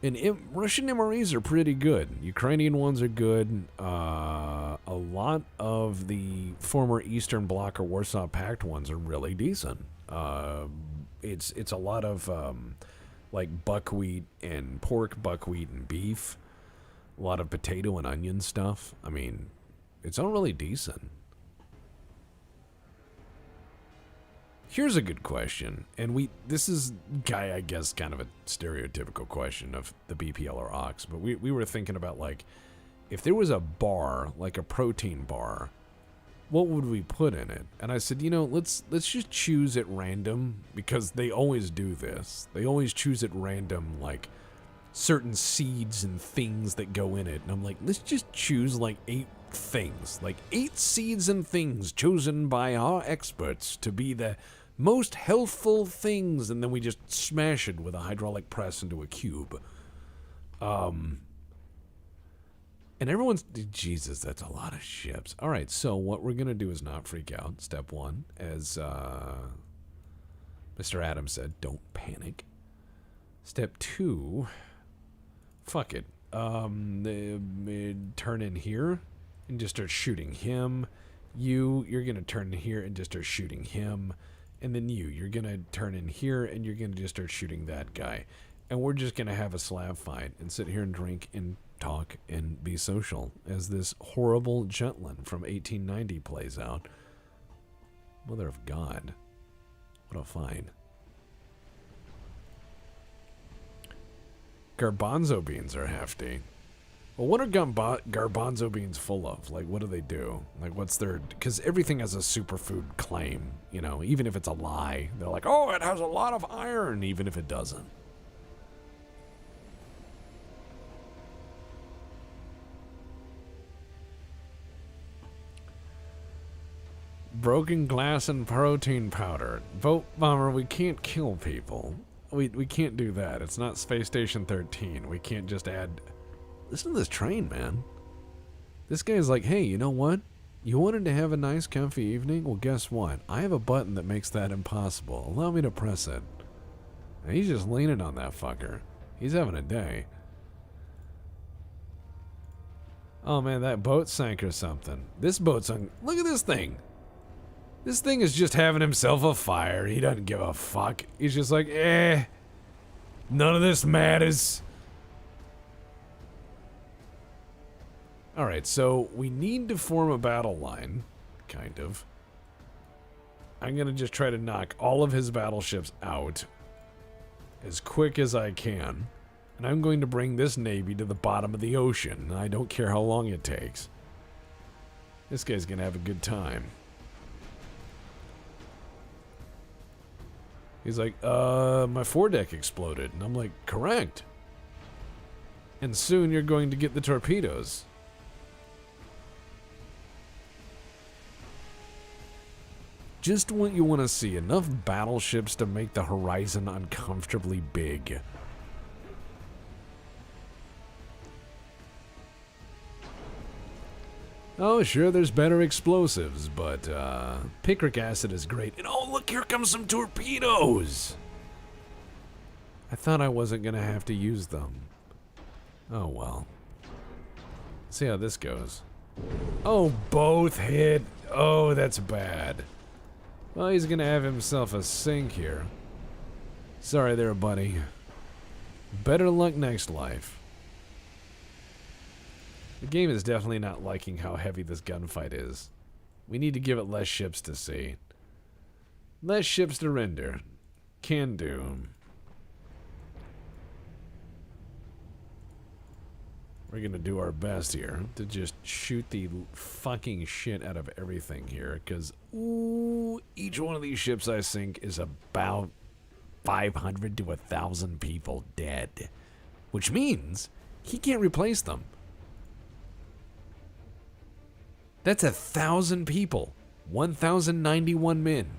And Russian MREs are pretty good. Ukrainian ones are good. A lot of the former Eastern Bloc or Warsaw Pact ones are really decent. It's a lot of like buckwheat and pork, buckwheat and beef. A lot of potato and onion stuff. I mean, it's all really decent. Here's a good question, and this is, I guess, kind of a stereotypical question of the BPL or Ox, but we were thinking about, like, if there was a bar, like a protein bar, what would we put in it? And I said, you know, let's just choose at random, because they always do this. They always choose at random, like, certain seeds and things that go in it. And I'm like, let's just choose, like, 8 things. Like, 8 seeds and things chosen by our experts to be the most healthful things, and then we just smash it with a hydraulic press into a cube. And everyone's... Jesus, that's a lot of ships. Alright, so what we're going to do is not freak out. Step 1, as Mr. Adams said, don't panic. Step 2, fuck it. Turn in here and just start shooting him. You're going to turn in here and just start shooting him. And then you're going to turn in here and you're going to just start shooting that guy. And we're just going to have a slab fight and sit here and drink and talk and be social as this horrible Jutland from 1890 plays out. Mother of God. What a find. Garbanzo beans are hefty. Well, what are garbanzo beans full of? Like, what do they do? Like, what's their... Because everything has a superfood claim, you know, even if it's a lie. They're like, oh, it has a lot of iron, even if it doesn't. Broken glass and protein powder. Vote Bomber, we can't kill people. We can't do that. It's not Space Station 13. We can't just add... Listen to this train, man. This guy's like, hey, you know what? You wanted to have a nice, comfy evening? Well, guess what? I have a button that makes that impossible. Allow me to press it. And he's just leaning on that fucker. He's having a day. Oh, man, that boat sank or something. This boat's on... Look at this thing. This thing is just having himself a fire. He doesn't give a fuck. He's just like, none of this matters. Alright, so we need to form a battle line, kind of. I'm gonna just try to knock all of his battleships out as quick as I can. And I'm going to bring this navy to the bottom of the ocean. I don't care how long it takes. This guy's gonna have a good time. He's like, my foredeck exploded. And I'm like, correct. And soon you're going to get the torpedoes. Just what you want to see, enough battleships to make the horizon uncomfortably big. Oh, sure, there's better explosives, but picric acid is great. And oh, look, here comes some torpedoes! I thought I wasn't going to have to use them. Oh, well. See how this goes. Oh, both hit. Oh, that's bad. Well, he's gonna have himself a sink here. Sorry there, buddy. Better luck next life. The game is definitely not liking how heavy this gunfight is. We need to give it less ships to see. Less ships to render. Can do. We're gonna do our best here to just shoot the fucking shit out of everything here, because each one of these ships I sink is about 500 to 1,000 people dead, which means he can't replace them. That's 1,000 people, 1,091 men.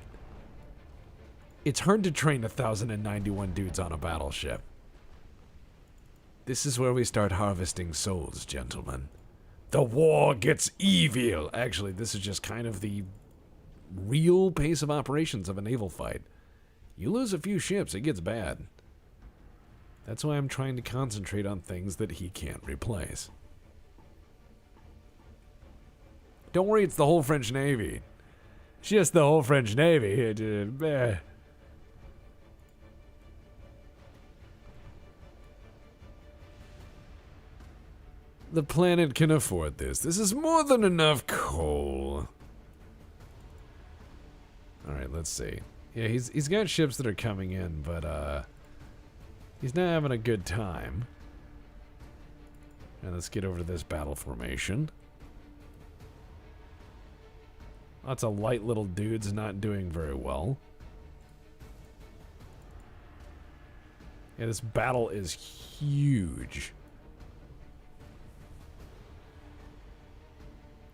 It's hard to train 1,091 dudes on a battleship. This is where we start harvesting souls, gentlemen. The war gets evil. Actually, this is just kind of the real pace of operations of a naval fight. You lose a few ships, it gets bad. That's why I'm trying to concentrate on things that he can't replace. Don't worry, it's the whole French Navy. It's just the whole French Navy. The planet can afford this. This is more than enough coal. Alright, let's see. Yeah, he's got ships that are coming in, but he's not having a good time. And let's get over to this battle formation. Lots of light little dudes not doing very well. Yeah, this battle is huge.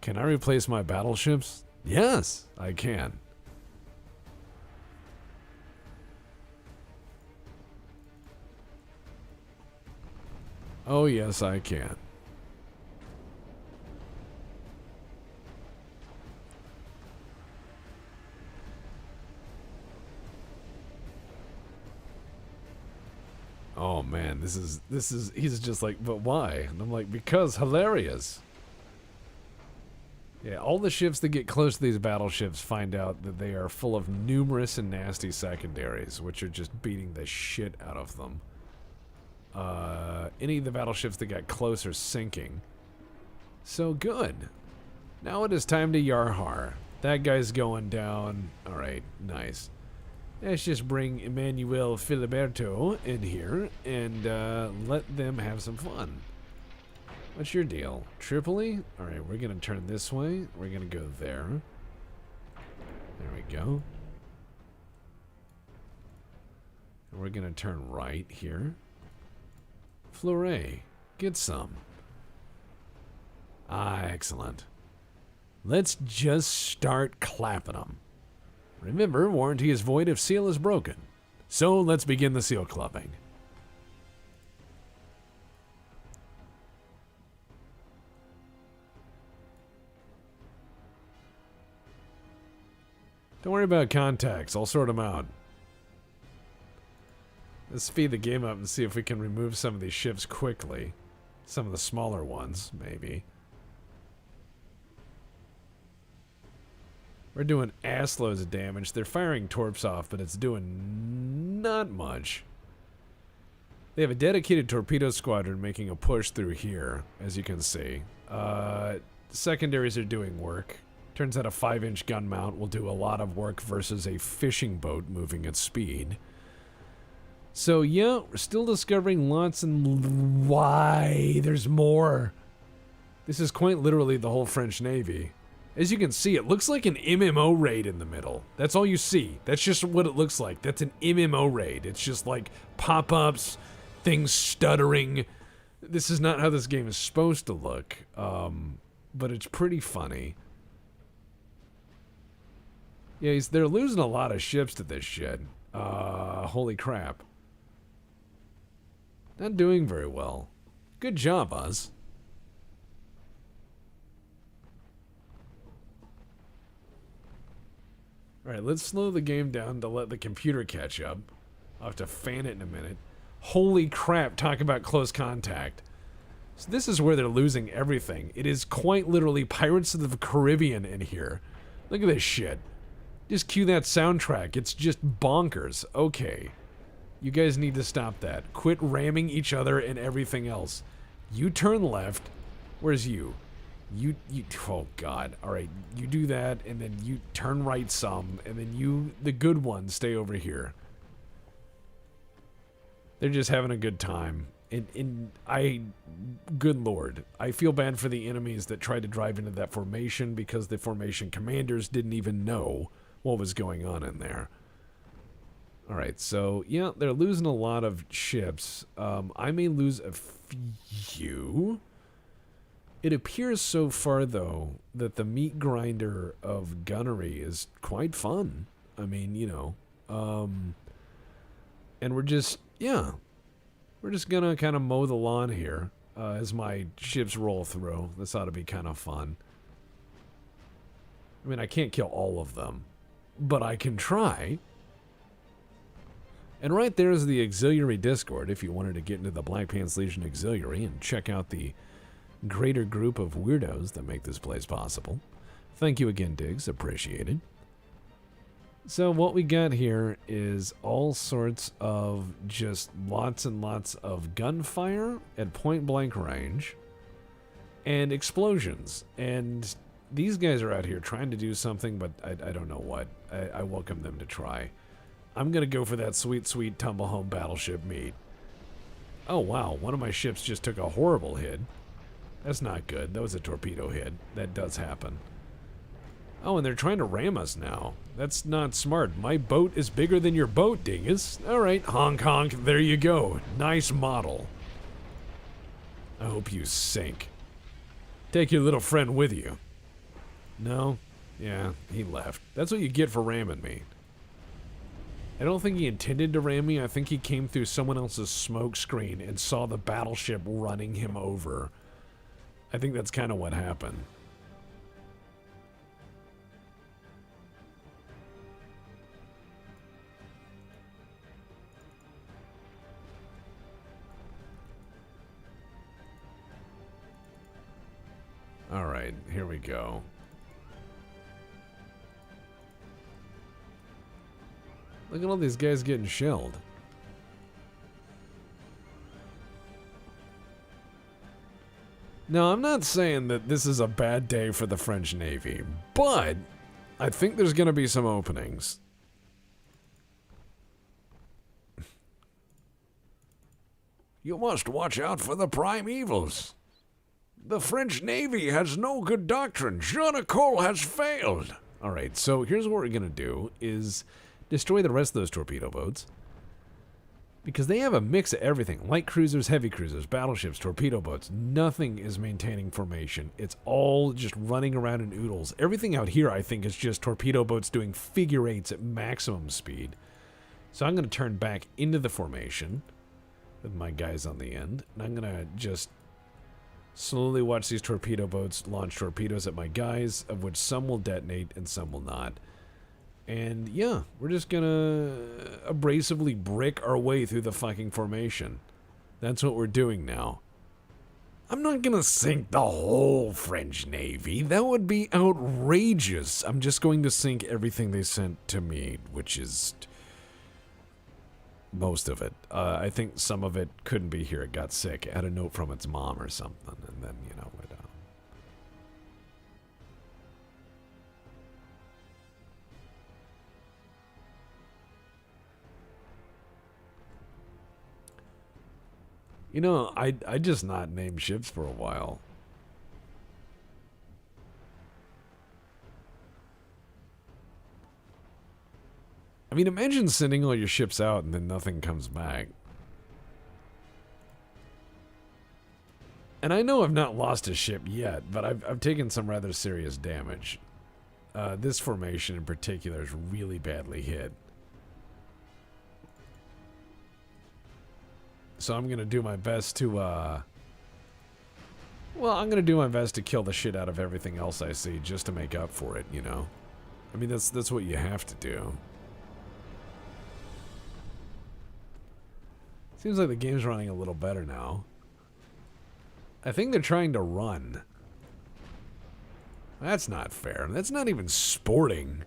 Can I replace my battleships? Yes, I can. Oh, yes, I can. Oh man, this is he's just like, but why? And I'm like, because hilarious. Yeah, all the ships that get close to these battleships find out that they are full of numerous and nasty secondaries, which are just beating the shit out of them. Any of the battleships that got close are sinking. So good. Now it is time to Yarhar. That guy's going down. Alright, nice. Let's just bring Emmanuel Filiberto in here and let them have some fun. What's your deal? Tripoli? Alright, we're going to turn this way. We're going to go there. There we go. And we're going to turn right here. Fleuret, get some. Ah, excellent. Let's just start clapping them. Remember, warranty is void if seal is broken. So let's begin the seal clubbing. Don't worry about contacts, I'll sort them out. Let's speed the game up and see if we can remove some of these ships quickly. Some of the smaller ones, maybe. We're doing ass loads of damage. They're firing torps off, but it's doing not much. They have a dedicated torpedo squadron making a push through here, as you can see. Secondaries are doing work. Turns out a 5-inch gun mount will do a lot of work versus a fishing boat moving at speed. So yeah, we're still discovering lots and why there's more. This is quite literally the whole French Navy. As you can see, it looks like an MMO raid in the middle. That's all you see. That's just what it looks like. That's an MMO raid. It's just like pop-ups, things stuttering. This is not how this game is supposed to look, but it's pretty funny. Yeah, they're losing a lot of ships to this shit. Holy crap. Not doing very well. Good job, Oz. Alright, let's slow the game down to let the computer catch up. I'll have to fan it in a minute. Holy crap, talk about close contact. So this is where they're losing everything. It is quite literally Pirates of the Caribbean in here. Look at this shit. Just cue that soundtrack. It's just bonkers. Okay. You guys need to stop that. Quit ramming each other and everything else. You turn left. Where's you? You, oh god. Alright, you do that, and then you turn right some, and then you, the good ones, stay over here. They're just having a good time. Good lord. I feel bad for the enemies that tried to drive into that formation because the formation commanders didn't even know what was going on in there. Alright, so, yeah, they're losing a lot of ships. I may lose a few. It appears so far, though, that the meat grinder of gunnery is quite fun. I mean, you know. And we're just, yeah. We're just gonna kind of mow the lawn here as my ships roll through. This ought to be kind of fun. I mean, I can't kill all of them, but I can try. And right there is the Auxiliary Discord if you wanted to get into the Black Pants Legion Auxiliary and check out the greater group of weirdos that make this place possible. Thank you again, Diggs. Appreciated. So what we got here is all sorts of just lots and lots of gunfire at point blank range. and explosions. And these guys are out here trying to do something, but I don't know what. I welcome them to try. I'm going to go for that sweet, sweet tumble home battleship meat. Oh, wow. One of my ships just took a horrible hit. That's not good. That was a torpedo hit. That does happen. Oh, and they're trying to ram us now. That's not smart. My boat is bigger than your boat, dingus. All right, honk honk. There you go. Nice model. I hope you sink. Take your little friend with you. No? Yeah, he left. That's what you get for ramming me. I don't think he intended to ram me. I think he came through someone else's smoke screen and saw the battleship running him over. I think that's kind of what happened. All right, here we go. Look at all these guys getting shelled. Now, I'm not saying that this is a bad day for the French Navy, but I think there's going to be some openings. You must watch out for the prime evils. The French Navy has no good doctrine. Jean Nicole has failed. All right, so here's what we're going to do is destroy the rest of those torpedo boats. Because they have a mix of everything. Light cruisers, heavy cruisers, battleships, torpedo boats. Nothing is maintaining formation. It's all just running around in oodles. Everything out here, I think, is just torpedo boats doing figure eights at maximum speed. So I'm going to turn back into the formation with my guys on the end. And I'm going to just slowly watch these torpedo boats launch torpedoes at my guys, of which some will detonate and some will not. And yeah, we're just gonna abrasively brick our way through the fucking formation. That's what we're doing now. I'm not gonna sink the whole French Navy. That would be outrageous. I'm just going to sink everything they sent to me, which is most of it. I think some of it couldn't be here. It got sick. It had a note from its mom or something, and then, you know, it, You know, I just not name ships for a while. I mean, imagine sending all your ships out and then nothing comes back. And I know I've not lost a ship yet, but I've taken some rather serious damage. This formation in particular is really badly hit. So I'm going to do my best to, well, I'm going to do my best to kill the shit out of everything else I see just to make up for it, you know? I mean, that's what you have to do. Seems like the game's running a little better now. I think they're trying to run. That's not fair. That's not even sporting.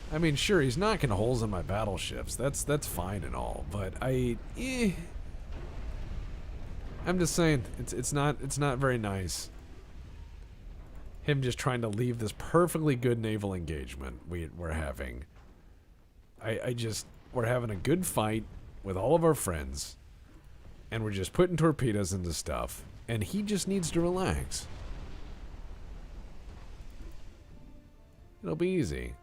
I mean, sure, he's knocking holes in my battleships. That's fine and all, but I'm just saying, it's not very nice. Him just trying to leave this perfectly good naval engagement we're having. We're having a good fight with all of our friends, and we're just putting torpedoes into stuff, and he just needs to relax. It'll be easy.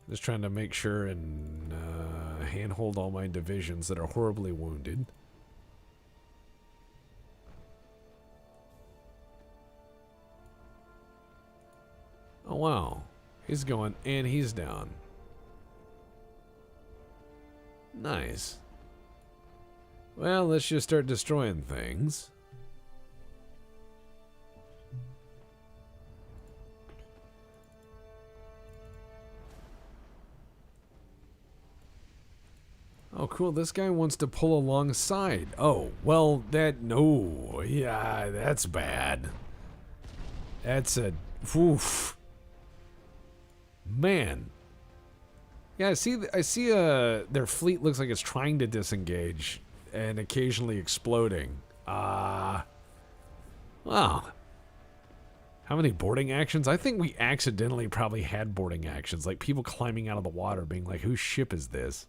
Just trying to make sure and handhold all my divisions that are horribly wounded. Oh wow, he's going and he's down. Nice. Well, let's just start destroying things. Oh, cool. This guy wants to pull alongside. Oh, well, no. Yeah, that's bad. That's a... Oof. Man. Yeah, I see their fleet looks like it's trying to disengage and occasionally exploding. Wow. How many boarding actions? I think we accidentally probably had boarding actions, like people climbing out of the water being like, whose ship is this?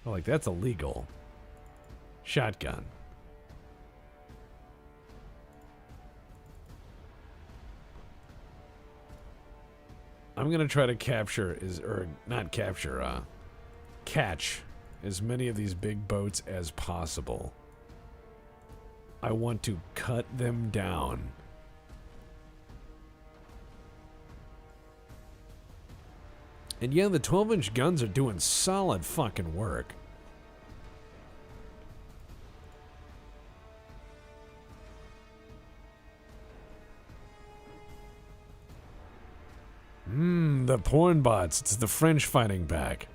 Oh, like, that's illegal. Shotgun. I'm gonna try to catch as many of these big boats as possible. I want to cut them down. And yeah, the 12-inch guns are doing solid fucking work. The porn bots. It's the French fighting back.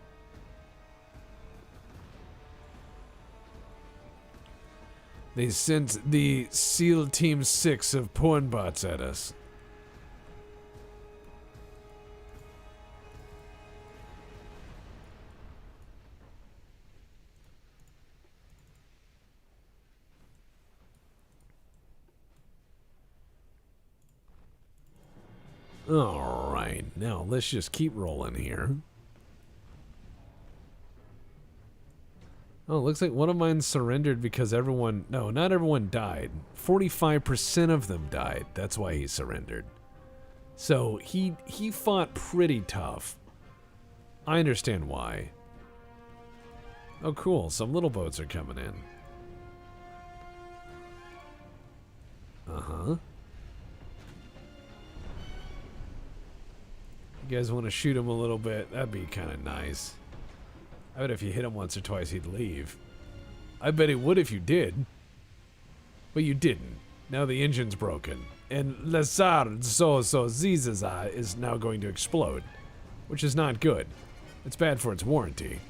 They sent the SEAL Team 6 of porn bots at us. Alright, now let's just keep rolling here. Oh, looks like one of mine surrendered because everyone... No, not everyone died. 45% of them died. That's why he surrendered. So, he fought pretty tough. I understand why. Oh, cool. Some little boats are coming in. Uh-huh. You guys want to shoot him a little bit? That'd be kind of nice. I bet if you hit him once or twice, he'd leave. I bet he would if you did. But you didn't. Now the engine's broken. And Lazar Zizaza is now going to explode. Which is not good. It's bad for its warranty.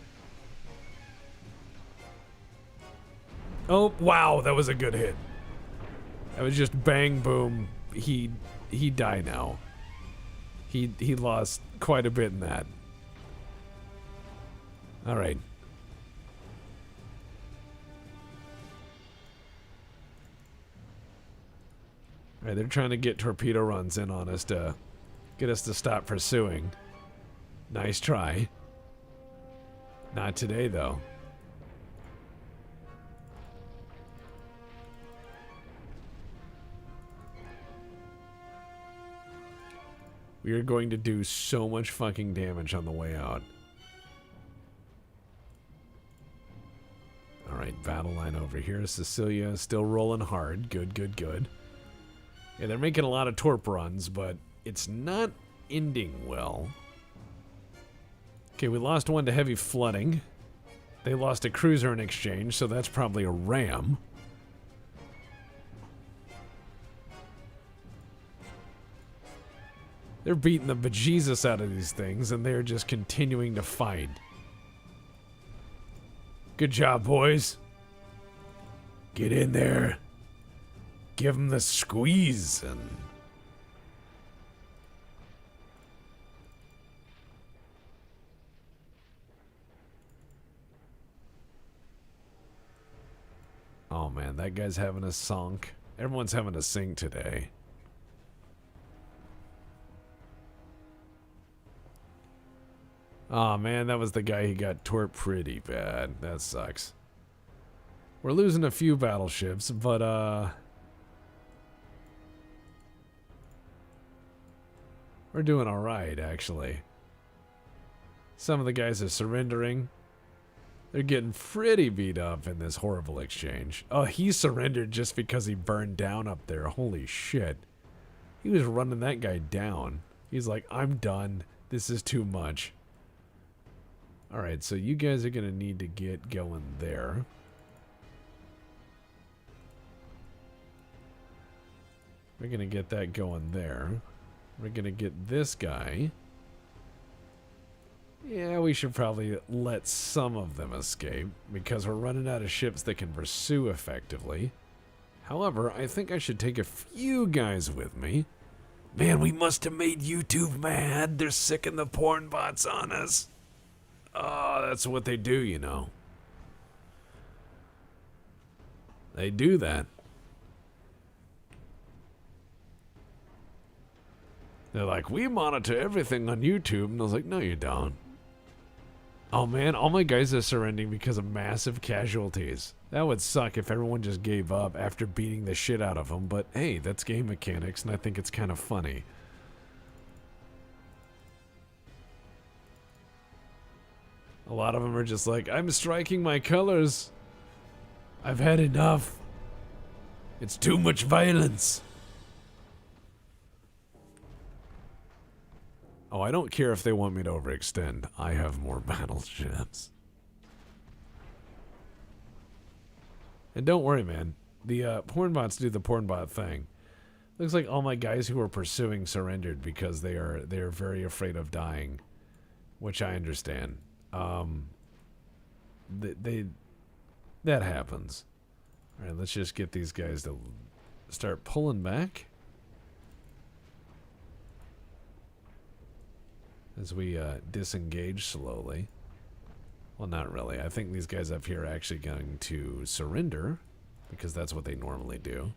Oh, wow, that was a good hit. That was just bang, boom. He died now. He lost quite a bit in that. All right. All right, they're trying to get torpedo runs in on us to get us to stop pursuing. Nice try. Not today, though. We are going to do so much fucking damage on the way out. Alright, battle line over here. Cecilia still rolling hard. Good, good, good. Yeah, they're making a lot of torp runs, but it's not ending well. Okay, we lost one to heavy flooding. They lost a cruiser in exchange, so that's probably a ram. They're beating the bejesus out of these things, and they're just continuing to fight. Good job, boys. Get in there. Give them the squeeze, and... Oh man, that guy's having a sunk. Everyone's having a sink today. Oh man, that was the guy who got torped pretty bad. That sucks. We're losing a few battleships, but we're doing alright, actually. Some of the guys are surrendering. They're getting pretty beat up in this horrible exchange. Oh, he surrendered just because he burned down up there. Holy shit. He was running that guy down. He's like, I'm done. This is too much. Alright, so you guys are going to need to get going there. We're going to get that going there. We're going to get this guy. Yeah, we should probably let some of them escape, because we're running out of ships that can pursue effectively. However, I think I should take a few guys with me. Man, we must have made YouTube mad. They're sicking the porn bots on us. Oh, that's what they do, you know. They do that. They're like, we monitor everything on YouTube. And I was like, no, you don't. Oh, man, all my guys are surrendering because of massive casualties. That would suck if everyone just gave up after beating the shit out of them. But, hey, that's game mechanics, and I think it's kind of funny. A lot of them are just like, I'm striking my colors. I've had enough. It's too much violence. Oh, I don't care if they want me to overextend. I have more battleships. And don't worry, man. The porn bots do the porn bot thing. Looks like all my guys who are pursuing surrendered because they are very afraid of dying, which I understand. That happens. All right, let's just get these guys to start pulling back. As we disengage slowly. Well, not really. I think these guys up here are actually going to surrender, because that's what they normally do.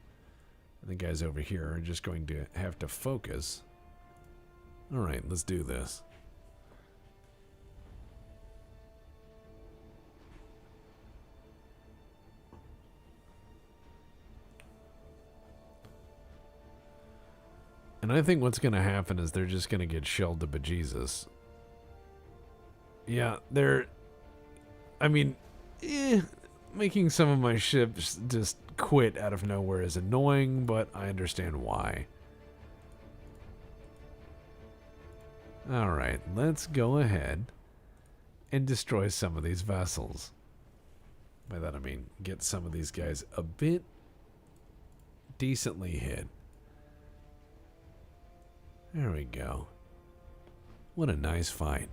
And the guys over here are just going to have to focus. Alright, let's do this. And I think what's going to happen is they're just going to get shelled to bejesus. Yeah, making some of my ships just quit out of nowhere is annoying, but I understand why. Alright, let's go ahead and destroy some of these vessels. By that I mean, get some of these guys a bit decently hit. There we go. What a nice fight.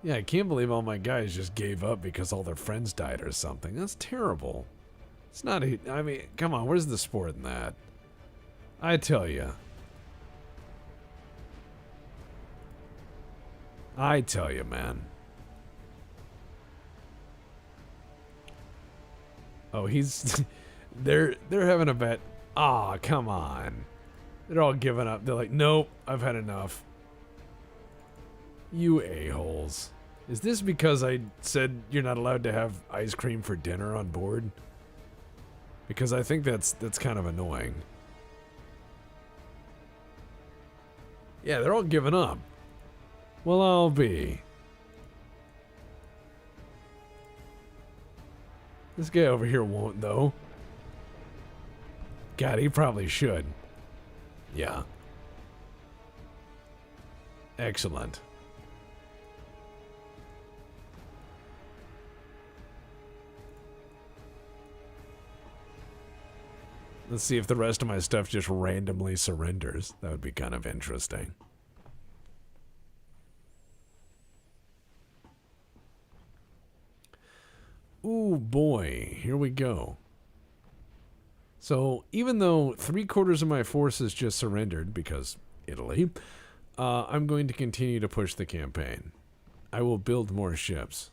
Yeah, I can't believe all my guys just gave up because all their friends died or something. That's terrible. It's not I mean, come on, where's the sport in that? I tell you. I tell you, man. Oh, they're having a bet. Ah, come on. They're all giving up. They're like, nope, I've had enough. You a-holes. Is this because I said you're not allowed to have ice cream for dinner on board? Because I think that's kind of annoying. Yeah, they're all giving up. Well, I'll be. This guy over here won't, though. God, he probably should. Yeah. Excellent. Let's see if the rest of my stuff just randomly surrenders. That would be kind of interesting. Ooh, boy. Here we go. So, even though 3/4 of my forces just surrendered, because Italy, I'm going to continue to push the campaign. I will build more ships.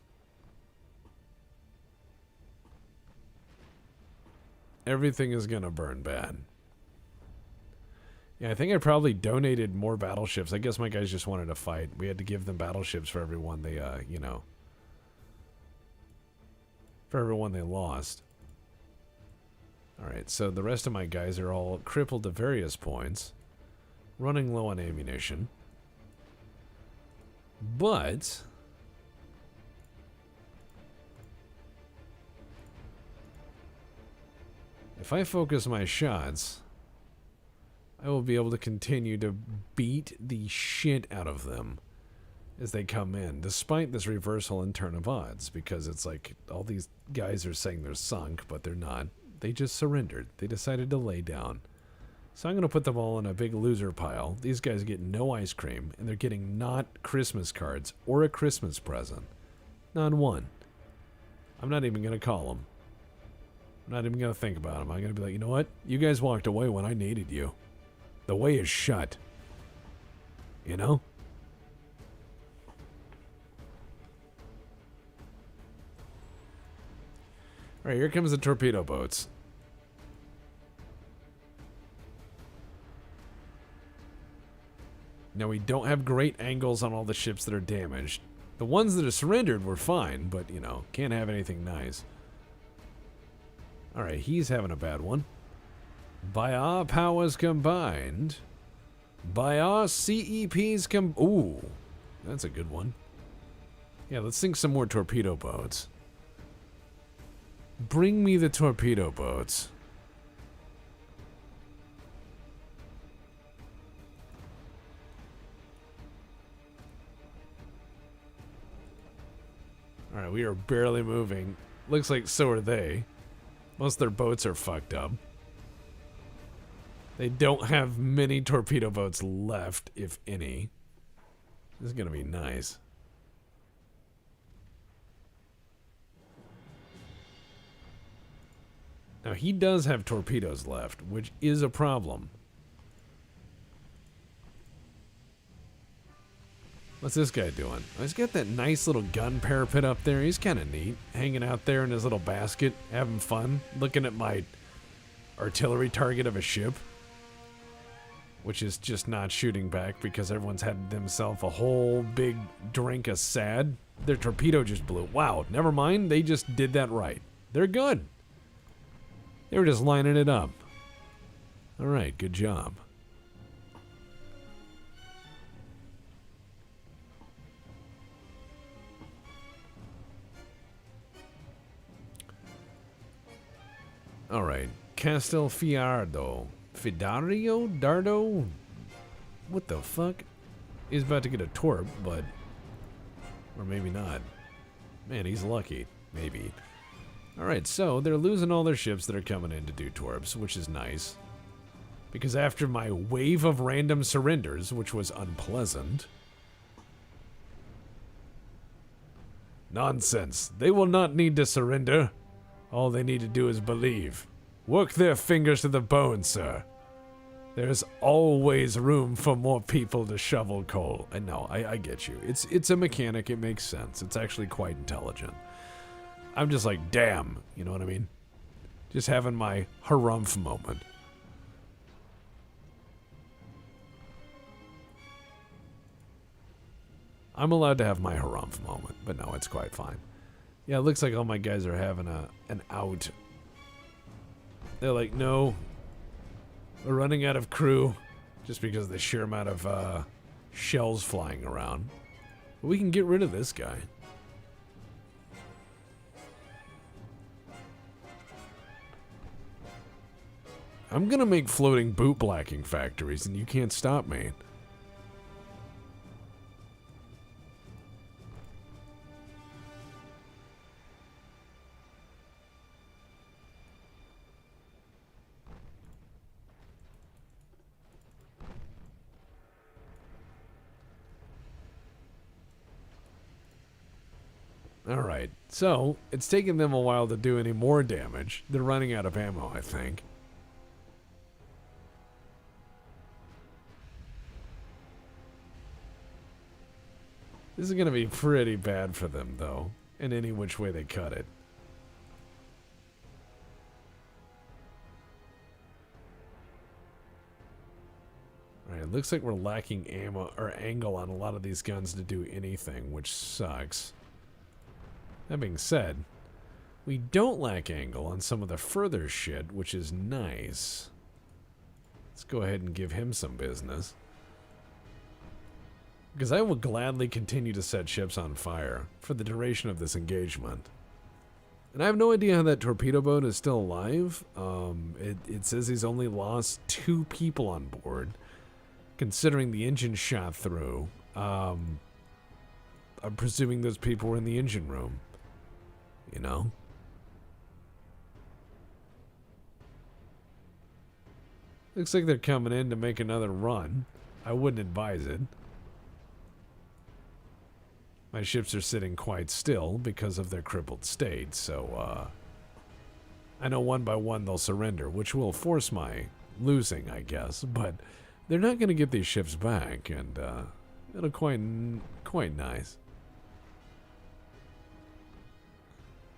Everything is going to burn bad. Yeah, I think I probably donated more battleships. I guess my guys just wanted to fight. We had to give them battleships for everyone they, for everyone they lost. Alright, so the rest of my guys are all crippled to various points. Running low on ammunition. But if I focus my shots, I will be able to continue to beat the shit out of them as they come in, despite this reversal in turn of odds, because it's like all these guys are saying they're sunk, but they're not. They just surrendered. They decided to lay down. So I'm going to put them all in a big loser pile. These guys get no ice cream, and they're getting not Christmas cards or a Christmas present. Not one. I'm not even going to call them. I'm not even going to think about them. I'm going to be like, you know what? You guys walked away when I needed you. The way is shut. You know? Alright, here comes the torpedo boats. Now, we don't have great angles on all the ships that are damaged. The ones that are surrendered were fine, but, you know, can't have anything nice. Alright, he's having a bad one. By our powers combined, by our CEPs ooh, that's a good one. Yeah, let's sink some more torpedo boats. Bring me the torpedo boats. Alright, we are barely moving. Looks like so are they. Most of their boats are fucked up. They don't have many torpedo boats left, if any. This is gonna be nice. Now, he does have torpedoes left, which is a problem. What's this guy doing? Oh, he's got that nice little gun parapet up there. He's kind of neat. Hanging out there in his little basket, having fun, looking at my artillery target of a ship, which is just not shooting back because everyone's had themselves a whole big drink of sad. Their torpedo just blew. Wow, never mind. They just did that right. They're good. They were just lining it up. All right, good job. All right, Castelfidardo. Fidario? Dardo? What the fuck? He's about to get a torp, but... Or maybe not. Man, he's lucky. Maybe. Alright, so they're losing all their ships that are coming in to do torps, which is nice. Because after my wave of random surrenders, which was unpleasant... Nonsense. They will not need to surrender. All they need to do is believe. Work their fingers to the bone, sir. There's always room for more people to shovel coal. And no, I get you. It's a mechanic. It makes sense. It's actually quite intelligent. I'm just like, damn. You know what I mean? Just having my harumph moment. I'm allowed to have my harumph moment, but no, it's quite fine. Yeah, it looks like all my guys are having an out. They're like, no, we're running out of crew just because of the sheer amount of shells flying around. But we can get rid of this guy. I'm gonna make floating boot blacking factories and you can't stop me. Alright, so it's taken them a while to do any more damage. They're running out of ammo, I think. This is going to be pretty bad for them, though, in any which way they cut it. Alright, it looks like we're lacking ammo or angle on a lot of these guns to do anything, which sucks. That being said, we don't lack angle on some of the further shit, which is nice. Let's go ahead and give him some business. Because I will gladly continue to set ships on fire for the duration of this engagement. And I have no idea how that torpedo boat is still alive. It says he's only lost 2 people on board, considering the engine shot through. I'm presuming those people were in the engine room. You know? Looks like they're coming in to make another run. I wouldn't advise it. My ships are sitting quite still because of their crippled state, so, I I know one by one they'll surrender, which will force my losing, I guess. But they're not going to get these ships back, and it'll quite nice.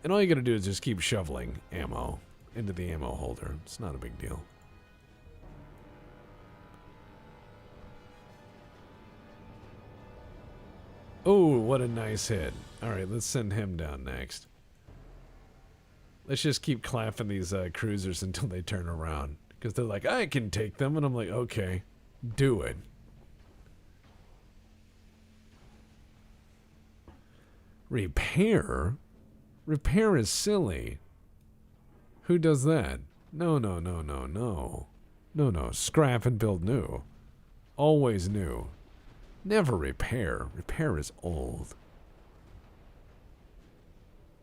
And all you got to do is just keep shoveling ammo into the ammo holder. It's not a big deal. Oh, what a nice hit. Alright, let's send him down next. Let's just keep clapping these cruisers until they turn around. Because they're like, I can take them. And I'm like, okay, do it. Repair? Repair is silly. Who does that? No. No, scrap and build new. Always new. Never repair. Repair is old.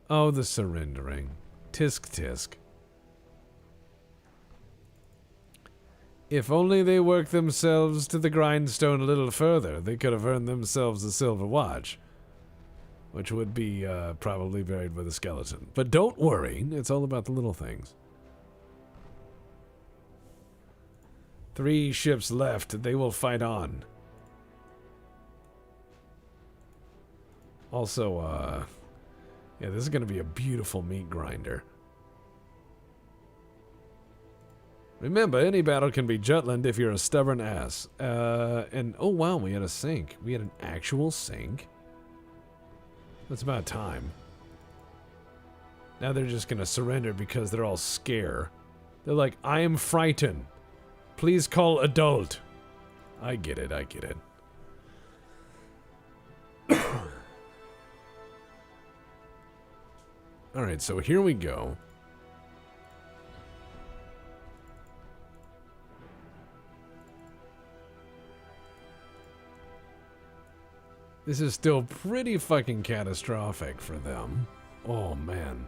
Oh, the surrendering. Tisk tisk. If only they worked themselves to the grindstone a little further, they could have earned themselves a silver watch. Which would be probably buried with a skeleton. But don't worry, it's all about the little things. 3 ships left, they will fight on. Also, yeah, this is going to be a beautiful meat grinder. Remember, any battle can be Jutland if you're a stubborn ass. And, oh wow, we had a sink. We had an actual sink. That's about time. Now they're just going to surrender because they're all scared. They're like, I am frightened. Please call adult. I get it, I get it. Alright, so here we go. This is still pretty fucking catastrophic for them. Oh, man.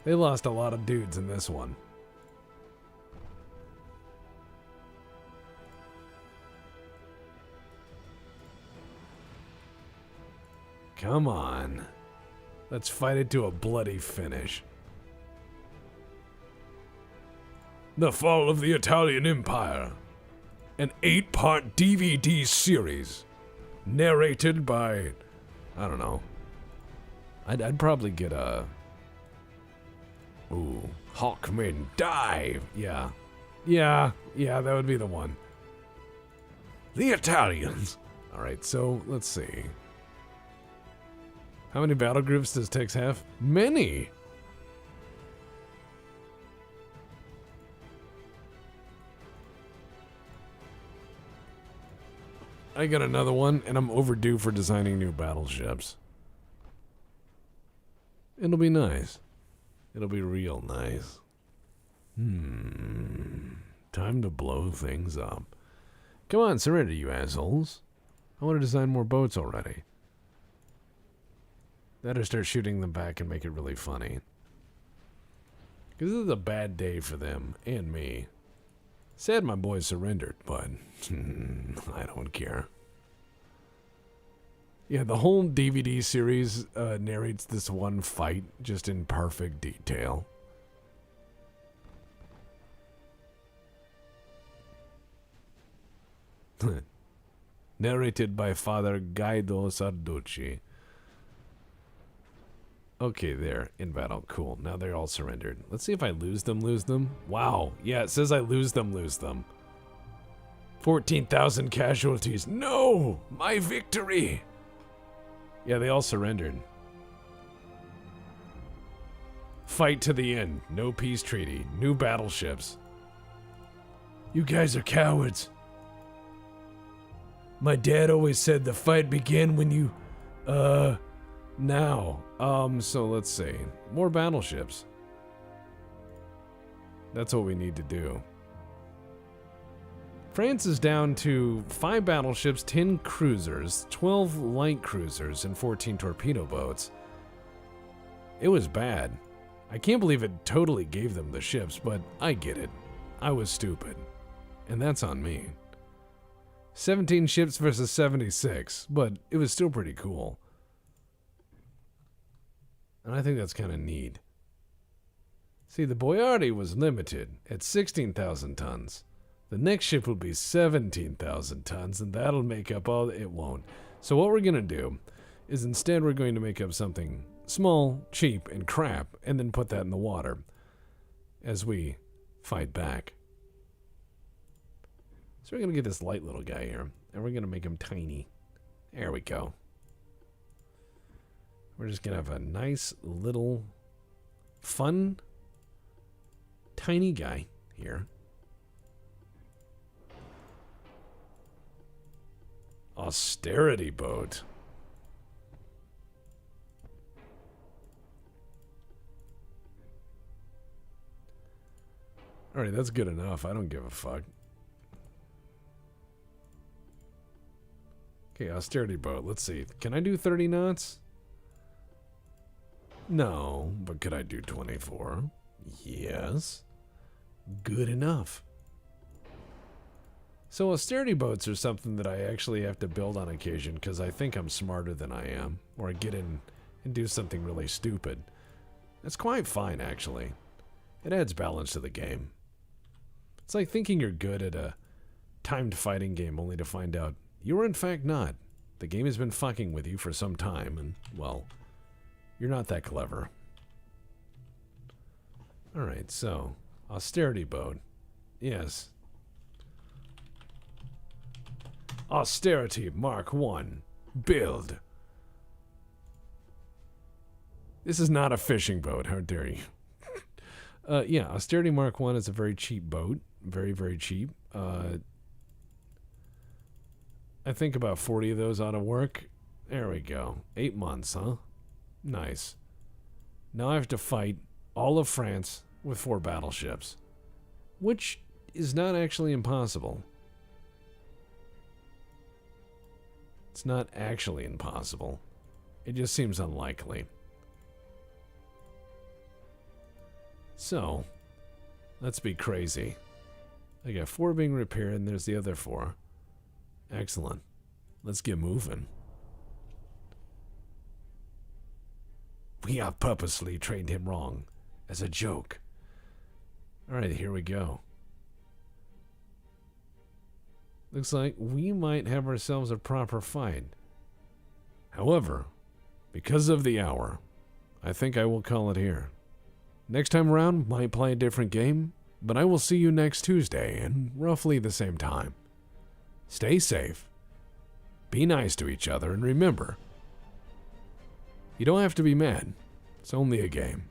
They lost a lot of dudes in this one. Come on. Let's fight it to a bloody finish. The Fall of the Italian Empire. An 8-part DVD series. Narrated by... I don't know. I'd probably get a... Ooh. Hawkman Dive. Yeah. Yeah, that would be the one. The Italians. Alright, so let's see. How many battle groups does Tex have? Many! I got another one, and I'm overdue for designing new battleships. It'll be nice. It'll be real nice. Time to blow things up. Come on, surrender, you assholes. I want to design more boats already. Better start shooting them back and make it really funny. Because this is a bad day for them and me. Sad my boys surrendered, but I don't care. Yeah, the whole DVD series narrates this one fight just in perfect detail. Narrated by Father Guido Sarducci. Okay, there. In battle. Cool. Now they're all surrendered. Let's see if I lose them. Wow. Yeah, it says I lose them. 14,000 casualties. No! My victory! Yeah, they all surrendered. Fight to the end. No peace treaty. New battleships. You guys are cowards. My dad always said the fight began when you, now. So let's see. More battleships. That's what we need to do. France is down to 5 battleships, 10 cruisers, 12 light cruisers, and 14 torpedo boats. It was bad. I can't believe it totally gave them the ships, but I get it. I was stupid. And that's on me. 17 ships versus 76, but it was still pretty cool. And I think that's kind of neat. See, the Boyardi was limited at 16,000 tons. The next ship will be 17,000 tons, and that'll make up all... It won't. So what we're going to do is instead we're going to make up something small, cheap, and crap, and then put that in the water as we fight back. So we're going to get this light little guy here, and we're going to make him tiny. There we go. We're just going to have a nice little fun tiny guy here. Austerity boat. Alright, that's good enough. I don't give a fuck. Okay, austerity boat. Let's see. Can I do 30 knots? No, but could I do 24? Yes. Good enough. So austerity boats are something that I actually have to build on occasion because I think I'm smarter than I am. Or I get in and do something really stupid. That's quite fine, actually. It adds balance to the game. It's like thinking you're good at a timed fighting game only to find out you were in fact not. The game has been fucking with you for some time and, well, you're not that clever. Alright, so, austerity boat. Yes. Austerity Mark 1. Build. This is not a fishing boat, how dare you. Yeah, Austerity Mark 1 is a very cheap boat. Very, very cheap. I think about 40 of those ought to work. There we go. 8 months, huh? Nice. Now I have to fight all of France with 4 battleships. Which is not actually impossible. It's not actually impossible. It just seems unlikely. So, let's be crazy. I got 4 being repaired, and there's the other 4. Excellent. Let's get moving. We have purposely trained him wrong, as a joke. Alright, here we go. Looks like we might have ourselves a proper fight. However, because of the hour, I think I will call it here. Next time around, might play a different game, but I will see you next Tuesday and roughly the same time. Stay safe, be nice to each other, and remember, you don't have to be mad. It's only a game.